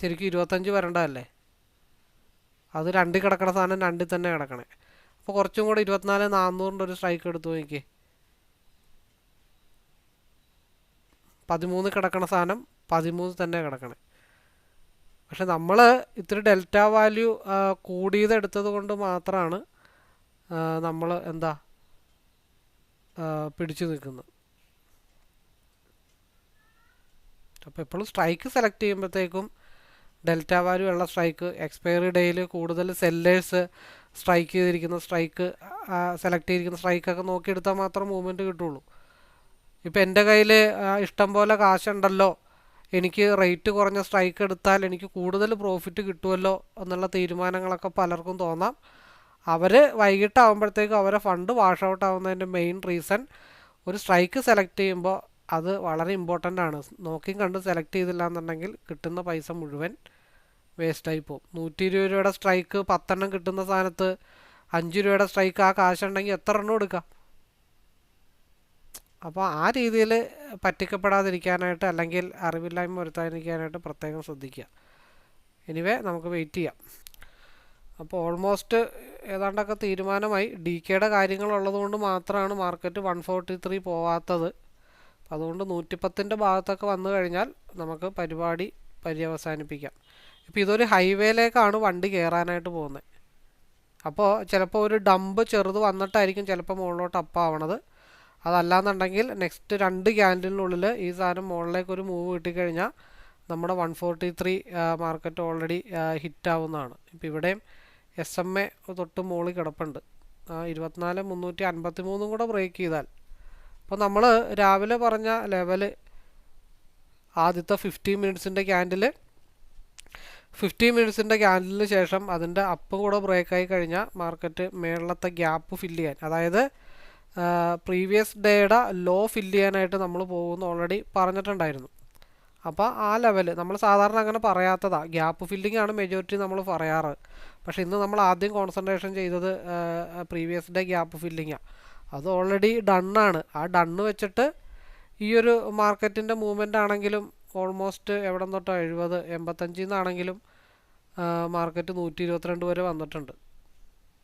ശരിക്കും 25 വരേണ്ടതല്ലേ, അത് 2 കിടക്കണ സാധനം 2 തന്നെ കിടക്കണേ. അപ്പോൾ കുറച്ചും കൂടെ 24,400 ഒരു സ്ട്രൈക്ക് എടുത്ത് നോക്കിയേ, 13 കിടക്കണ സാധനം 13 തന്നെ കിടക്കണേ. പക്ഷെ നമ്മൾ ഇത്തിരി ഡെൽറ്റ വാല്യൂ കൂടിയത് എടുത്തത് കൊണ്ട് മാത്രമാണ് നമ്മൾ പിടിച്ചു നിൽക്കുന്നത്. അപ്പോൾ എപ്പോഴും സ്ട്രൈക്ക് സെലക്ട് ചെയ്യുമ്പോഴത്തേക്കും ഡെൽറ്റ വാല്യൂ ഉള്ള സ്ട്രൈക്ക്, എക്സ്പയറി ഡേയിൽ കൂടുതൽ സെല്ലേഴ്സ് സ്ട്രൈക്ക് ചെയ്തിരിക്കുന്ന സ്ട്രൈക്ക്, സെലക്ട് ചെയ്തിരിക്കുന്ന സ്ട്രൈക്കൊക്കെ നോക്കിയെടുത്താൽ മാത്രം മൂവ്മെൻറ്റ് കിട്ടുള്ളൂ. ഇപ്പോൾ എൻ്റെ കയ്യിൽ ഇഷ്ടം പോലെ കാശുണ്ടല്ലോ, എനിക്ക് റേറ്റ് കുറഞ്ഞ സ്ട്രൈക്ക് എടുത്താൽ എനിക്ക് കൂടുതൽ പ്രോഫിറ്റ് കിട്ടുമല്ലോ എന്നുള്ള തീരുമാനങ്ങളൊക്കെ പലർക്കും തോന്നാം. അവർ വൈകിട്ടാകുമ്പോഴത്തേക്കും അവരെ ഫണ്ട് വാഷ് ഔട്ട് ആവുന്നതിൻ്റെ മെയിൻ റീസൺ ഒരു സ്ട്രൈക്ക് സെലക്ട് ചെയ്യുമ്പോൾ അത് വളരെ ഇമ്പോർട്ടൻ്റ് ആണ്. നോക്കിയും കണ്ട് സെലക്ട് ചെയ്തില്ല എന്നുണ്ടെങ്കിൽ കിട്ടുന്ന പൈസ മുഴുവൻ വേസ്റ്റായി പോകും. 120 രൂപയുടെ സ്ട്രൈക്ക് 10 എണ്ണം കിട്ടുന്ന സ്ഥാനത്ത് 5 രൂപയുടെ സ്ട്രൈക്ക് ആ കാശുണ്ടെങ്കിൽ എത്ര എണ്ണം എടുക്കാം. അപ്പോൾ ആ രീതിയിൽ പറ്റിക്കപ്പെടാതിരിക്കാനായിട്ട് അല്ലെങ്കിൽ അറിവില്ലായ്മ വരുത്താതിരിക്കാനായിട്ട് പ്രത്യേകം ശ്രദ്ധിക്കുക. എനിവേ നമുക്ക് വെയിറ്റ് ചെയ്യാം. അപ്പോൾ ഓൾമോസ്റ്റ് ഏതാണ്ടൊക്കെ തീരുമാനമായി. DKയുടെ കാര്യങ്ങളുള്ളത് കൊണ്ട് മാത്രമാണ് മാർക്കറ്റ് 143 പോവാത്തത്. അതുകൊണ്ട് 110ൻ്റെ ഭാഗത്തൊക്കെ വന്നു കഴിഞ്ഞാൽ നമുക്ക് പരിപാടി പര്യവസാനിപ്പിക്കാം. ഇപ്പോൾ ഇതൊരു ഹൈവേയിലേക്കാണ് വണ്ടി കയറാനായിട്ട് പോകുന്നത്. അപ്പോൾ ചിലപ്പോൾ ഒരു ഡംപ് ചെറുത് വന്നിട്ടായിരിക്കും ചിലപ്പോൾ മുകളിലോട്ട് അപ്പാവണത്. അതല്ലാന്നുണ്ടെങ്കിൽ നെക്സ്റ്റ് 2 ക്യാൻഡിലിനുള്ളിൽ ഈ സാധനം മുകളിലേക്ക് ഒരു മൂവ് കിട്ടിക്കഴിഞ്ഞാൽ നമ്മുടെ 143 മാർക്കറ്റ് ഓൾറെഡി ഹിറ്റാവുന്നതാണ്. ഇപ്പോൾ ഇവിടെയും SMA തൊട്ട് മുകളിൽ കിടപ്പുണ്ട്. 24,353 കൂടെ ബ്രേക്ക് ചെയ്താൽ, അപ്പോൾ നമ്മൾ രാവിലെ പറഞ്ഞ ലെവല് ആദ്യത്തെ 15 മിനിറ്റ്സിൻ്റെ ക്യാൻഡില് 15 മിനിറ്റ്സിൻ്റെ ക്യാൻഡിലിന് ശേഷം അതിൻ്റെ അപ്പും കൂടെ ബ്രേക്കായി കഴിഞ്ഞാൽ മാർക്കറ്റ് മേളത്തെ ഗ്യാപ്പ് ഫില്ല് ചെയ്യാൻ, അതായത് പ്രീവിയസ് ഡേയുടെ ലോ ഫില്ല് ചെയ്യാനായിട്ട് നമ്മൾ പോകുമെന്ന് ഓൾറെഡി പറഞ്ഞിട്ടുണ്ടായിരുന്നു. അപ്പോൾ ആ ലെവൽ നമ്മൾ സാധാരണ അങ്ങനെ പറയാത്തതാണ്, ഗ്യാപ്പ് ഫില്ലിംഗ് ആണ് മെജോറിറ്റി നമ്മൾ പറയാറ്. പക്ഷേ ഇന്ന് നമ്മൾ ആദ്യം കോൺസെൻട്രേഷൻ ചെയ്തത് പ്രീവിയസ് ഡേ ഗ്യാപ്പ് ഫില്ലിങ്ങാണ്. അത് ഓൾറെഡി ഡണ്ണാണ്. ആ ഡണ്ണ് വെച്ചിട്ട് ഈ ഒരു മാർക്കറ്റിൻ്റെ മൂവ്മെൻ്റ് ആണെങ്കിലും ഓൾമോസ്റ്റ് എവിടെ തൊട്ടോ 70 85 നിന്നാണെങ്കിലും മാർക്കറ്റ് 122 വരെ വന്നിട്ടുണ്ട്.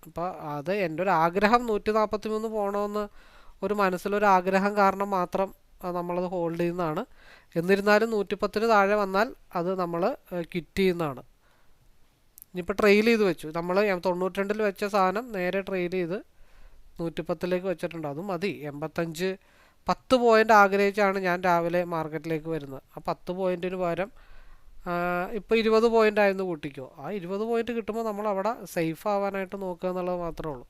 അപ്പോൾ അത് എൻ്റെ ഒരു ആഗ്രഹം 143 പോകണമെന്ന് ഒരു മനസ്സിലൊരു ആഗ്രഹം കാരണം മാത്രം നമ്മളത് ഹോൾഡ് ചെയ്യുന്നതാണ്. എന്നിരുന്നാലും 110 താഴെ വന്നാൽ അത് നമ്മൾ ക്വിറ്റ് ചെയ്യുന്നതാണ്. ഇനിയിപ്പോൾ ട്രെയിൽ ചെയ്ത് വെച്ചു, നമ്മൾ 92 വെച്ച സാധനം നേരെ ട്രെയിൽ ചെയ്ത് 110 വെച്ചിട്ടുണ്ട്. അതും മതി. 10 പോയിൻ്റ് ആഗ്രഹിച്ചാണ് ഞാൻ രാവിലെ മാർക്കറ്റിലേക്ക് വരുന്നത്. ആ 10 പോയിൻറ്റിന് പകരം ഇപ്പോൾ 20 പോയിൻ്റ് ആയിരുന്നു കൂട്ടിക്കോ. ആ 20 പോയിൻ്റ് കിട്ടുമ്പോൾ നമ്മൾ അവിടെ സേഫ് ആവാനായിട്ട് നോക്കുക എന്നുള്ളത് മാത്രമേ ഉള്ളൂ.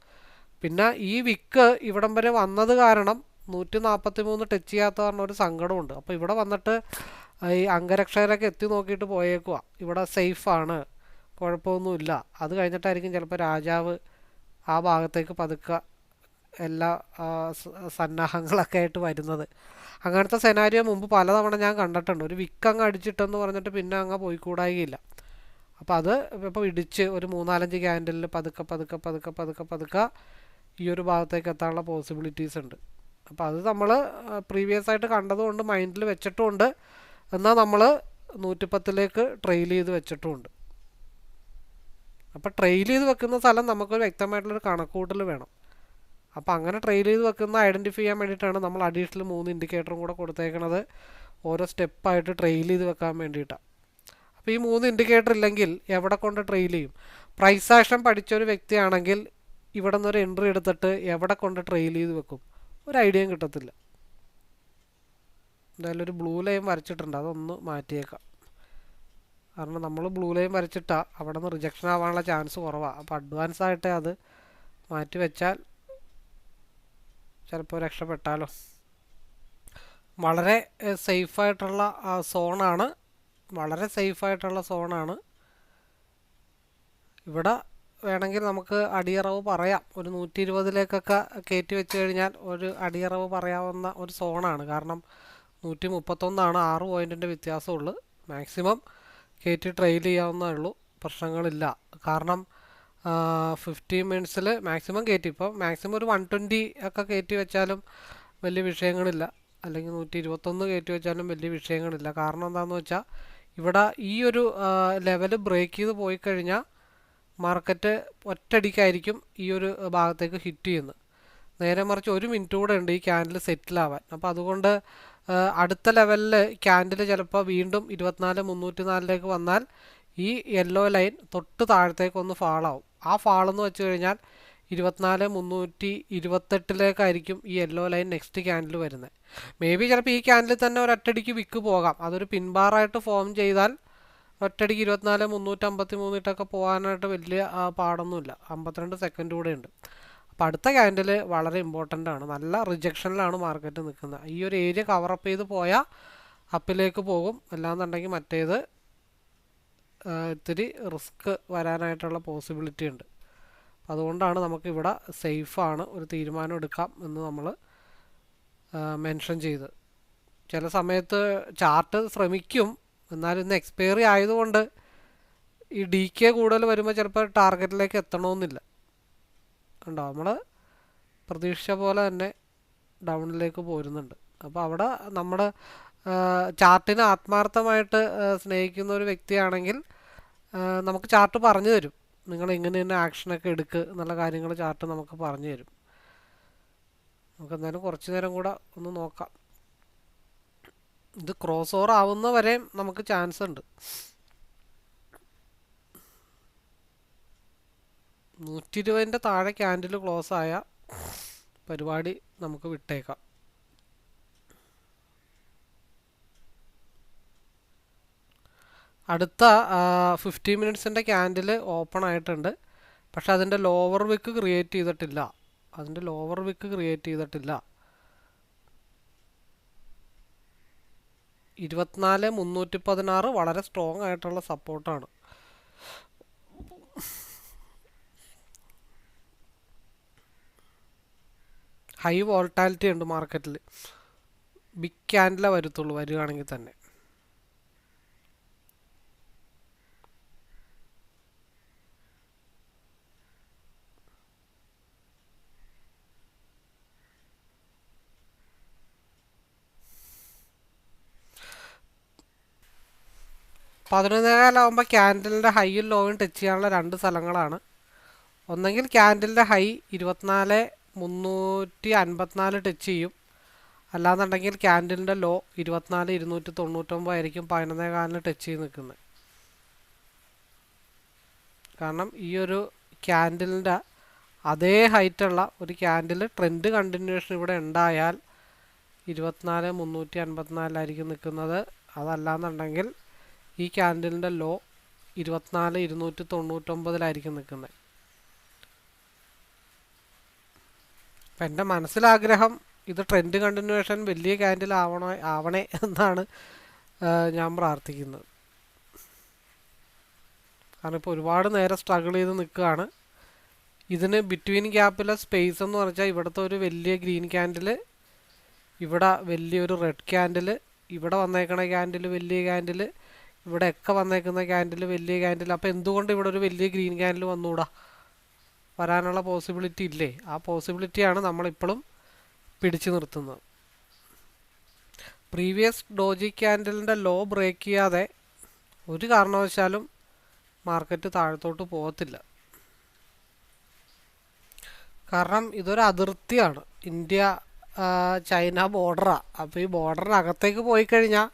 പിന്നെ ഈ വിക്ക് ഇവിടം വരെ വന്നത് കാരണം 143 ടച്ച് ചെയ്യാത്ത പറഞ്ഞ ഒരു സങ്കടമുണ്ട്. അപ്പോൾ ഇവിടെ വന്നിട്ട് ഈ അംഗരക്ഷകരൊക്കെ എത്തി നോക്കിയിട്ട് പോയേക്കുക, ഇവിടെ സേഫാണ്, കുഴപ്പമൊന്നുമില്ല. അത് കഴിഞ്ഞിട്ടായിരിക്കും ചിലപ്പോൾ രാജാവ് ആ ഭാഗത്തേക്ക് പതുക്കെ എല്ലാ സന്നാഹങ്ങളൊക്കെ ആയിട്ട് വരുന്നത്. അങ്ങനത്തെ സെനാരിയോ മുമ്പ് പലതവണ ഞാൻ കണ്ടിട്ടുണ്ട്. ഒരു വിക്ക് അങ്ങ് അടിച്ചിട്ടെന്ന് പറഞ്ഞിട്ട് പിന്നെ അങ്ങ് പോയിക്കൂടായില്ല. അപ്പോൾ അത് ഇപ്പോൾ ഇടിച്ച് ഒരു 3-4 ക്യാൻഡലിൽ പതുക്കെ പതുക്കെ പതുക്കെ പതുക്കെ പതുക്കെ ഈ ഒരു ഭാഗത്തേക്ക് എത്താനുള്ള പോസിബിലിറ്റീസ് ഉണ്ട്. അപ്പോൾ അത് നമ്മൾ പ്രീവിയസ് ആയിട്ട് കണ്ടതുകൊണ്ട് മൈൻഡിൽ വെച്ചിട്ടുമുണ്ട്, എന്നാൽ നമ്മൾ 110 ട്രെയിൽ ചെയ്ത് വെച്ചിട്ടുമുണ്ട്. അപ്പോൾ ട്രെയിൽ ചെയ്ത് വെക്കുന്ന സ്ഥലം നമുക്കൊരു വ്യക്തമായിട്ടുള്ളൊരു കണക്കൂട്ടൽ വേണം. അപ്പോൾ അങ്ങനെ ട്രെയിൽ ചെയ്ത് വെക്കുന്ന ഐഡൻറ്റിഫൈ ചെയ്യാൻ വേണ്ടിയിട്ടാണ് നമ്മൾ അഡീഷണൽ 3 ഇൻഡിക്കേറ്ററും കൂടെ കൊടുത്തേക്കണത്, ഓരോ സ്റ്റെപ്പായിട്ട് ട്രെയിൽ ചെയ്ത് വെക്കാൻ വേണ്ടിയിട്ടാണ്. അപ്പോൾ ഈ 3 ഇൻഡിക്കേറ്റർ ഇല്ലെങ്കിൽ എവിടെ കൊണ്ട് ട്രെയിൽ ചെയ്യും? പ്രൈസ് ആക്ഷൻ പഠിച്ചൊരു വ്യക്തിയാണെങ്കിൽ ഇവിടെ നിന്നൊരു എൻട്രി എടുത്തിട്ട് എവിടെ കൊണ്ട് ട്രെയിൽ ചെയ്ത് വെക്കും? ഒരു ഐഡിയയും കിട്ടത്തില്ല. എന്തായാലും ഒരു ബ്ലൂ ലൈൻ വരച്ചിട്ടുണ്ട്, അതൊന്ന് മാറ്റിയേക്കാം. കാരണം നമ്മൾ ബ്ലൂ ലൈൻ വരച്ചിട്ടാൽ അവിടെ നിന്ന് റിജക്ഷൻ ആവാനുള്ള ചാൻസ് കുറവാണ്. അപ്പോൾ അഡ്വാൻസ് ആയിട്ട് അത് മാറ്റി വെച്ചാൽ ചിലപ്പോൾ രക്ഷപ്പെട്ടാലോ. വളരെ സേഫായിട്ടുള്ള സോണാണ്, വളരെ സേഫായിട്ടുള്ള സോണാണ്. ഇവിടെ വേണമെങ്കിൽ നമുക്ക് അടിയറവ് പറയാം. ഒരു 120 കയറ്റി വെച്ച് കഴിഞ്ഞാൽ ഒരു അടിയറവ് പറയാവുന്ന ഒരു സോണാണ്. കാരണം 131 6 പോയിൻറ്റിൻ്റെ വ്യത്യാസമുള്ളൂ. മാക്സിമം കയറ്റി ട്രെയിൽ ചെയ്യാവുന്നേ ഉള്ളൂ, പ്രശ്നങ്ങളില്ല. കാരണം 15 മിനിറ്റ്സിൽ മാക്സിമം കയറ്റി, ഇപ്പോൾ മാക്സിമം ഒരു 120 കയറ്റി വെച്ചാലും വലിയ വിഷയങ്ങളില്ല, അല്ലെങ്കിൽ 121 കയറ്റി വെച്ചാലും വലിയ വിഷയങ്ങളില്ല. കാരണം എന്താണെന്ന് വെച്ചാൽ ഇവിടെ ഈ ഒരു ലെവൽ ബ്രേക്ക് ചെയ്ത് പോയി കഴിഞ്ഞാൽ മാർക്കറ്റ് ഒറ്റയടിക്കായിരിക്കും ഈ ഒരു ഭാഗത്തേക്ക് ഹിറ്റ് ചെയ്യുന്നത്. നേരെ മറിച്ച് 1 മിനിറ്റ് കൂടെ ഉണ്ട് ഈ ക്യാൻഡിൽ സെറ്റിലാവാൻ. അപ്പോൾ അതുകൊണ്ട് അടുത്ത ലെവലിൽ ക്യാൻഡിൽ ചിലപ്പോൾ വീണ്ടും 24,304 വന്നാൽ ഈ യെല്ലോ ലൈൻ തൊട്ട് താഴത്തേക്കൊന്ന് ഫാളാവും. ആ ഫാളെന്ന് വെച്ച് കഴിഞ്ഞാൽ 24,328 ഈ യെല്ലോ ലൈൻ നെക്സ്റ്റ് ക്യാൻഡിൽ വരുന്നത്. മേ ബി ചിലപ്പോൾ ഈ ക്യാൻഡിൽ തന്നെ ഒരൊറ്റടിക്ക് വിക്ക് പോകാം. അതൊരു പിൻബാറായിട്ട് ഫോം ചെയ്താൽ ഒറ്റടിക്ക് 24,353 പോകാനായിട്ട് വലിയ പാടൊന്നുമില്ല. 52 സെക്കൻഡ് കൂടെ ഉണ്ട്. അപ്പോൾ അടുത്ത ക്യാൻഡിൽ വളരെ ഇമ്പോർട്ടൻ്റ് ആണ്. നല്ല റിജക്ഷനിലാണ് മാർക്കറ്റ് നിൽക്കുന്നത്. ഈ ഒരു ഏരിയ കവറപ്പ് ചെയ്ത് പോയാൽ അപ്പിലേക്ക് പോകും, അല്ലാന്നുണ്ടെങ്കിൽ മറ്റേത് ഇത്തിരി റിസ്ക് വരാനായിട്ടുള്ള പോസിബിലിറ്റി ഉണ്ട്. അതുകൊണ്ടാണ് നമുക്കിവിടെ സേഫാണ്, ഒരു തീരുമാനം എടുക്കാം എന്ന് നമ്മൾ മെൻഷൻ ചെയ്ത്. ചില സമയത്ത് ചാർട്ട് ശ്രമിക്കും, എന്നാലും ഇന്ന് എക്സ്പയറി ആയതുകൊണ്ട് ഈ DK കൂടുതൽ വരുമ്പോൾ ചിലപ്പോൾ ടാർഗറ്റിലേക്ക് എത്തണമെന്നില്ല. ഉണ്ടോ, നമ്മൾ പ്രതീക്ഷിച്ച പോലെ തന്നെ ഡൗണിലേക്ക് പോരുന്നുണ്ട്. അപ്പോൾ അവിടെ നമ്മുടെ ചാർട്ടിനെ ആത്മാർത്ഥമായിട്ട് സ്നേഹിക്കുന്ന ഒരു വ്യക്തിയാണെങ്കിൽ നമുക്ക് ചാർട്ട് പറഞ്ഞു തരും, നിങ്ങൾ ഇങ്ങനെ തന്നെ ആക്ഷനൊക്കെ എടുക്കുക എന്നുള്ള കാര്യങ്ങൾ ചാർട്ട് നമുക്ക് പറഞ്ഞു തരും. നമുക്ക് എന്തായാലും കുറച്ച് നേരം കൂടെ ഒന്ന് നോക്കാം. ഇത് ക്രോസ് ഓവർ ആവുന്ന വരെ നമുക്ക് ചാൻസ് ഉണ്ട്. 120 താഴെ ക്യാൻഡിൽ ക്ലോസ് ആയ പരിപാടി നമുക്ക് വിട്ടേക്കാം. അടുത്ത 15 മിനിറ്റ്സിൻ്റെ ക്യാൻഡിൽ ഓപ്പൺ ആയിട്ടുണ്ട്. പക്ഷെ അതിൻ്റെ ലോവർ വിക്ക് ക്രിയേറ്റ് ചെയ്തിട്ടില്ല. 24,316 വളരെ സ്ട്രോങ് ആയിട്ടുള്ള സപ്പോർട്ടാണ്. ഹൈ വോൾട്ടാലിറ്റി ഉണ്ട് മാർക്കറ്റിൽ. ബിഗ് ക്യാൻഡിലേ വരികയാണെങ്കിൽ തന്നെ. പതിനൊന്നേകാലാവുമ്പോൾ ക്യാൻഡിലിൻ്റെ ഹൈയും ലോയും ടച്ച് ചെയ്യാനുള്ള 2 സ്ഥലങ്ങളാണ്. ഒന്നെങ്കിൽ ക്യാൻഡിലിൻ്റെ ഹൈ 24,354 ടച്ച് ചെയ്യും. അല്ലാന്നുണ്ടെങ്കിൽ ക്യാൻഡിലിൻ്റെ ലോ 24,299 ആയിരിക്കും 11:15 ടച്ച് ചെയ്ത് നിൽക്കുന്നത്. കാരണം ഈ ഒരു ക്യാൻഡിലിൻ്റെ അതേ ഹൈറ്റുള്ള ഒരു ക്യാൻഡിൽ ട്രെൻഡ് കണ്ടിന്യൂഷൻ ഇവിടെ ഉണ്ടായാൽ 24,354 നിൽക്കുന്നത്. അതല്ലാന്നുണ്ടെങ്കിൽ ഈ ക്യാൻഡിലിൻ്റെ ലോ 24,299 നിൽക്കുന്നത്. അപ്പം എൻ്റെ മനസ്സിലാഗ്രഹം ഇത് ട്രെൻഡ് കണ്ടിന്യൂഷൻ വലിയ ക്യാൻഡിൽ ആവണേ എന്നാണ് ഞാൻ പ്രാർത്ഥിക്കുന്നത്. കാരണം ഇപ്പോൾ ഒരുപാട് നേരം സ്ട്രഗിൾ ചെയ്ത് നിൽക്കുകയാണ്. ഇതിന് ബിറ്റ്വീൻ ഗ്യാപ്പിലെ സ്പേസ് എന്ന് പറഞ്ഞാൽ ഇവിടുത്തെ ഒരു വലിയ ഗ്രീൻ ക്യാൻഡിൽ, ഇവിടെ വലിയൊരു റെഡ് ക്യാൻഡിൽ, ഇവിടെ വന്നേക്കണ ക്യാൻഡിൽ വലിയ ക്യാൻഡിൽ, ഇവിടെയൊക്കെ വന്നേക്കുന്ന ക്യാൻഡിൽ വലിയ ക്യാൻഡിൽ. അപ്പോൾ എന്തുകൊണ്ട് ഇവിടെ ഒരു വലിയ ഗ്രീൻ ക്യാൻഡിൽ വന്നുകൂടാ? വരാനുള്ള പോസിബിലിറ്റി ഇല്ലേ? ആ പോസിബിലിറ്റിയാണ് നമ്മളിപ്പോഴും പിടിച്ചു നിർത്തുന്നത്. പ്രീവിയസ് ഡോജി ക്യാൻഡിലിൻ്റെ ലോ ബ്രേക്ക് ചെയ്യാതെ ഒരു കാരണവശാലും മാർക്കറ്റ് താഴത്തോട്ട് പോകത്തില്ല. കാരണം ഇതൊരു അതിർത്തിയാണ്, ഇന്ത്യ ചൈന ബോർഡറാണ്. അപ്പോൾ ഈ ബോർഡറിനകത്തേക്ക് പോയി കഴിഞ്ഞാൽ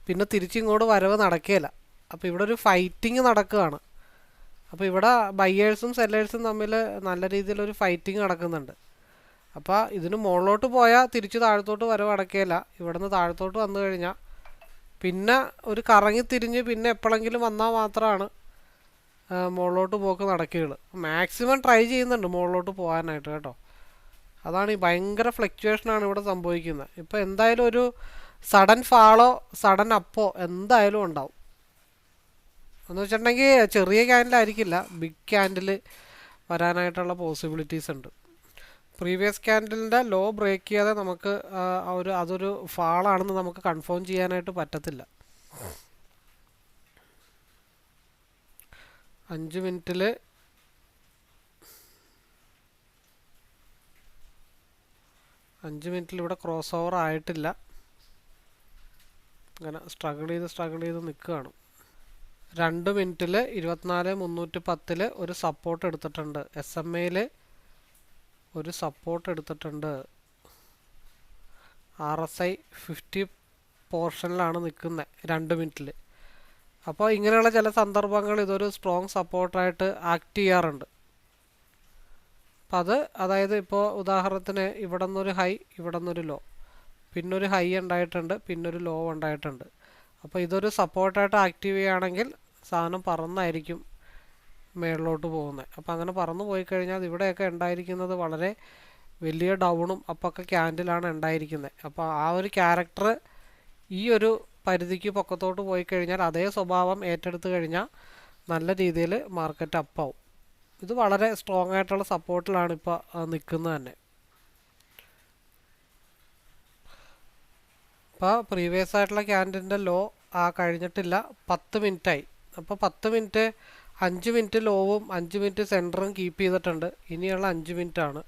പിന്നെ തിരിച്ചിങ്ങോട്ട് വരവ് നടക്കുകയില്ല. അപ്പോൾ ഇവിടെ ഒരു ഫൈറ്റിങ് നടക്കുകയാണ്. അപ്പോൾ ഇവിടെ ബയ്യേഴ്സും സെല്ലേഴ്സും തമ്മിൽ നല്ല രീതിയിലൊരു ഫൈറ്റിങ് നടക്കുന്നുണ്ട്. അപ്പോൾ ഇതിന് മുകളിലോട്ട് പോയാൽ തിരിച്ച് താഴത്തോട്ട് വരവ് നടക്കുകയില്ല. ഇവിടെ നിന്ന് താഴത്തോട്ട് വന്നു കഴിഞ്ഞാൽ പിന്നെ ഒരു കറങ്ങി തിരിഞ്ഞ് പിന്നെ എപ്പോഴെങ്കിലും വന്നാൽ മാത്രമാണ് മുകളിലോട്ട് പോക്ക് നടക്കുകയുള്ളൂ. മാക്സിമം ട്രൈ ചെയ്യുന്നുണ്ട് മുകളിലോട്ട് പോകാനായിട്ട് കേട്ടോ. അതാണ് ഈ ഭയങ്കര ഫ്ലക്ച്വേഷനാണ് ഇവിടെ സംഭവിക്കുന്നത്. ഇപ്പോൾ എന്തായാലും ഒരു സഡൻ ഫാളോ സഡൻ അപ്പോ എന്തായാലും ഉണ്ടാവും. എന്ന് വെച്ചിട്ടുണ്ടെങ്കിൽ ചെറിയ ക്യാൻഡിലായിരിക്കില്ല, ബിഗ് ക്യാൻഡിൽ വരാനായിട്ടുള്ള പോസിബിലിറ്റീസ് ഉണ്ട്. പ്രീവിയസ് ക്യാൻഡിലിൻ്റെ ലോ ബ്രേക്ക് ചെയ്യാതെ നമുക്ക് അതൊരു ഫാളാണെന്ന് നമുക്ക് കൺഫേം ചെയ്യാനായിട്ട് പറ്റത്തില്ല. 5 മിനിറ്റിൽ ഇവിടെ ക്രോസ് ഓവർ ആയിട്ടില്ല. അങ്ങനെ സ്ട്രഗിൾ ചെയ്ത് നിൽക്കുകയാണ്. 2 മിനിറ്റിൽ 24,310 ഒരു സപ്പോർട്ട് എടുത്തിട്ടുണ്ട്. SMA ഒരു സപ്പോർട്ട് എടുത്തിട്ടുണ്ട്. RSI 50 പോർഷനിലാണ് നിൽക്കുന്നത് 2 മിനിറ്റിൽ. അപ്പോൾ ഇങ്ങനെയുള്ള ചില സന്ദർഭങ്ങൾ ഇതൊരു സ്ട്രോങ് സപ്പോർട്ടായിട്ട് ആക്ട് ചെയ്യാറുണ്ട്. അപ്പം അതായത് ഇപ്പോൾ ഉദാഹരണത്തിന് ഇവിടെ നിന്നൊരു ഹൈ, ഇവിടെ നിന്നൊരു ലോ, പിന്നൊരു ഹൈ ഉണ്ടായിട്ടുണ്ട്, പിന്നൊരു ലോ ഉണ്ടായിട്ടുണ്ട്. അപ്പോൾ ഇതൊരു സപ്പോർട്ടായിട്ട് ആക്റ്റീവ് ചെയ്യുകയാണെങ്കിൽ സാധനം പറന്നായിരിക്കും മേളിലോട്ട് പോകുന്നത്. അപ്പോൾ അങ്ങനെ പറന്നു പോയി കഴിഞ്ഞാൽ ഇവിടെയൊക്കെ ഉണ്ടായിരിക്കുന്നത് വളരെ വലിയ ഡൗണും അപ്പൊക്കെ ക്യാൻഡിലാണ് ഉണ്ടായിരിക്കുന്നത്. അപ്പോൾ ആ ഒരു ക്യാരക്ടർ ഈ ഒരു പരിധിക്ക് പൊക്കത്തോട്ട് പോയി കഴിഞ്ഞാൽ അതേ സ്വഭാവം ഏറ്റെടുത്ത് കഴിഞ്ഞാൽ നല്ല രീതിയിൽ മാർക്കറ്റ് അപ്പാവും. ഇത് വളരെ സ്ട്രോങ് ആയിട്ടുള്ള സപ്പോർട്ടിലാണ് ഇപ്പോൾ നിൽക്കുന്നത് തന്നെ. ഇപ്പോൾ പ്രീവിയസ് ആയിട്ടുള്ള ക്യാൻഡിലിൻ്റെ ലോ കഴിഞ്ഞിട്ടില്ല, 10 മിനിറ്റായി. അപ്പോൾ 10 മിനിറ്റ് 5 മിനിറ്റ് ലോവും 5 മിനിറ്റ് സെൻറ്ററും കീപ്പ് ചെയ്തിട്ടുണ്ട്. ഇനിയുള്ള 5 മിനിറ്റാണ്.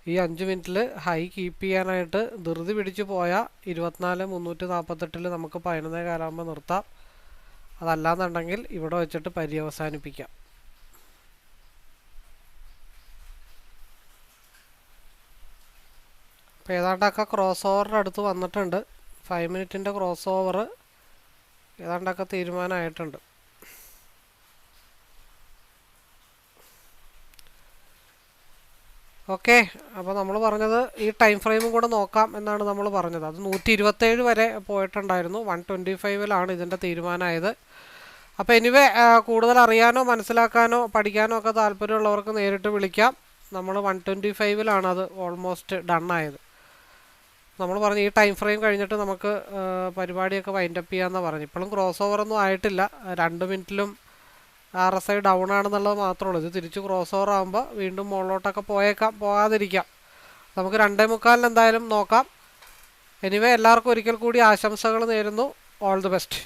ഈ 5 മിനിറ്റിൽ ഹൈ കീപ്പ് ചെയ്യാനായിട്ട് ധൃതി പിടിച്ച് പോയാൽ 24,348 നമുക്ക് 11:15 നിർത്താം. അതല്ലാന്നുണ്ടെങ്കിൽ ഇവിടെ വെച്ചിട്ട് പര്യവസാനിപ്പിക്കാം. അപ്പോൾ ഏതാണ്ടൊക്കെ ക്രോസ് ഓവറിൻ്റെ അടുത്ത് വന്നിട്ടുണ്ട്. 5 മിനിറ്റിൻ്റെ ക്രോസ് ഓവർ ഏതാണ്ടൊക്കെ തീരുമാനമായിട്ടുണ്ട്. ഓക്കെ, അപ്പോൾ നമ്മൾ പറഞ്ഞത് ഈ ടൈം ഫ്രെയിമും കൂടെ നോക്കാം എന്നാണ് നമ്മൾ പറഞ്ഞത്. അത് 127 വരെ പോയിട്ടുണ്ടായിരുന്നു. 125 ഇതിൻ്റെ തീരുമാനമായത്. അപ്പോൾ എനിവേ കൂടുതൽ അറിയാനോ മനസ്സിലാക്കാനോ പഠിക്കാനോ ഒക്കെ താല്പര്യമുള്ളവർക്ക് നേരിട്ട് വിളിക്കാം. നമ്മൾ 125-ലാണ് അത് ഓൾമോസ്റ്റ് ഡൺ ആയത്. നമ്മൾ പറഞ്ഞു ഈ ടൈം ഫ്രെയിം കഴിഞ്ഞിട്ട് നമുക്ക് പരിപാടിയൊക്കെ വൈൻഡപ്പ് ചെയ്യാമെന്നാണ് പറഞ്ഞു. ഇപ്പോഴും ക്രോസ് ഓവറൊന്നും ആയിട്ടില്ല. 2 മിനിറ്റിലും RSI ഡൗൺ ആണെന്നുള്ളത് മാത്രമേ ഉള്ളൂ. ഇത് തിരിച്ച് ക്രോസ് ഓവർ ആകുമ്പോൾ വീണ്ടും മുകളിലോട്ടൊക്കെ പോയേക്കാം, പോകാതിരിക്കാം. നമുക്ക് 2:45 എന്തായാലും നോക്കാം. എനിവേ എല്ലാവർക്കും ഒരിക്കൽ കൂടി ആശംസകൾ നേരുന്നു. All the best.